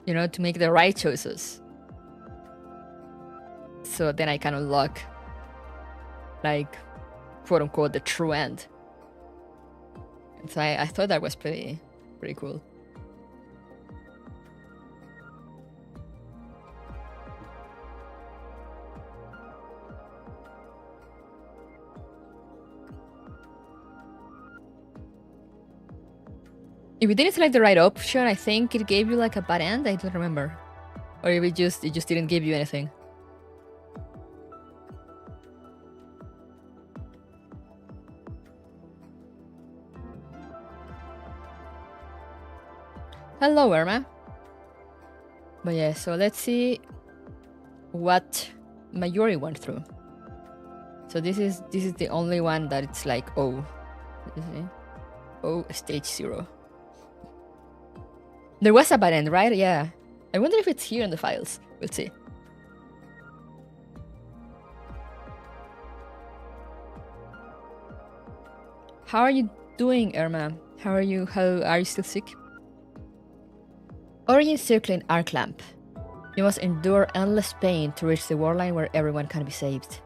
you know, to make the right choices. So then I can unlock, like, quote unquote, the true end. And so I thought that was pretty cool. If you didn't select the right option, I think it gave you like a bad end. I don't remember. Or if it just didn't give you anything. Hello, Irma. But yeah, so let's see what Mayuri went through. So this is the only one that it's like stage 0. There was a bad end, right? Yeah. I wonder if it's here in the files. We'll see. How are you doing, Irma? How are you still sick? Origin circling arc lamp. You must endure endless pain to reach the war line where everyone can be saved.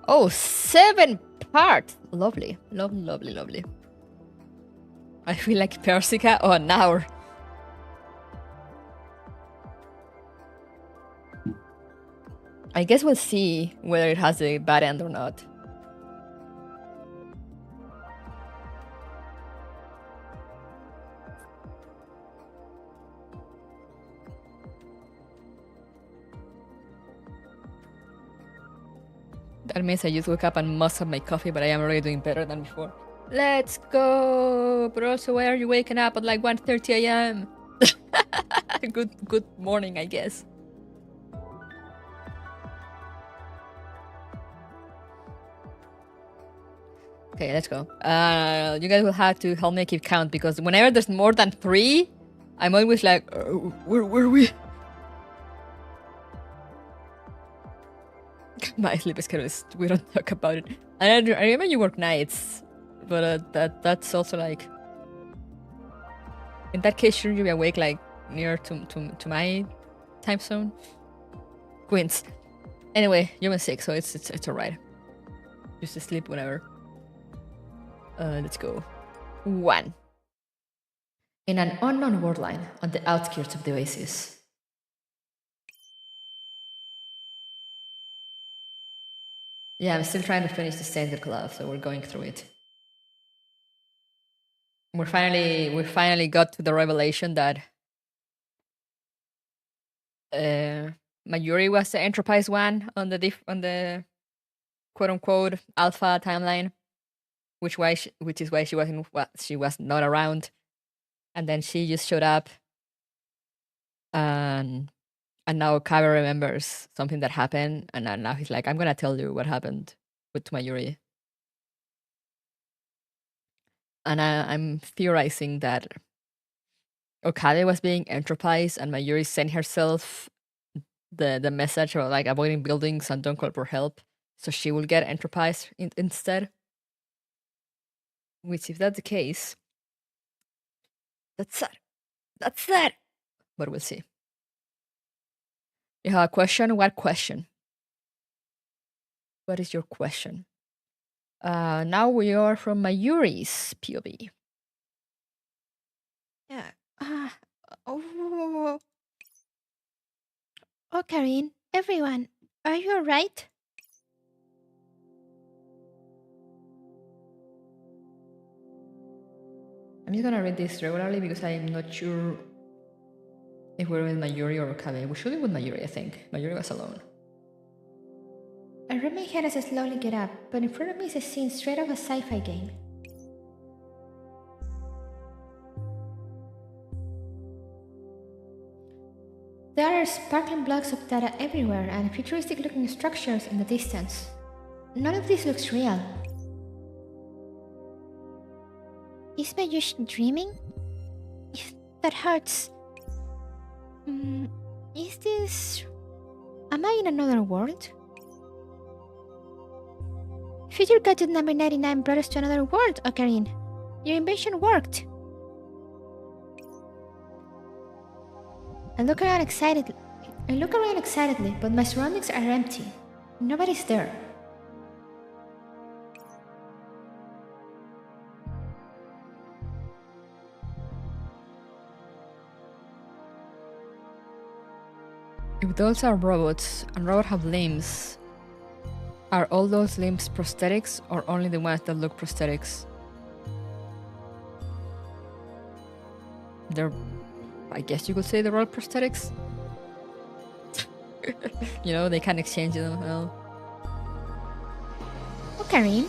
Oh, 7 parts! Lovely. Lovely. I feel like Persica. Oh, an hour. I guess we'll see whether it has a bad end or not. That means I just woke up and must have my coffee, but I am already doing better than before. Let's go! But also, why are you waking up at like 1:30 a.m.? Good morning, I guess. Okay, let's go. You guys will have to help me keep count, because whenever there's more than 3, I'm always like, where are we? My sleep schedule is, we don't talk about it. And I remember you work nights, but that's also like, in that case, shouldn't you be awake like near to my time zone? Queens. Anyway, you're 6, so it's alright. Just sleep whenever. Let's go. 1. In an unknown world line on the outskirts of the oasis. Yeah, I'm still trying to finish the standard club, so we're going through it. We finally got to the revelation that Mayuri was the Enterprise one on the quote unquote alpha timeline, which is why she was not around, and then she just showed up, and now Kabe remembers something that happened, and now he's like, I'm gonna tell you what happened with Mayuri. And I'm theorizing that Okabe was being Enterprise, and Mayuri sent herself the message of like avoiding buildings and don't call for help, so she will get Enterprise instead. Which, if that's the case, that's sad. That's sad. But we'll see. You have a question? What question? What is your question? Now we are from Mayuri's POV. Yeah. Oh, Karin, everyone, are you alright? I'm just gonna read this regularly because I'm not sure if we're with Mayuri or Okabe. We should be with Mayuri, I think. Mayuri was alone. I rub my head as I slowly get up, but in front of me is a scene straight out of a sci-fi game. There are sparkling blocks of data everywhere and futuristic-looking structures in the distance. None of this looks real. Is Mayushi dreaming? That hurts. Is this... Am I in another world? Future Gadget number 99 brought us to another world, Ocarina. Your invention worked. I look around excitedly, but my surroundings are empty. Nobody's there. If those are robots and robots have limbs, are all those limbs prosthetics or only the ones that look prosthetics? They're, I guess you could say they're all prosthetics. You know, they can exchange them. Well. Ocarine?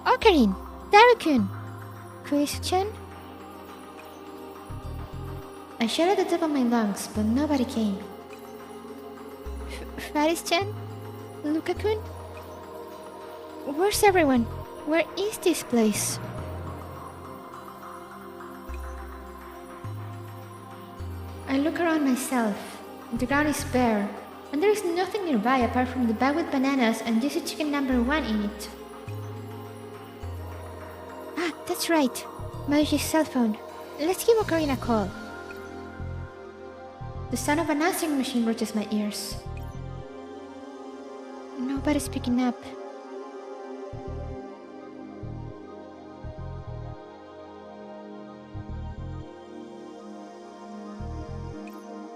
Ocarine! Daru-kun! Chris-chan? I shouted at the top of my lungs, but nobody came. Faris-chan? Luka-kun? Where's everyone? Where is this place? I look around myself. The ground is bare, and there is nothing nearby apart from the bag with bananas and juicy chicken number 1 in it. Ah, that's right. Mayushi's cell phone. Let's give Ocarina a call. The sound of an answering machine reaches my ears. Nobody's picking up.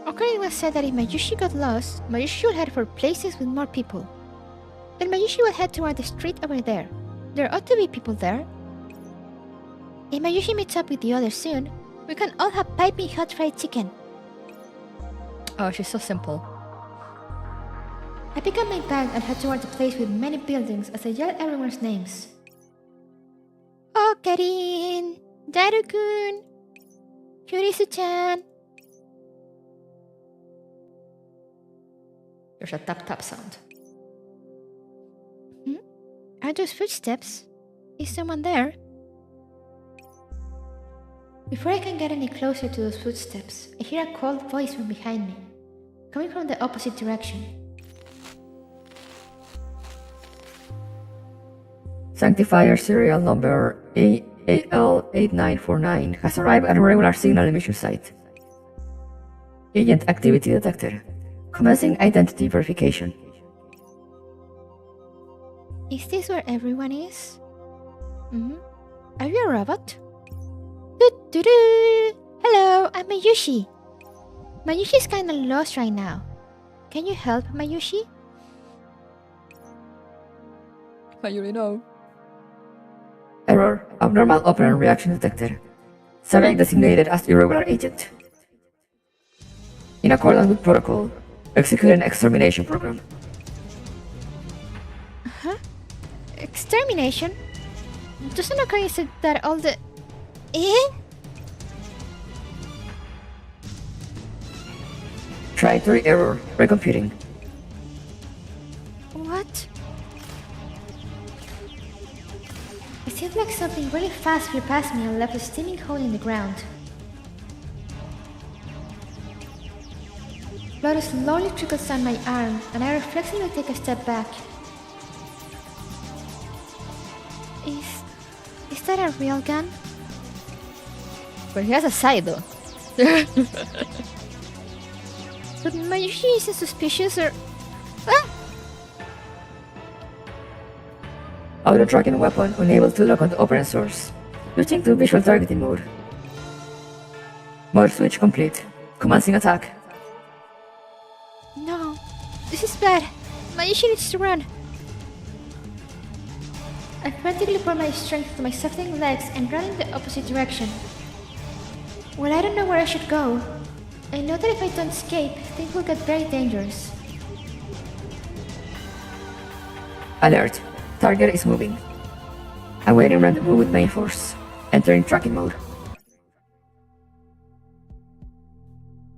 Ocarina was said that if Mayushi got lost, Mayushi would head for places with more people. Then Mayushi would head toward the street over there. There ought to be people there. If Mayushi meets up with the others soon, we can all have piping hot fried chicken. Oh, she's so simple. I pick up my bag and head toward the place with many buildings as I yell everyone's names. Ocarine! Daru-kun! Kurisu-chan! There's a tap tap sound. Are those footsteps? Is someone there? Before I can get any closer to those footsteps, I hear a cold voice from behind me, coming from the opposite direction. Sanctifier serial number AAL8949 has arrived at a regular signal emission site. Agent activity detected. Commencing identity verification. Is this where everyone is? Are you a robot? Doo-doo-doo! Hello, I'm Mayushi. Mayushi's kinda lost right now. Can you help, Mayushi? I already know. Error. Abnormal operand reaction detected. Subject designated as irregular agent. In accordance with protocol, execute an extermination program. Extermination? Doesn't Ocarina say that all the... Eh? Trajectory error. Recomputing. What? It seems like something really fast flew past me and left a steaming hole in the ground. Blood slowly trickles down my arm, and I reflexively take a step back. Is that a real gun? But he has a side though. But Mayushi isn't suspicious or... Ah! Auto tracking weapon unable to lock on the operand source. Switching to visual targeting mode. Mode switch complete. Commencing attack. No, this is bad. Mayushi needs to run. I frantically pour my strength to my softening legs and run in the opposite direction. Well, I don't know where I should go. I know that if I don't escape, things will get very dangerous. Alert. Target is moving. Awaiting rendezvous with main force. Entering tracking mode.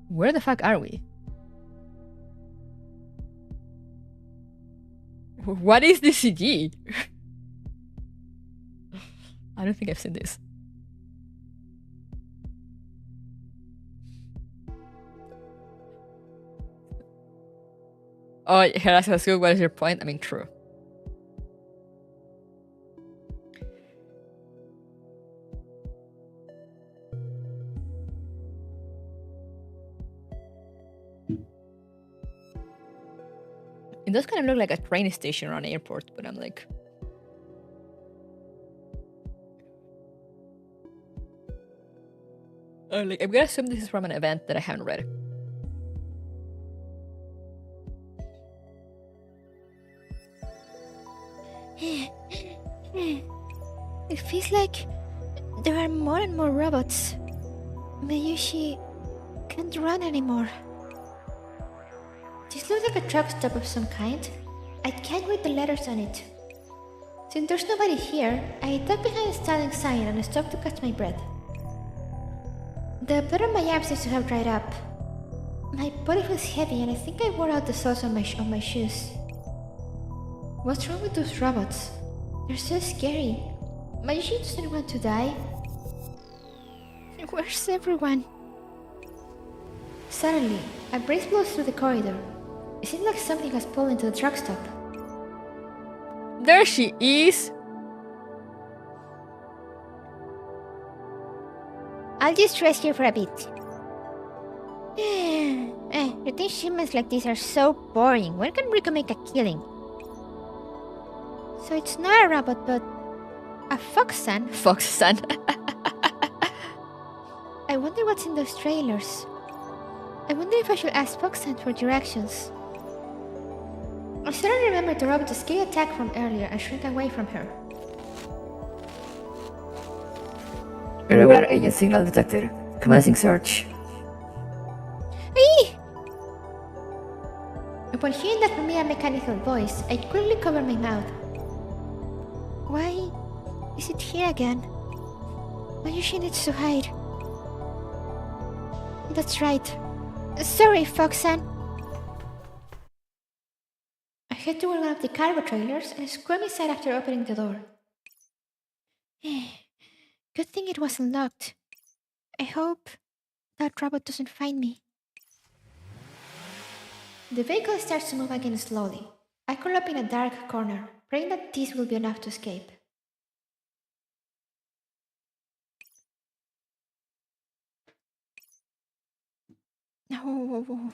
Where the fuck are we? What is this CG? I don't think I've seen this. Oh, here I ask you, what is your point? I mean, true. It does kind of look like a train station or an airport, but I'm like... I'm gonna assume this is from an event that I haven't read. It feels like There are more and more robots. Mayushi can't run anymore. This looks like a truck stop of some kind. I can't read the letters on it. Since there's nobody here, I duck behind a standing sign and stop to catch my breath. The blood on my arms seems to have dried up. My body feels heavy and I think I wore out the soles on my shoes. What's wrong with those robots? They're so scary. Mayushi doesn't want to die. Where's everyone? Suddenly, a breeze blows through the corridor. It seems like something has pulled into the truck stop. There she is. I'll just rest here for a bit. Routine shipments like these are so boring. When can Rico make a killing? So it's not a robot, but a fox-san. Fox-san. I wonder what's in those trailers. I wonder if I should ask Fox-san for directions. I suddenly remembered the robot's scary attack from earlier and shrink away from her. Irregular agent signal detected. Commencing search. Eee! Upon hearing that familiar mechanical voice, I quickly covered my mouth. Why is it here again? Mayushi needs to hide. That's right. Sorry, Fox-san. I head toward one of the cargo trailers and squirm inside after opening the door. Good thing it wasn't locked. I hope that robot doesn't find me. The vehicle starts to move again slowly. I curl up in a dark corner, praying that this will be enough to escape. No.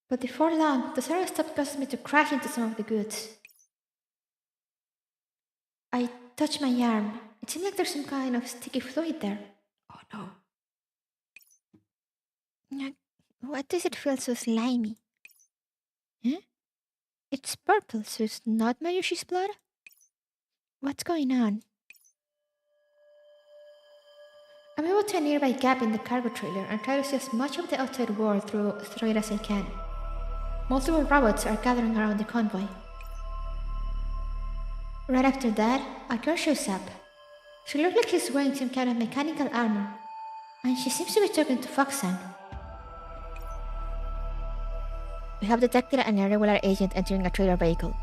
But before long, the sudden stop causes me to crash into some of the goods. I touch my arm. It seems like there's some kind of sticky fluid there. Oh no. Why does it feel so slimy? Huh? It's purple, so it's not Mayushi's blood? What's going on? I move to a nearby gap in the cargo trailer and try to see as much of the outside world through it as I can. Multiple robots are gathering around the convoy. Right after that, a girl shows up. She looks like she's wearing some kind of mechanical armor, and she seems to be talking to Fox-san. We have detected an irregular agent entering a trailer vehicle.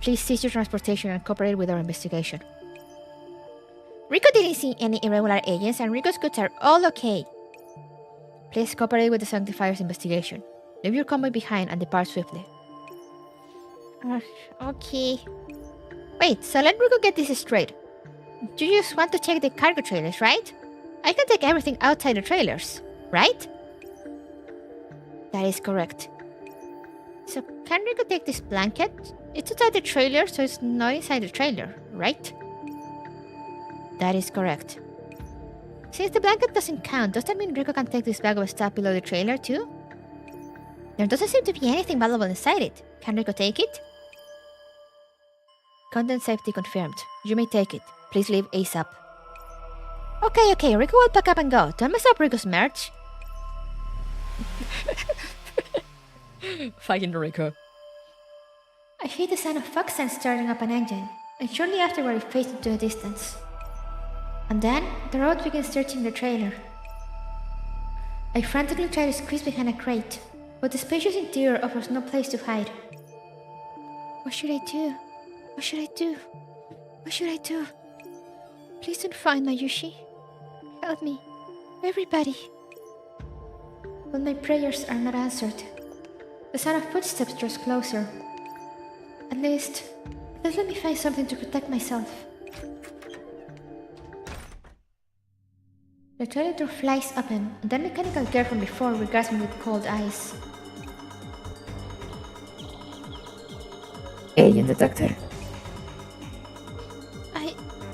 Please cease your transportation and cooperate with our investigation. Rico didn't see any irregular agents and Rico's goods are all okay. Please cooperate with the Sanctifier's investigation. Leave your convoy behind and depart swiftly. Okay. Wait, so let Rico get this straight. You just want to check the cargo trailers, right? I can take everything outside the trailers, right? That is correct. So can Rico take this blanket? It's outside the trailer, so it's not inside the trailer, right? That is correct. Since the blanket doesn't count, does that mean Rico can take this bag of stuff below the trailer too? There doesn't seem to be anything valuable inside it. Can Rico take it? Content safety confirmed. You may take it. Please leave ASAP. Okay, Rico will pack up and go. Don't mess up Rico's merch. Fucking Rico. I hear the sound of Fox-san starting up an engine, and shortly afterward it fades into the distance. And then, the robot begins searching the trailer. I frantically try to squeeze behind a crate, but the spacious interior offers no place to hide. What should I do? What should I do? What should I do? Please don't find Mayushi. Help me. Everybody. But my prayers are not answered. The sound of footsteps draws closer. At least let me find something to protect myself. The toilet door flies open, and that mechanical girl from before regards me with cold eyes. Agent detected.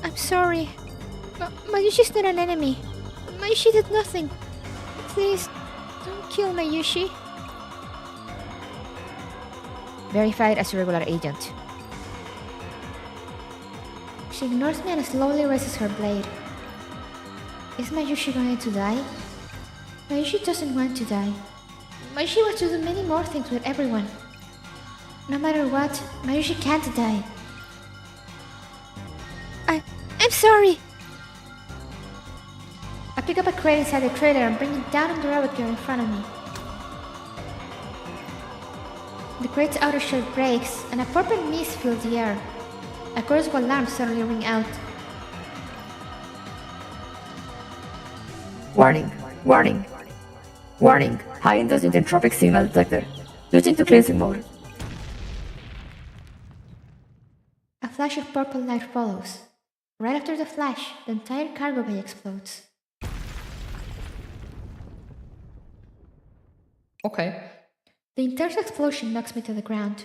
I'm sorry. Mayushi's not an enemy. Mayushi did nothing. Please, don't kill Mayushi. Verified as a regular agent. She ignores me and slowly raises her blade. Is Mayushi going to die? Mayushi doesn't want to die. Mayushi wants to do many more things with everyone. No matter what, Mayushi can't die. I'm sorry! I pick up a crate inside the trailer and bring it down on the robot girl in front of me. The crate's outer shell breaks, and a purple mist fills the air. A chorus of alarms suddenly ring out. Warning, warning, warning, high intensity entropic signal detector. Switching to cleansing mode. A flash of purple light follows. Right after the flash, the entire cargo bay explodes. Okay. The intense explosion knocks me to the ground.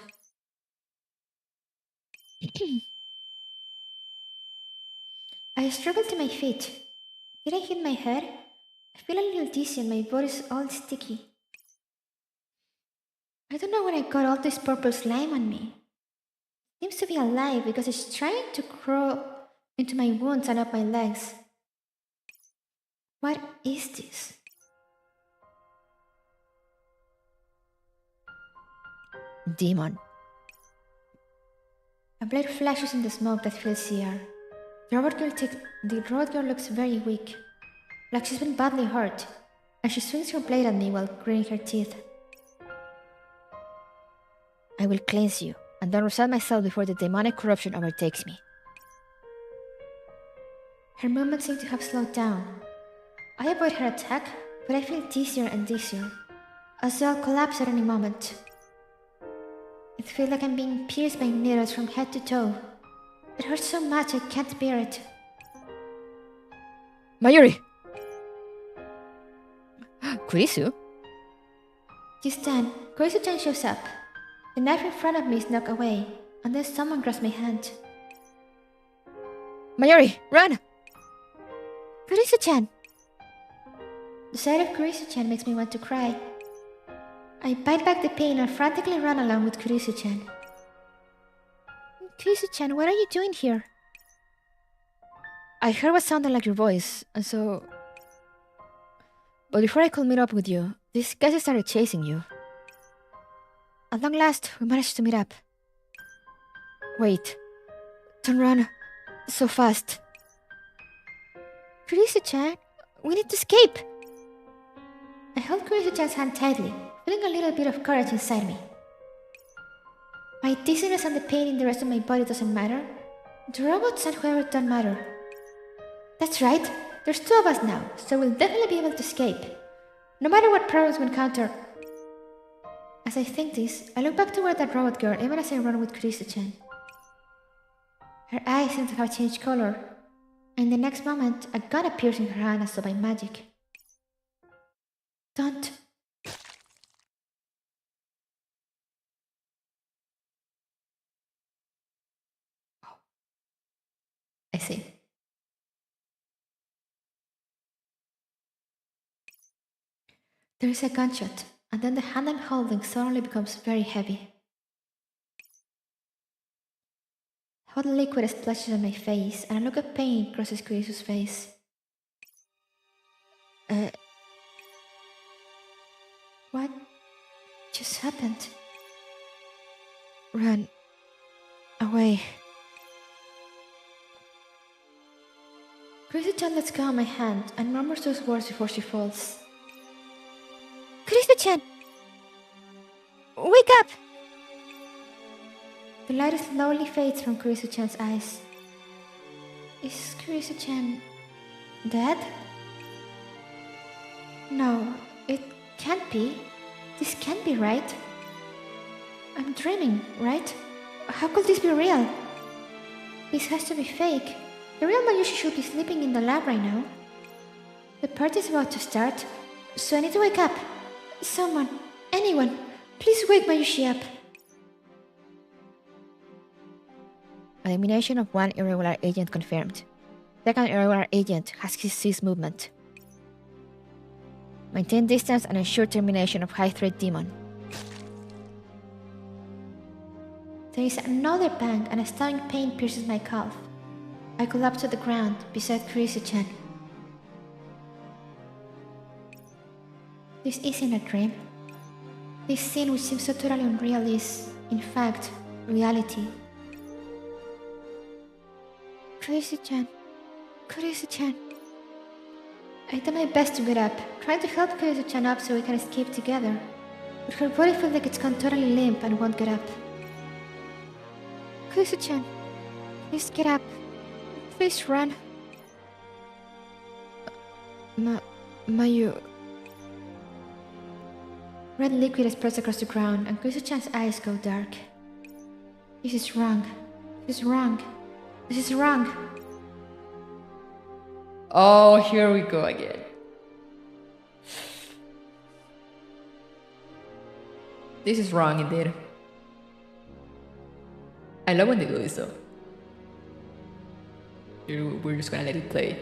I struggle to my feet. Did I hit my head? I feel a little dizzy and my body's all sticky. I don't know where I got all this purple slime on me. It seems to be alive because it's trying to crawl into my wounds and up my legs. What is this? Demon. A blade flashes in the smoke that fills the air. The robot girl looks very weak, like she's been badly hurt, and she swings her blade at me while gritting her teeth. I will cleanse you, and then reset myself before the demonic corruption overtakes me. Her movements seem to have slowed down. I avoid her attack, but I feel dizzier and dizzier, as though I'll collapse at any moment. It feels like I'm being pierced by needles from head to toe. It hurts so much I can't bear it. Mayuri! Kurisu? Just then, Kurisu-chan shows up. The knife in front of me is knocked away, and then someone grabs my hand. Mayuri, run! Kurisu-chan! The sight of Kurisu-chan makes me want to cry. I bite back the pain and frantically run along with Kurisu-chan. Kurisu-chan, what are you doing here? I heard what sounded like your voice, and so... But before I could meet up with you, these guys started chasing you. At long last, we managed to meet up. Wait. Don't run so fast. Kurisu-chan, we need to escape! I hold Kurisu-chan's hand tightly, feeling a little bit of courage inside me. My dizziness and the pain in the rest of my body doesn't matter. The robots and whoever don't matter. That's right, there's two of us now, so we'll definitely be able to escape. No matter what problems we encounter. As I think this, I look back toward that robot girl even as I run with Kurisu-chan. Her eyes seem to have changed color, and in the next moment, a gun appears in her hand as though by magic. Don't. I see. There is a gunshot, and then the hand I'm holding suddenly becomes very heavy. Hot liquid splashes on my face, and a look of pain crosses Kurisu's face. What just happened? Run away. Kurisu-chan lets go of my hand and murmurs those words before she falls. Kurisu-chan! Wake up! The light slowly fades from Kurisu-chan's eyes. Is Kurisu-chan dead? No, it can't be. This can't be right. I'm dreaming, right? How could this be real? This has to be fake. The real Mayushi should be sleeping in the lab right now. The party's about to start, so I need to wake up. Someone, anyone, please wake Mayushi up. Elimination of one irregular agent confirmed. Second irregular agent has ceased movement. Maintain distance and ensure termination of high-threat demon. There is another bang and a stunning pain pierces my calf. I collapse to the ground beside Kurisu-chan. This isn't a dream. This scene which seems so totally unreal is, in fact, reality. Kurisa-chan. Kurisa-chan. I did my best to get up, trying to help Kurisa-chan up so we can escape together. But her body feels like it's gone totally limp and won't get up. Kurisa-chan, please get up. Please run. Mayu. Red liquid spreads across the ground, and Kurisa-chan's eyes go dark. This is wrong. This is wrong. This is wrong. Oh, here we go again. This is wrong indeed. I love when they do this though. We're just gonna let it play.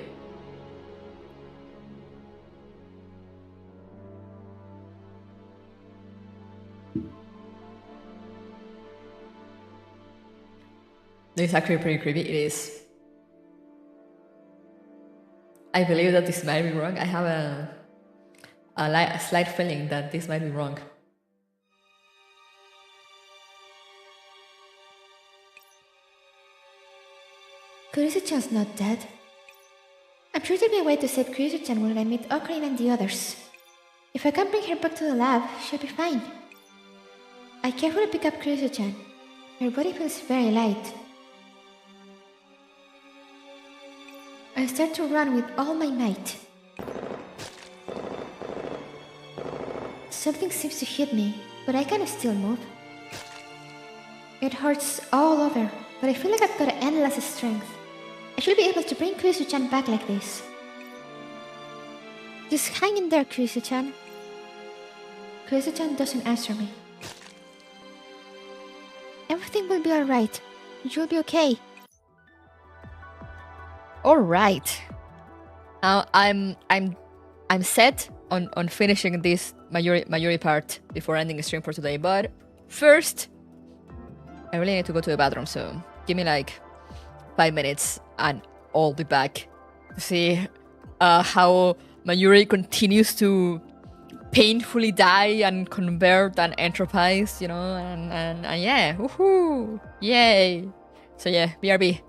This is actually pretty creepy. It is. I believe that this might be wrong. I have a slight feeling that this might be wrong. Kurisa-chan's not dead. I'm sure there'll be a way to save Kurisa-chan when I meet Ocarina and the others. If I can bring her back to the lab, she'll be fine. I carefully pick up Kurisa-chan. Her body feels very light. I start to run with all my might. Something seems to hit me, but I can still move. It hurts all over, but I feel like I've got endless strength. I should be able to bring Kurisa-chan back like this. Just hang in there, Kurisa-chan. Kurisa-chan doesn't answer me. Everything will be alright. You'll be okay. Alright. Now I'm set on finishing this Mayuri part before ending the stream for today, but first I really need to go to the bathroom, so give me like 5 minutes and I'll be back to see how Mayuri continues to painfully die and convert and entropize, you know, and yeah, woohoo, yay. So yeah, BRB.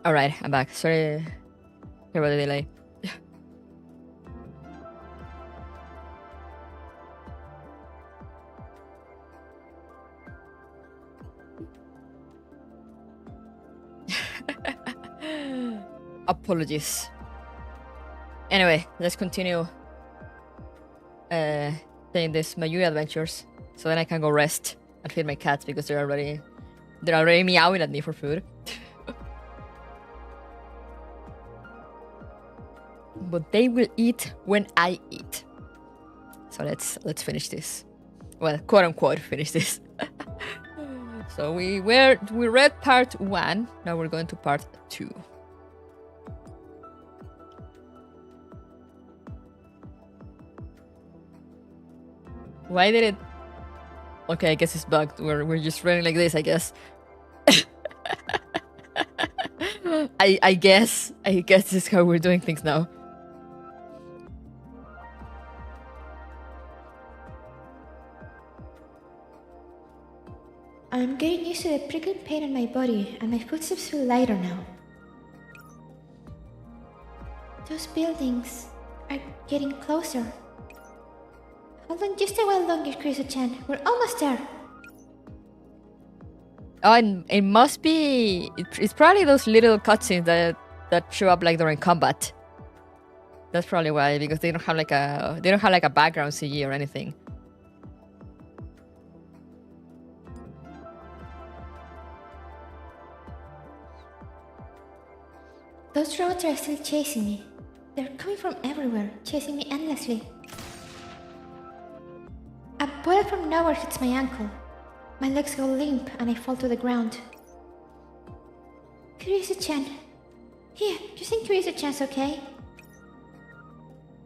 Alright, I'm back. Sorry about the delay. Apologies. Anyway, let's continue playing this Mayuri adventures, so then I can go rest and feed my cats because they're already meowing at me for food. But they will eat when I eat. So let's finish this. Well, quote unquote finish this. So we read part 1. Now we're going to part 2. Why did it? Okay, I guess it's bugged. We're just running like this, I guess. I guess this is how we're doing things now. I'm getting used to the prickling pain in my body, and my footsteps feel lighter now. Those buildings are getting closer. Hold on just a while longer, Chris-chan. We're almost there. Oh, and it must be... It's probably those little cutscenes that show up like during combat. That's probably why, because they don't have like a background CG or anything. Those robots are still chasing me. They're coming from everywhere, chasing me endlessly. A bullet from nowhere hits my ankle. My legs go limp and I fall to the ground. Kirisa-chan. Here, you think Kirisa-chan's okay?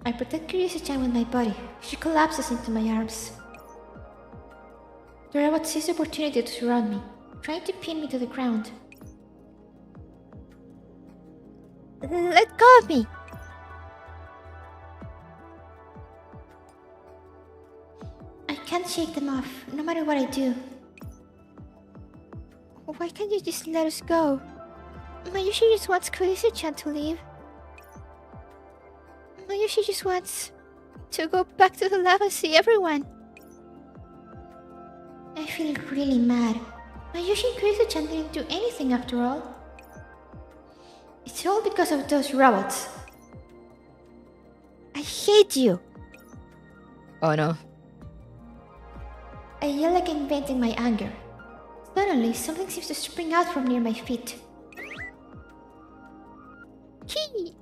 I protect Kirisa-chan with my body. She collapses into my arms. The robot sees the opportunity to surround me, trying to pin me to the ground. Let go of me! I can't shake them off, no matter what I do. Why can't you just let us go? Mayushi just wants Kirisa-chan to leave. Mayushi just wants to go back to the lab and see everyone. I feel really mad. Mayushi and Kirisa-chan didn't do anything after all. It's all because of those robots. I hate you! Oh no. I yell like I'm venting my anger. Suddenly, something seems to spring out from near my feet. Key!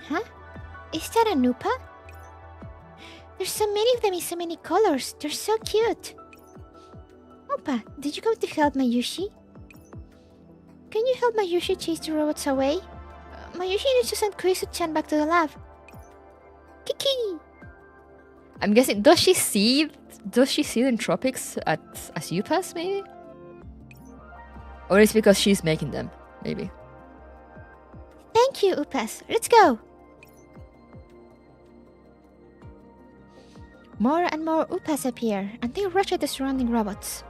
Huh? Is that a Nupa? There's so many of them in so many colors. They're so cute. Opa, did you come to help Mayushi? Can you help Mayushi chase the robots away? Mayushi needs to send Kirisa-chan back to the lab. Kiki! I'm guessing, does she see the entropics as you pass, maybe? Or is it because she's making them, maybe? Thank you, Upas. Let's go! More and more Upas appear, and they rush at the surrounding robots.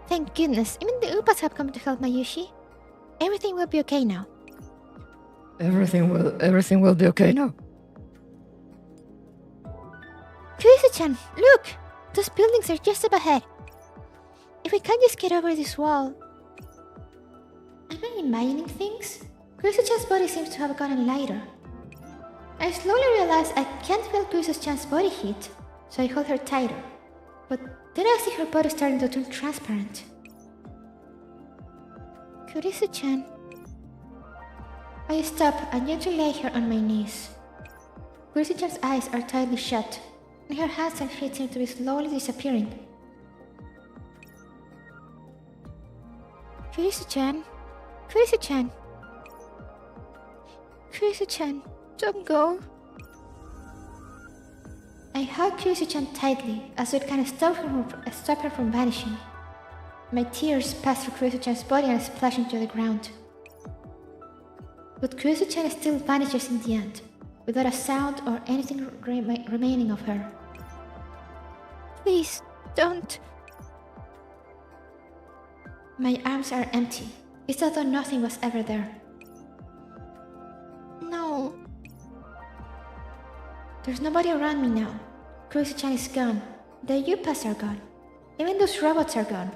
Thank goodness, even the Upas have come to help Mayushi. Everything will be okay now. Everything will be okay now. Kirisa-chan, look! Those buildings are just up ahead. If we can't just get over this wall... Am I imagining things? Kirisa-chan's body seems to have gotten lighter. I slowly realize I can't feel Kirisa-chan's body heat, so I hold her tighter. But then I see her body starting to turn transparent. Kirisa-chan... I stop and gently lay her on my knees. Kirisa-chan's eyes are tightly shut, and her hands and feet seem to be slowly disappearing. Kirisa-chan... Kirisa-chan... Kirisa-chan, don't go. I hug Kirisa-chan tightly, as it can stop her from vanishing. My tears pass through Kirisa-chan's body and splash into the ground. But Kirisa-chan still vanishes in the end, without a sound or anything remaining of her. Please, don't... My arms are empty, It's as though nothing was ever there. No. There's nobody around me now. Cruiser-chan is gone. The Yupas are gone. Even those robots are gone.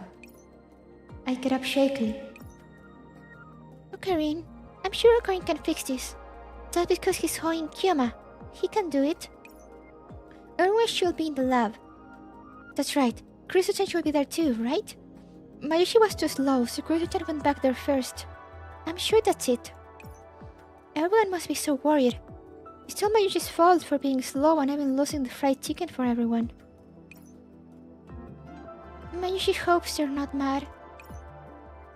I get up shakily. Ocarine, I'm sure Ocarine can fix this. That's because he's holding Kyoma. He can do it. Everyone should be in the lab. That's right. Cruiser-chan should be there too, right? Mayushi was too slow, so Cruiser-chan went back there first. I'm sure that's it. Everyone must be so worried. It's all Mayushi's fault for being slow and even losing the fried chicken for everyone. Mayushi hopes they're not mad.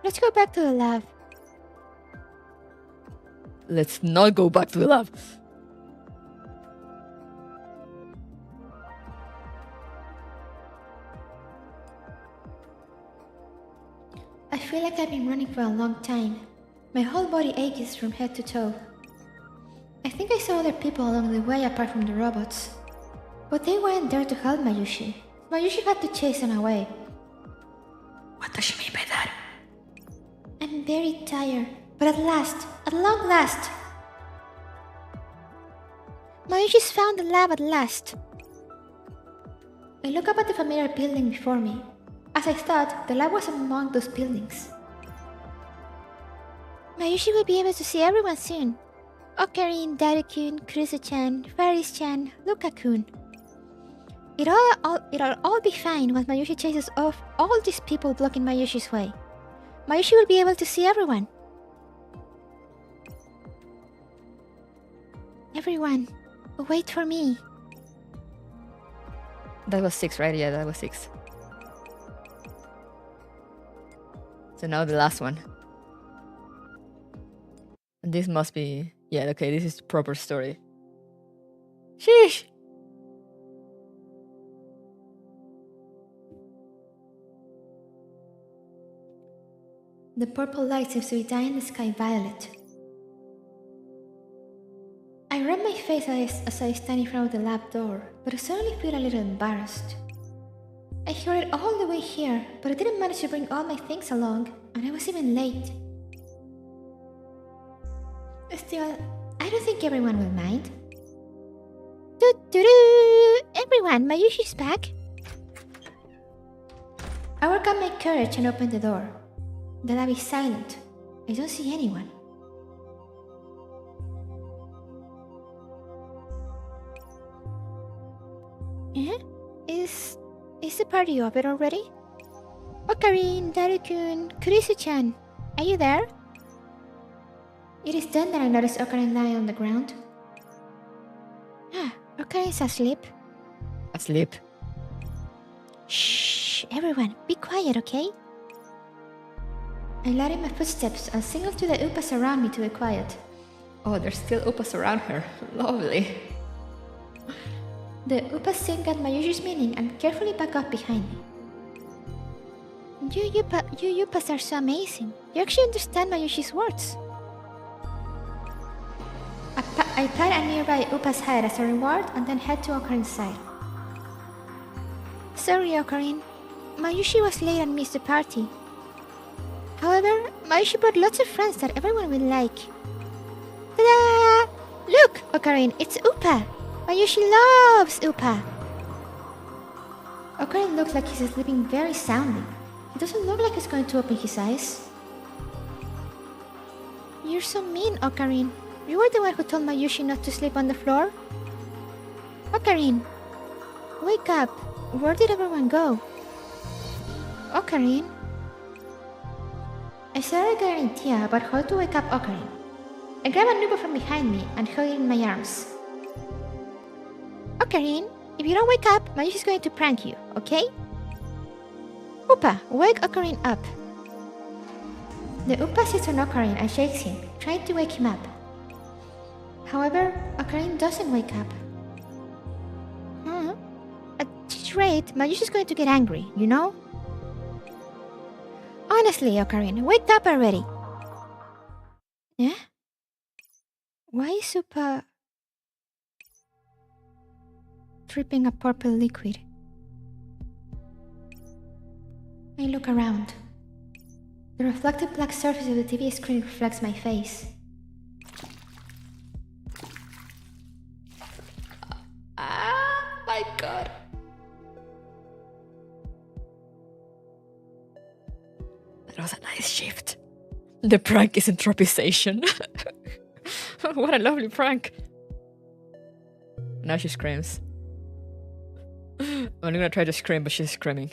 Let's go back to the lab. Let's not go back to the lab. I feel like I've been running for a long time. My whole body aches from head to toe. I think I saw other people along the way apart from the robots. But they weren't there to help Mayushi. Mayushi had to chase them away. What does she mean by that? I'm very tired, but at long last, Mayushi's found the lab at last. I look up at the familiar building before me. As I thought, the lab was among those buildings. Mayushi will be able to see everyone soon. Ocarine, Daru-kun, Kurusu-chan, Faris-chan, Luka-kun. It'll all be fine once Mayushi chases off all these people blocking Mayushi's way. Mayushi will be able to see everyone. Everyone, wait for me. That was 6, right? Yeah, that was 6. So now the last one. And this must be... Yeah, okay, this is proper story. Sheesh! The purple light seems to be dyeing the sky violet. I rub my face as I stand in front of the lab door, but I suddenly feel a little embarrassed. I hurried all the way here, but I didn't manage to bring all my things along, and I was even late. Still, I don't think everyone will mind. Doo-doo-doo! Everyone, Mayushi's back. I work up my courage and open the door. The lab is silent. I don't see anyone. Is the party over already? Ocarine, Daru-kun, Kurusu-chan, are you there? It is then that I notice Ocarine lying on the ground. Okarine's asleep. Asleep. Shh, everyone, be quiet, okay? I let in my footsteps and signal to the Upas around me to be quiet. Oh, there's still Upas around her. Lovely. The Upas soon got Mayushi's meaning and carefully back up behind me. You Upas are so amazing. You actually understand Mayushi's words. I pat a nearby Upa's head as a reward and then head to Okarine's side. Sorry, Ocarine. Mayushi was late and missed the party. However, Mayushi brought lots of friends that everyone will like. Ta-da! Look, Ocarine, it's Upa! Mayushi loves Upa! Ocarine looks like he's sleeping very soundly. He doesn't look like he's going to open his eyes. You're so mean, Ocarine. You were the one who told Mayushi not to sleep on the floor. Ocarine, wake up. Where did everyone go? Ocarine? I started getting an idea about how to wake up Ocarine. I grab a Nuba from behind me and hug it in my arms. Ocarine, if you don't wake up, Mayushi's going to prank you, okay? Upa, wake Ocarine up. The Upa sits on Ocarine and shakes him, trying to wake him up. However, Ocarine doesn't wake up. At this rate, Mayushi's going to get angry, you know? Honestly, Ocarine, wake up already! Yeah? Why is Upa dripping a purple liquid? I look around. The reflective black surface of the TV screen reflects my face. Ah, my god. That was a nice shift. The prank is entropization. What a lovely prank. Now she screams. I'm gonna try to scream, but she's screaming.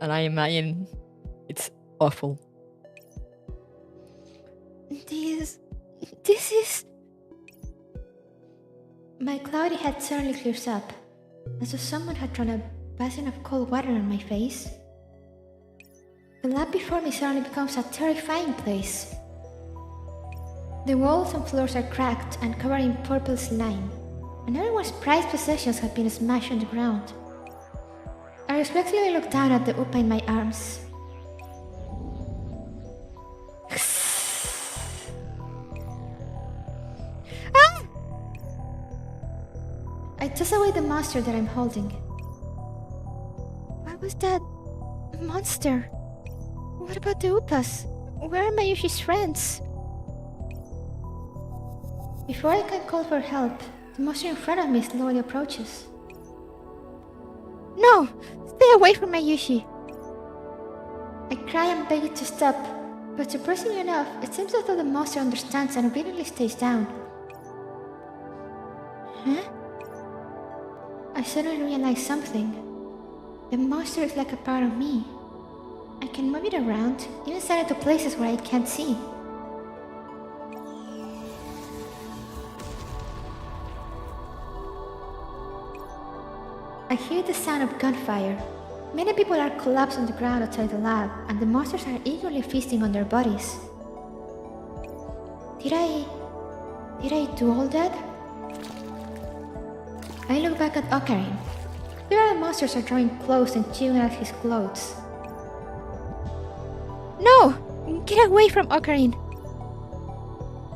And I imagine it's awful. This is... My cloudy head suddenly clears up, as if someone had thrown a basin of cold water on my face. The lab before me suddenly becomes a terrifying place. The walls and floors are cracked and covered in purple slime, and everyone's prized possessions have been smashed on the ground. I reflexively look down at the upa in my arms. I toss away the monster that I'm holding. What was that monster? What about the upas? Where are Mayushi's friends? Before I can call for help, the monster in front of me slowly approaches. No! Stay away from Mayushi! I cry and beg it to stop, but surprisingly enough, it seems as though the monster understands and obediently stays down. Huh? I suddenly realize something. The monster is like a part of me. I can move it around, even send it to places where I can't see. I hear the sound of gunfire. Many people are collapsed on the ground outside the lab, and the monsters are eagerly feasting on their bodies. Did I do all that? I look back at Ocarine. The other monsters are drawing close and chewing at his clothes. No! Get away from Ocarine!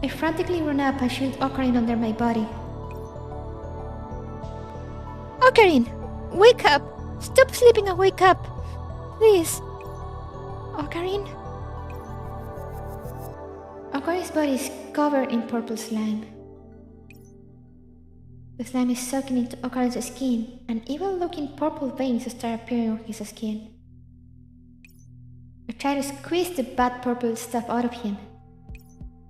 I frantically run up and shield Ocarine under my body. Ocarine! Wake up! Stop sleeping and wake up! Please! Ocarine? Okarine's body is covered in purple slime. The slime is soaking into Okarine's skin, and evil-looking purple veins start appearing on his skin. I try to squeeze the bad purple stuff out of him.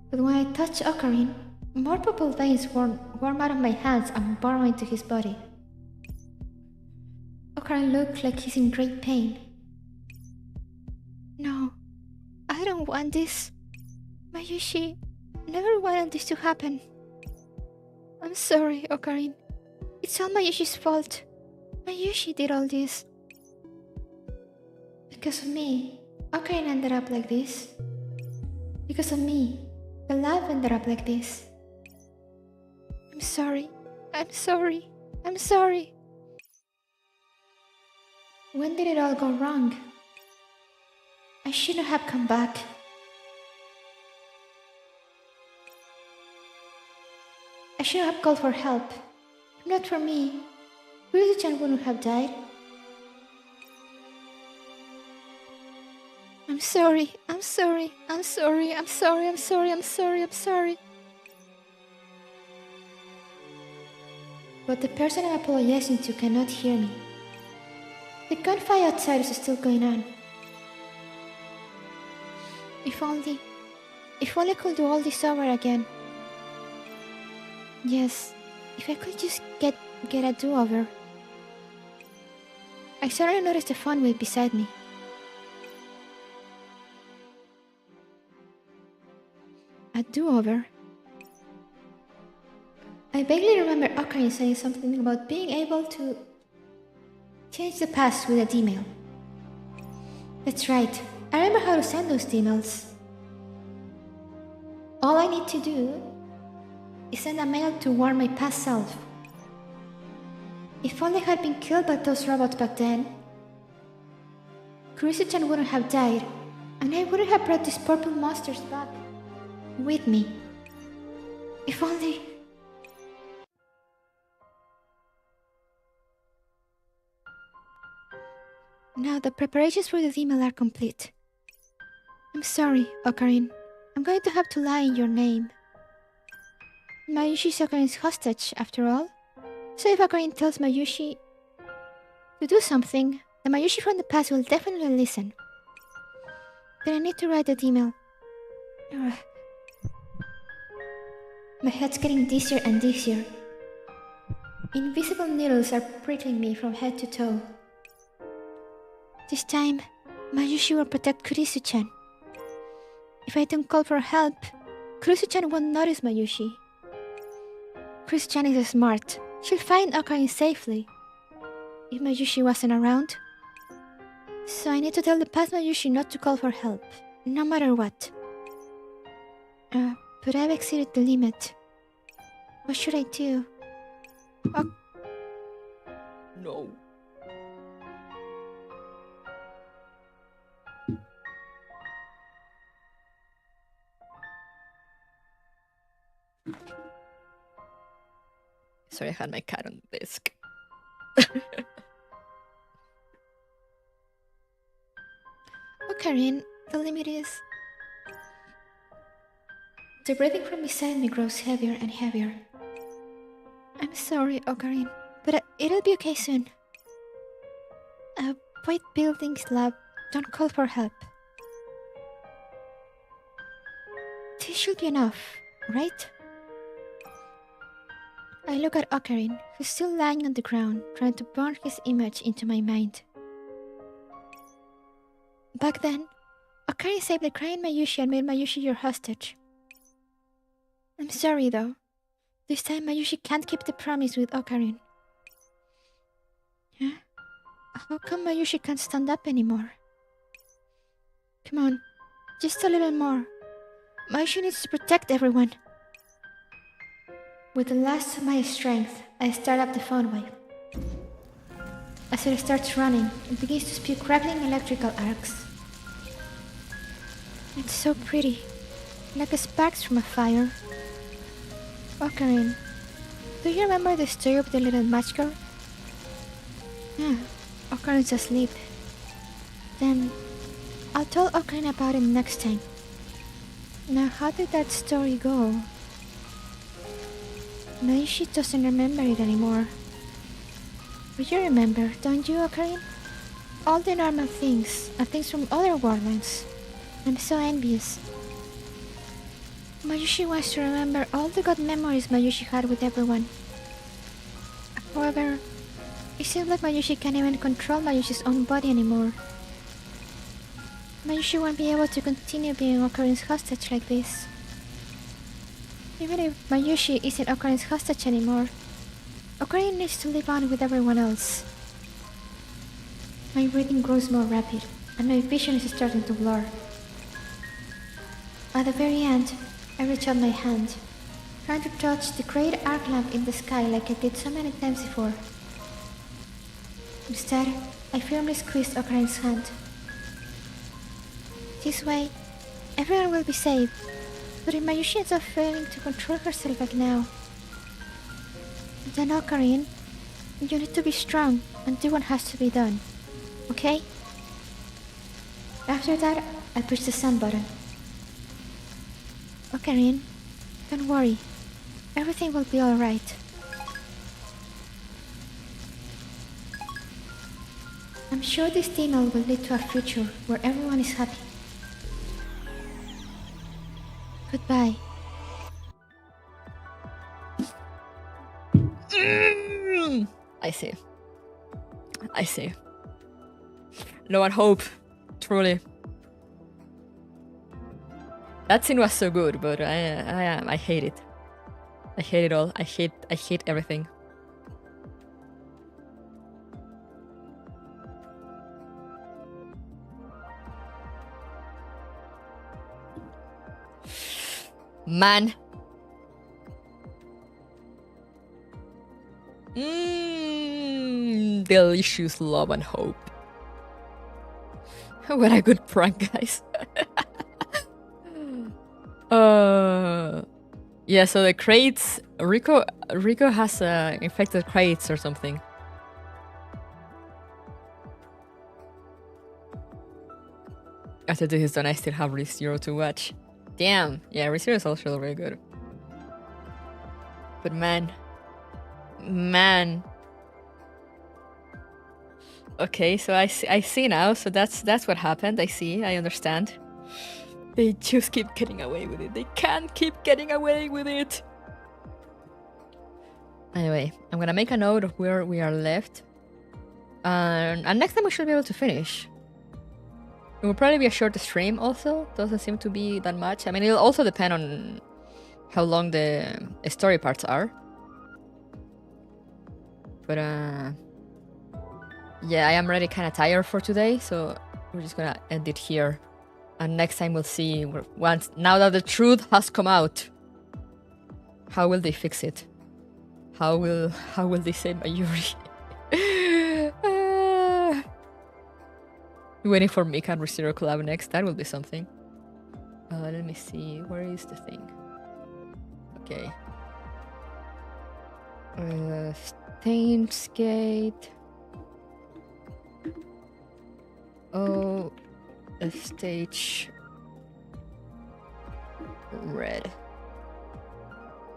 But when I touch Ocarine, more purple veins warm out of my hands and burrow into his body. Ocarine looks like he's in great pain. No, I don't want this. Mayushi never wanted this to happen. I'm sorry, Ocarine. It's all Mayushi's fault. Mayushi did all this. Because of me, Ocarine ended up like this. Because of me, the lab ended up like this. I'm sorry. I'm sorry. I'm sorry. When did it all go wrong? I shouldn't have come back. I should have called for help. If not for me, Ryuzu-chan wouldn't have died. I'm sorry, I'm sorry, I'm sorry, I'm sorry, I'm sorry, I'm sorry, I'm sorry. But the person I'm apologizing to cannot hear me. The gunfire outside is still going on. If only I could do all this over again. Yes, if I could just get a do-over. I suddenly noticed a phone wave beside me. A do-over? I vaguely remember Ocarine saying something about being able to change the past with an email. That's right, I remember how to send those emails. All I need to do is send a mail to warn my past self. If only I had been killed by those robots back then, Ryuzu-chan wouldn't have died, and I wouldn't have brought these purple monsters back with me. If only... Now the preparations for the email are complete. I'm sorry, Ocarine. I'm going to have to lie in your name. Mayushi's Okarine's hostage, after all. So if Ocarine tells Mayushi to do something, the Mayushi from the past will definitely listen. Then I need to write that email. Ugh. My head's getting dizzier and dizzier. Invisible needles are prickling me from head to toe. This time, Mayushi will protect Kurisu-chan. If I don't call for help, Kurisu-chan won't notice Mayushi. Kurisu-chan is smart. She'll find Ocarine safely. If Mayushi wasn't around. So I need to tell the past Mayushi not to call for help, no matter what. But I've exceeded the limit. What should I do? No. Sorry, I had my cat on the desk. Ocarine, the limit is... The breathing from beside me grows heavier and heavier. I'm sorry, Ocarine, but it'll be okay soon. White buildings, lab, don't call for help. This should be enough, right? I look at Ocarine, who's still lying on the ground, trying to burn his image into my mind. Back then, Ocarine saved the crying Mayushi and made Mayushi your hostage. I'm sorry though. This time Mayushi can't keep the promise with Ocarine. Huh? How come Mayushi can't stand up anymore? Come on, just a little more. Mayushi needs to protect everyone. With the last of my strength, I start up the phone wave. As it starts running, it begins to spew crackling electrical arcs. It's so pretty, like sparks from a fire. Ocarine, do you remember the story of the little match girl? Yeah, Ocarine's asleep. Then, I'll tell Ocarine about it next time. Now, how did that story go? Mayushi doesn't remember it anymore. But you remember, don't you, Ocarine? All the normal things, and things from other worldlines. I'm so envious. Mayushi wants to remember all the good memories Mayushi had with everyone. However, it seems like Mayushi can't even control Mayushi's own body anymore. Mayushi won't be able to continue being Okarine's hostage like this. Even if Mayushi isn't Okarine's hostage anymore, Ocarine needs to live on with everyone else. My breathing grows more rapid, and my vision is starting to blur. At the very end, I reach out my hand, trying to touch the great arc lamp in the sky like I did so many times before. Instead, I firmly squeezed Okarine's hand. This way, everyone will be safe, but if Mayushi ends up failing to control herself like now, then Ocarine, you need to be strong and do what has to be done, okay? After that, I push the send button. Ocarine, don't worry. Everything will be alright. I'm sure this email will lead to a future where everyone is happy. Goodbye. I see. I see. No one hope. Truly. That scene was so good, but I hate it. I hate it all. I hate everything. Man. Delicious love and hope. What a good prank, guys. Yeah, so the crates, Rico has infected crates or something. After this is done, I still have ReZero to watch. Damn, yeah, ReZero is also very good. But man. Okay, so I see now. So that's what happened. I see. I understand. They just keep getting away with it. They can't keep getting away with it. Anyway, I'm gonna make a note of where we are left. And next time we should be able to finish. It will probably be a short stream also. Doesn't seem to be that much. I mean, it'll also depend on how long the story parts are. But yeah, I am already kind of tired for today, so we're just gonna end it here. And next time we'll see, now that the truth has come out, how will they fix it? How will they save Mayuri? Waiting for Mika and ReZero collab next. That will be something. Let me see. Where is the thing? Okay. Stained skate. Oh, a stage red.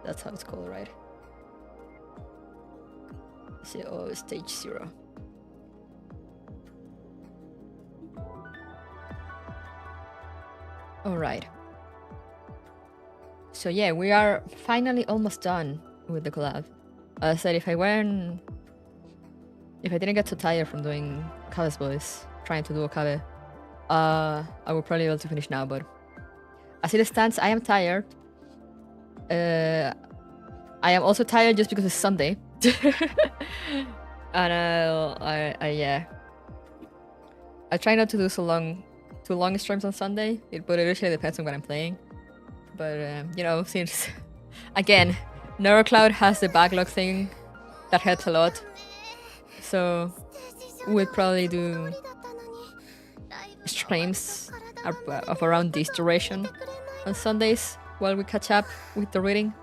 That's how it's called, right? So, stage 0. Alright. So yeah, we are finally almost done with the collab. As I said, if I didn't get too tired from doing Kabe's voice, trying to do Okabe, I would probably be able to finish now, but as it stands, I am tired. I am also tired just because it's Sunday. And yeah. I try not to do too long streams on Sunday, but it usually depends on what I'm playing. But you know, since again, NeuroCloud has the backlog thing that helps a lot, so we'll probably do streams of around this duration on Sundays while we catch up with the reading.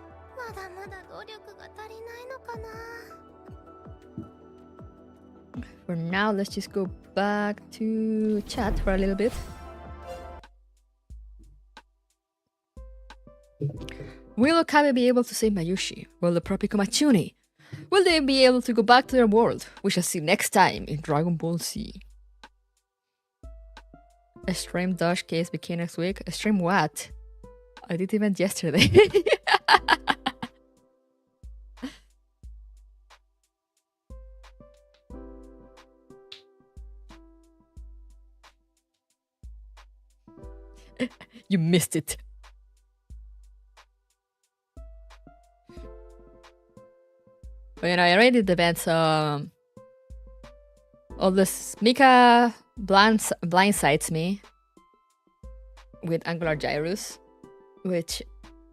For now, let's just go back to chat for a little bit. Will Okabe be able to save Mayushi? Will the prop become a Chunin? Will they be able to go back to their world? We shall see next time in Dragon Ball Z. A stream Dodge case became next week. A stream what? I did event yesterday. You missed it. But you know, I already did the event, so all this Mika blindsides me with Angular Gyrus, which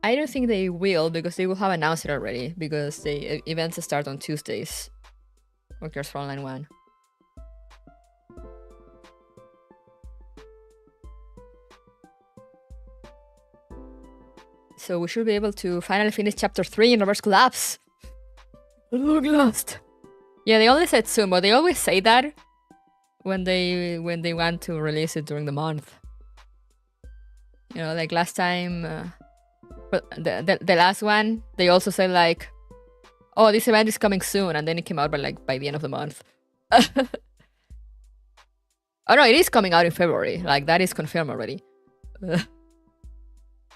I don't think they will, because they will have announced it already, because the events start on Tuesdays. Workers for Online 1. So we should be able to finally finish chapter 3 in Reverse Collapse. At long last. Yeah, they only said soon, but they always say that when they want to release it during the month. You know, like last time, but the last one, they also said like, oh, this event is coming soon, and then it came out by the end of the month. Oh no, it is coming out in February. Like that is confirmed already.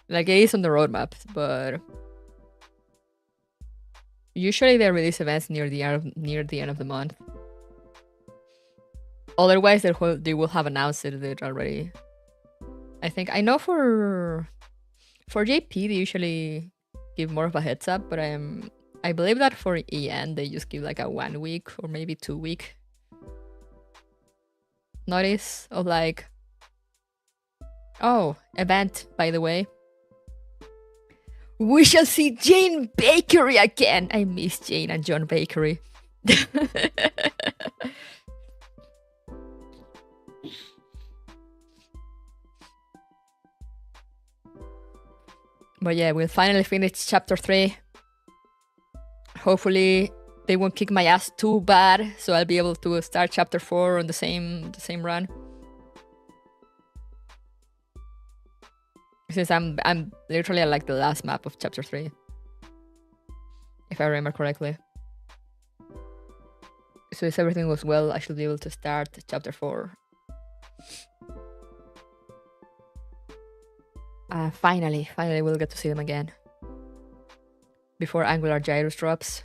Like it is on the roadmap, but usually they release events near the end of the month. Otherwise, they will have announced it already. I think I know for JP they usually give more of a heads up, but I believe that for EN they just give like a 1 week or maybe 2 week notice of like, oh, event by the way. We shall see Jane Bakery again. I miss Jane and John Bakery. But yeah, we'll finally finish chapter 3. Hopefully they won't kick my ass too bad, so I'll be able to start chapter 4 on the same run. Since I'm literally at like the last map of chapter 3. If I remember correctly. So if everything goes well, I should be able to start chapter 4. Finally we'll get to see them again. Before Angular Gyrus drops.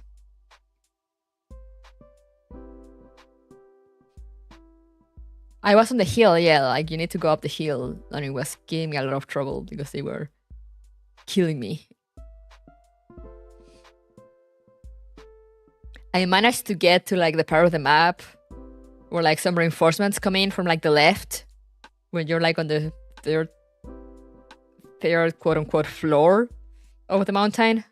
I was on the hill, yeah, like you need to go up the hill, and it was giving me a lot of trouble because they were killing me. I managed to get to like the part of the map where like some reinforcements come in from like the left when you're like on the third quote unquote floor of the mountain.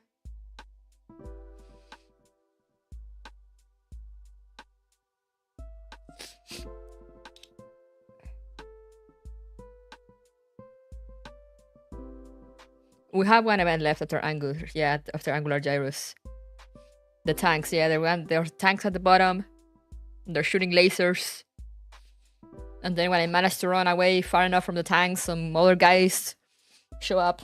We have one event left after Angular Gyrus. The tanks, yeah, there are tanks at the bottom. They're shooting lasers. And then when I managed to run away far enough from the tanks, some other guys show up.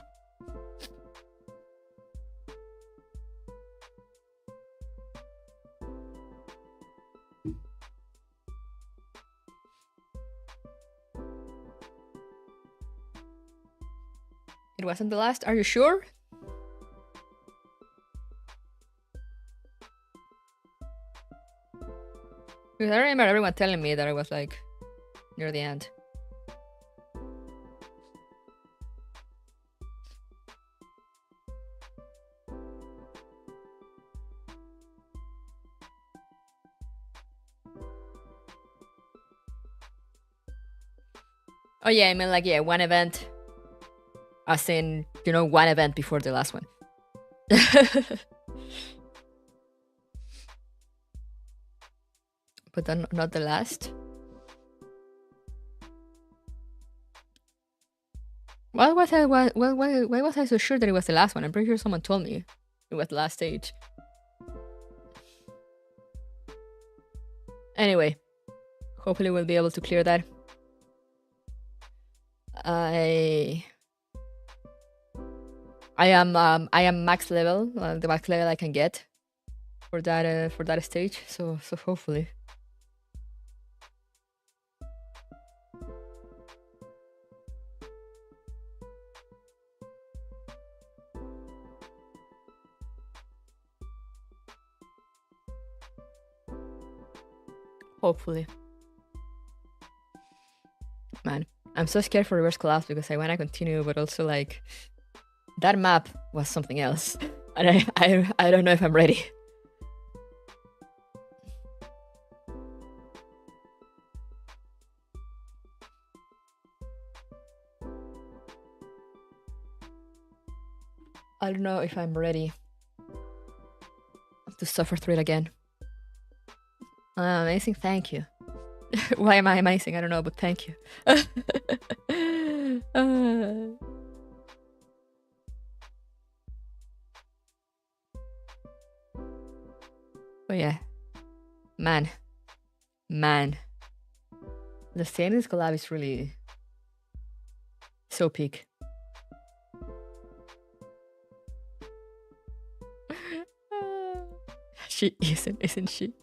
It wasn't the last, are you sure? Because I remember everyone telling me that I was like near the end. Oh yeah, I mean like, yeah, one event. As in, you know, one event before the last one. But then not the last. Why was I so sure that it was the last one? I'm pretty sure someone told me it was the last stage. Anyway, hopefully we'll be able to clear that. I am max level, the max level I can get for that stage. So hopefully. Hopefully. Man, I'm so scared for reverse collapse because I want to continue, but also like that map was something else, and I don't know if I'm ready. I don't know if I'm ready to suffer through it again. Amazing, thank you. Why am I amazing? I don't know, but thank you. Oh yeah, man, the Stainless collab is really so peak. She isn't she?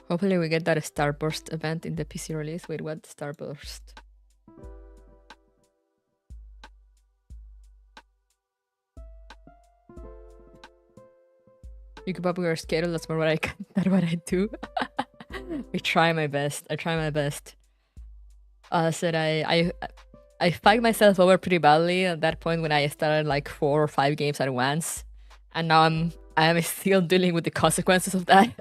Hopefully we get that Starburst event in the PC release. Wait, what? Starburst? You keep up with your schedule. That's more what I can. That's what I do. I try my best. I said I fucked myself over pretty badly at that point when I started like 4 or 5 games at once, and now I'm still dealing with the consequences of that.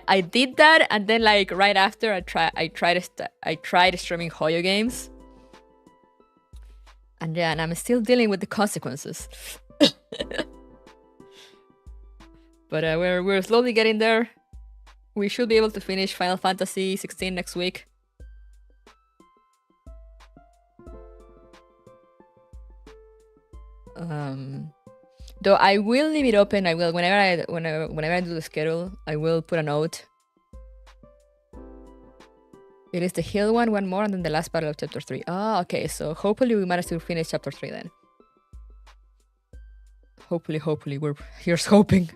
I did that, and then like right after I tried streaming Hoyo games, and yeah, and I'm still dealing with the consequences. But we're slowly getting there. We should be able to finish Final Fantasy 16 next week. Though I will leave it open. I will whenever I do the schedule, I will put a note It is the hill one more, and then the last battle of chapter 3. Ah, okay, so hopefully we manage to finish chapter 3 then. Hopefully, here's hoping.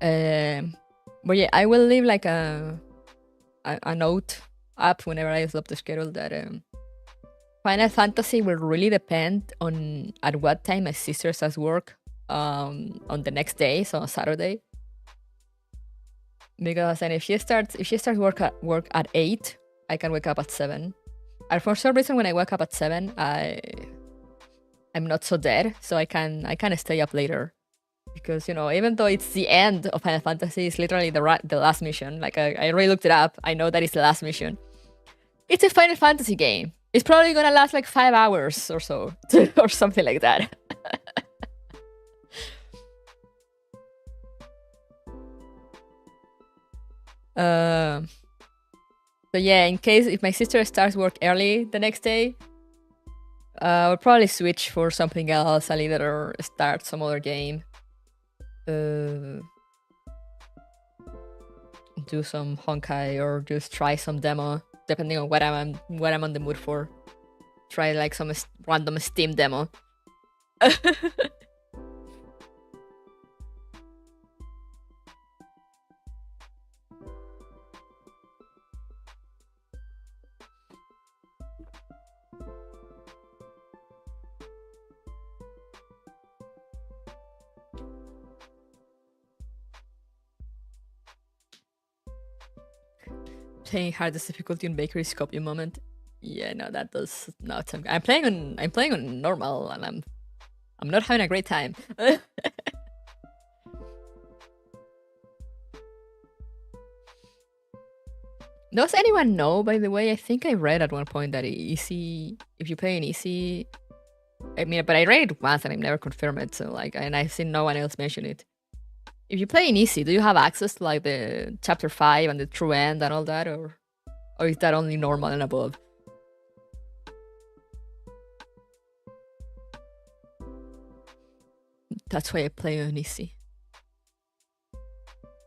But yeah, I will leave like a note up whenever I upload the schedule that Final Fantasy will really depend on at what time my sister starts work on the next day, so on Saturday. Because then if she starts work at 8, I can wake up at 7. And for some reason, when I wake up at 7, I'm not so dead, so I can stay up later. Because, you know, even though it's the end of Final Fantasy, it's literally the last mission. Like, I already looked it up. I know that it's the last mission. It's a Final Fantasy game. It's probably gonna last like 5 hours or so, or something like that. So yeah, in case if my sister starts work early the next day, I'll probably switch for something else. I'll either start some other game, do some Honkai, or just try some demo, depending on what I'm on the mood for. Try like some random Steam demo. Playing hardest difficulty on bakery copy moment. Yeah, no, that does not sound good. I'm playing on normal, and I'm not having a great time. Does anyone know, by the way? I think I read at one point that easy, if you play in easy, I mean, but I read it once and I've never confirmed it, so like, and I've seen no one else mention it. If you play in easy, do you have access to like the chapter 5 and the true end and all that, or is that only normal and above? That's why I play on easy.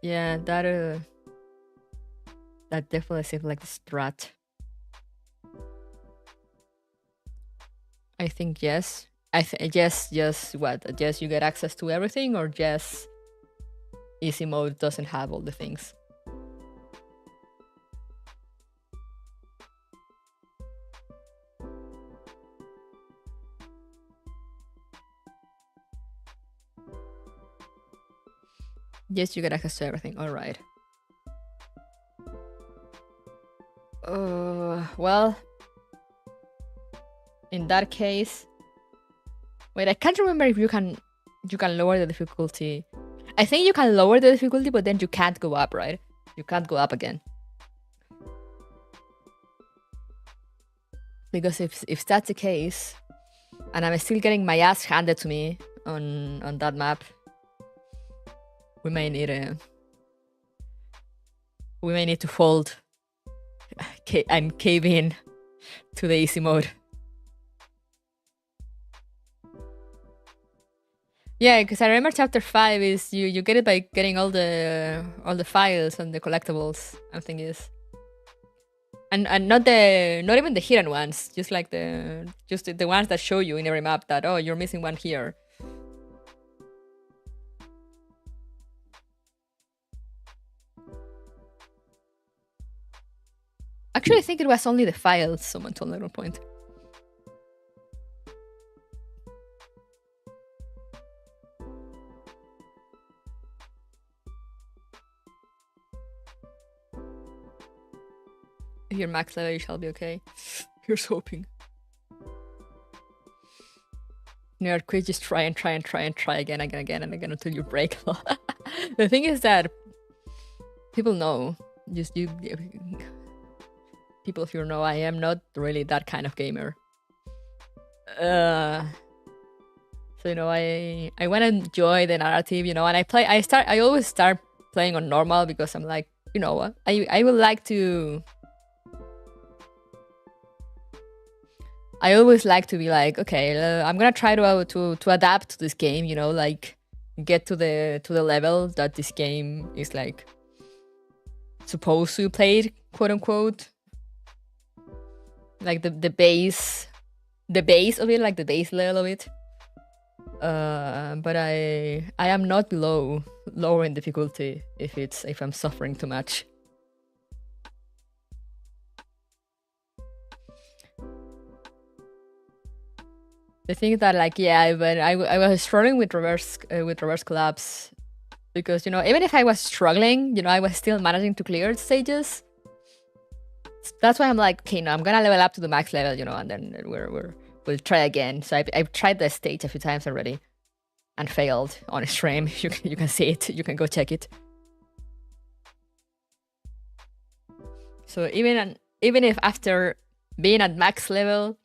Yeah, that definitely seems like the strat. I think yes. Yes, what? Yes, you get access to everything, or yes, easy mode doesn't have all the things. Yes, you get access to everything. All right. Well, in that case, wait, I can't remember if you can lower the difficulty. I think you can lower the difficulty, but then you can't go up, right? You can't go up again. Because if that's the case, and I'm still getting my ass handed to me on that map, we may need to fold and cave in to the easy mode. Yeah, because I remember chapter 5 is you get it by getting all the files and the collectibles, I think is. And not even the hidden ones, just like the ones that show you in every map that, oh, you're missing one here. Actually, I think it was only the files, someone told me at one point. If you're max level, you shall be okay. Here's hoping. Nerd quit, just try again until you break. The thing is that people know, people here know I am not really that kind of gamer. So you know, I want to enjoy the narrative, you know, and I always start playing on normal because I'm like, you know what, I would like to. I always like to be like, okay, I'm gonna try to adapt to this game, you know, like get to the level that this game is like supposed to play it, quote unquote. Like the base of it, like the base level of it. But I am not lower in difficulty if I'm suffering too much. The thing is that, like, yeah, but I was struggling with reverse collapse, because, you know, even if I was struggling, you know, I was still managing to clear stages. That's why I'm like, okay, no, I'm gonna level up to the max level, you know, and then we'll try again. So I've tried the stage a few times already and failed on a stream. You can see it. You can go check it. So even if after being at max level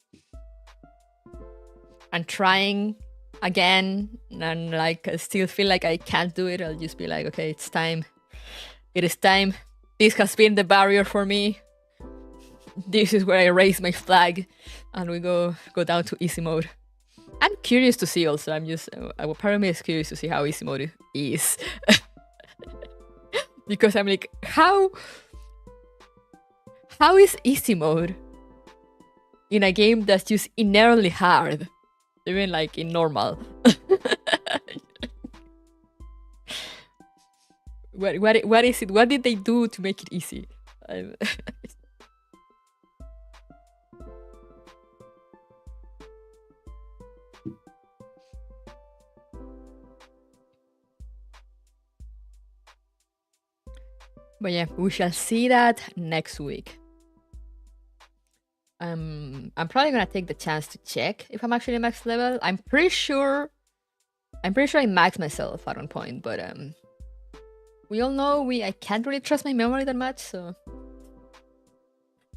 and trying again and like I still feel like I can't do it, I'll just be like, okay, it's time. It is time. This has been the barrier for me. This is where I raise my flag and we go down to easy mode. I'm curious to see also. Part of me is curious to see how easy mode is. Because I'm like, how is easy mode in a game that's just inherently hard? Even like in normal. What is it? What did they do to make it easy? But yeah, we shall see that next week. I'm probably gonna take the chance to check if I'm actually max level. I'm pretty sure I maxed myself at one point, but we all know I can't really trust my memory that much, so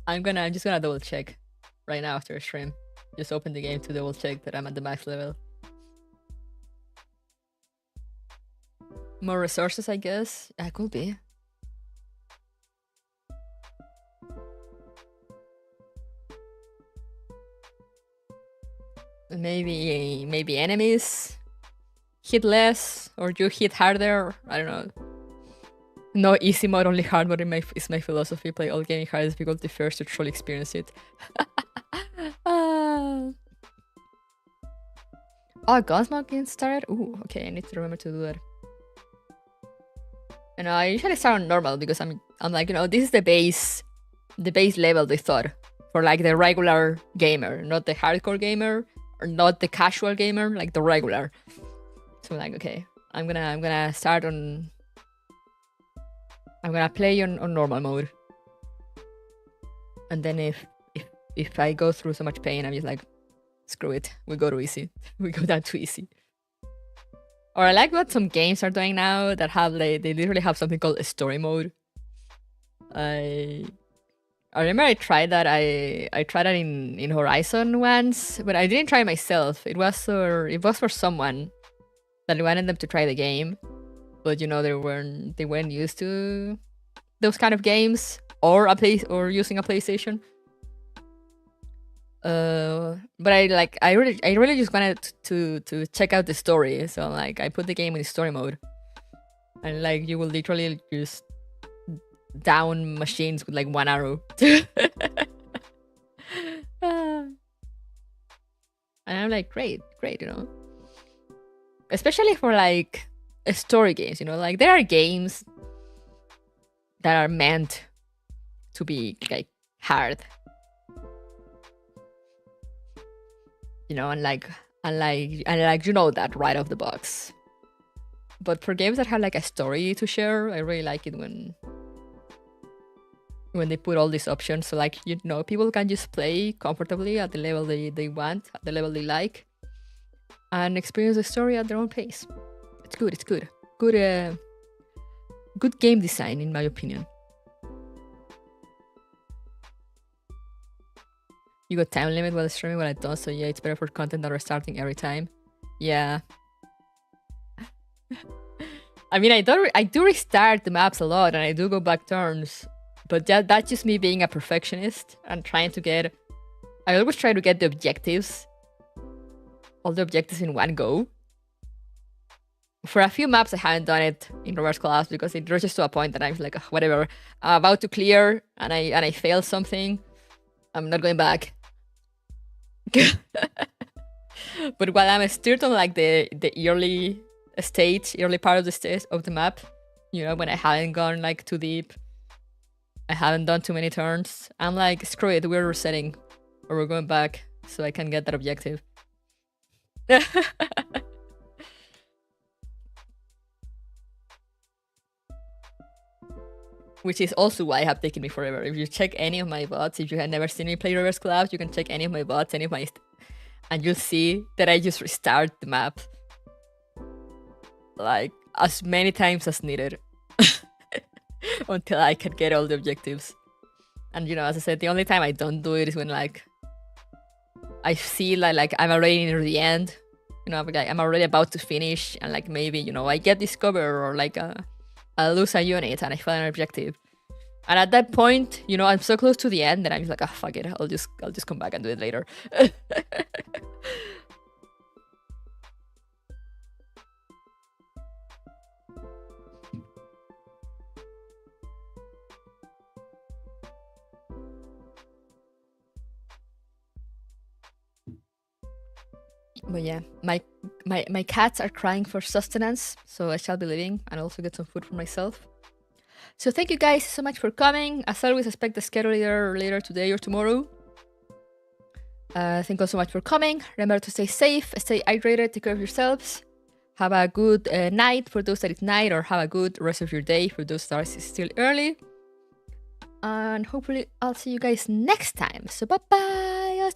I'm just gonna double check right now after a stream. Just open the game to double check that I'm at the max level. More resources, I guess. I could be. Maybe enemies hit less or you hit harder. I don't know. No easy mode, only hard mode is my philosophy. Play all gaming hard difficulty first to truly experience it. Oh, Gunsmoke getting started? Ooh, okay, I need to remember to do that. And I usually start on normal because I'm like, you know, this is the base level they thought for like the regular gamer, not the hardcore gamer or not the casual gamer, like the regular. So I'm like, okay, I'm gonna start on. I'm gonna play on normal mode, and then if I go through so much pain, I'm just like, screw it, we go to easy, we go down to easy. Or I like what some games are doing now that have they literally have something called a story mode. I remember I tried that. I tried that in Horizon once, but I didn't try it myself. It was for someone that wanted them to try the game, but you know they weren't used to those kind of games or using a PlayStation. But I really just wanted to check out the story, so like I put the game in story mode, and like you will literally just down machines with like one arrow. And I'm like, great, you know. Especially for like story games, you know, like there are games that are meant to be like hard, you know, and like you know that right off the box. But for games that have like a story to share, I really like it when they put all these options, so like, you know, people can just play comfortably at the level they want, at the level they like, and experience the story at their own pace. It's good. Good game design, in my opinion. You got time limit while streaming? Well, I don't, so yeah, it's better for content than restarting every time. Yeah. I mean, I do restart the maps a lot, and I do go back turns. But that's just me being a perfectionist and trying to get... I always try to get all the objectives in one go. For a few maps, I haven't done it in reverse class because it reaches to a point that I'm like, "Ugh, whatever, I'm about to clear and I fail something, I'm not going back." But while I'm still on like the early part of the stage of the map, you know, when I haven't gone like too deep, I haven't done too many turns, I'm like, screw it, we're resetting or we're going back so I can get that objective. Which is also why it have taken me forever. If you check any of my bots, if you had never seen me play reverse class, you can check any of my bots, any of my and you'll see that I just restart the map like as many times as needed until I can get all the objectives. And you know, as I said, the only time I don't do it is when like I see like I'm already near the end, you know, like I'm already about to finish and like maybe, you know, I get discovered or like I lose a unit and I fail an objective. And at that point, you know, I'm so close to the end that I'm just like, oh, fuck it, I'll just come back and do it later. But yeah, my cats are crying for sustenance, so I shall be leaving and also get some food for myself. So thank you guys so much for coming. As always, expect the schedule either later today or tomorrow. Thank you so much for coming. Remember to stay safe, stay hydrated, take care of yourselves. Have a good night for those that it's night, or have a good rest of your day for those that it's still early. And hopefully I'll see you guys next time. So bye bye.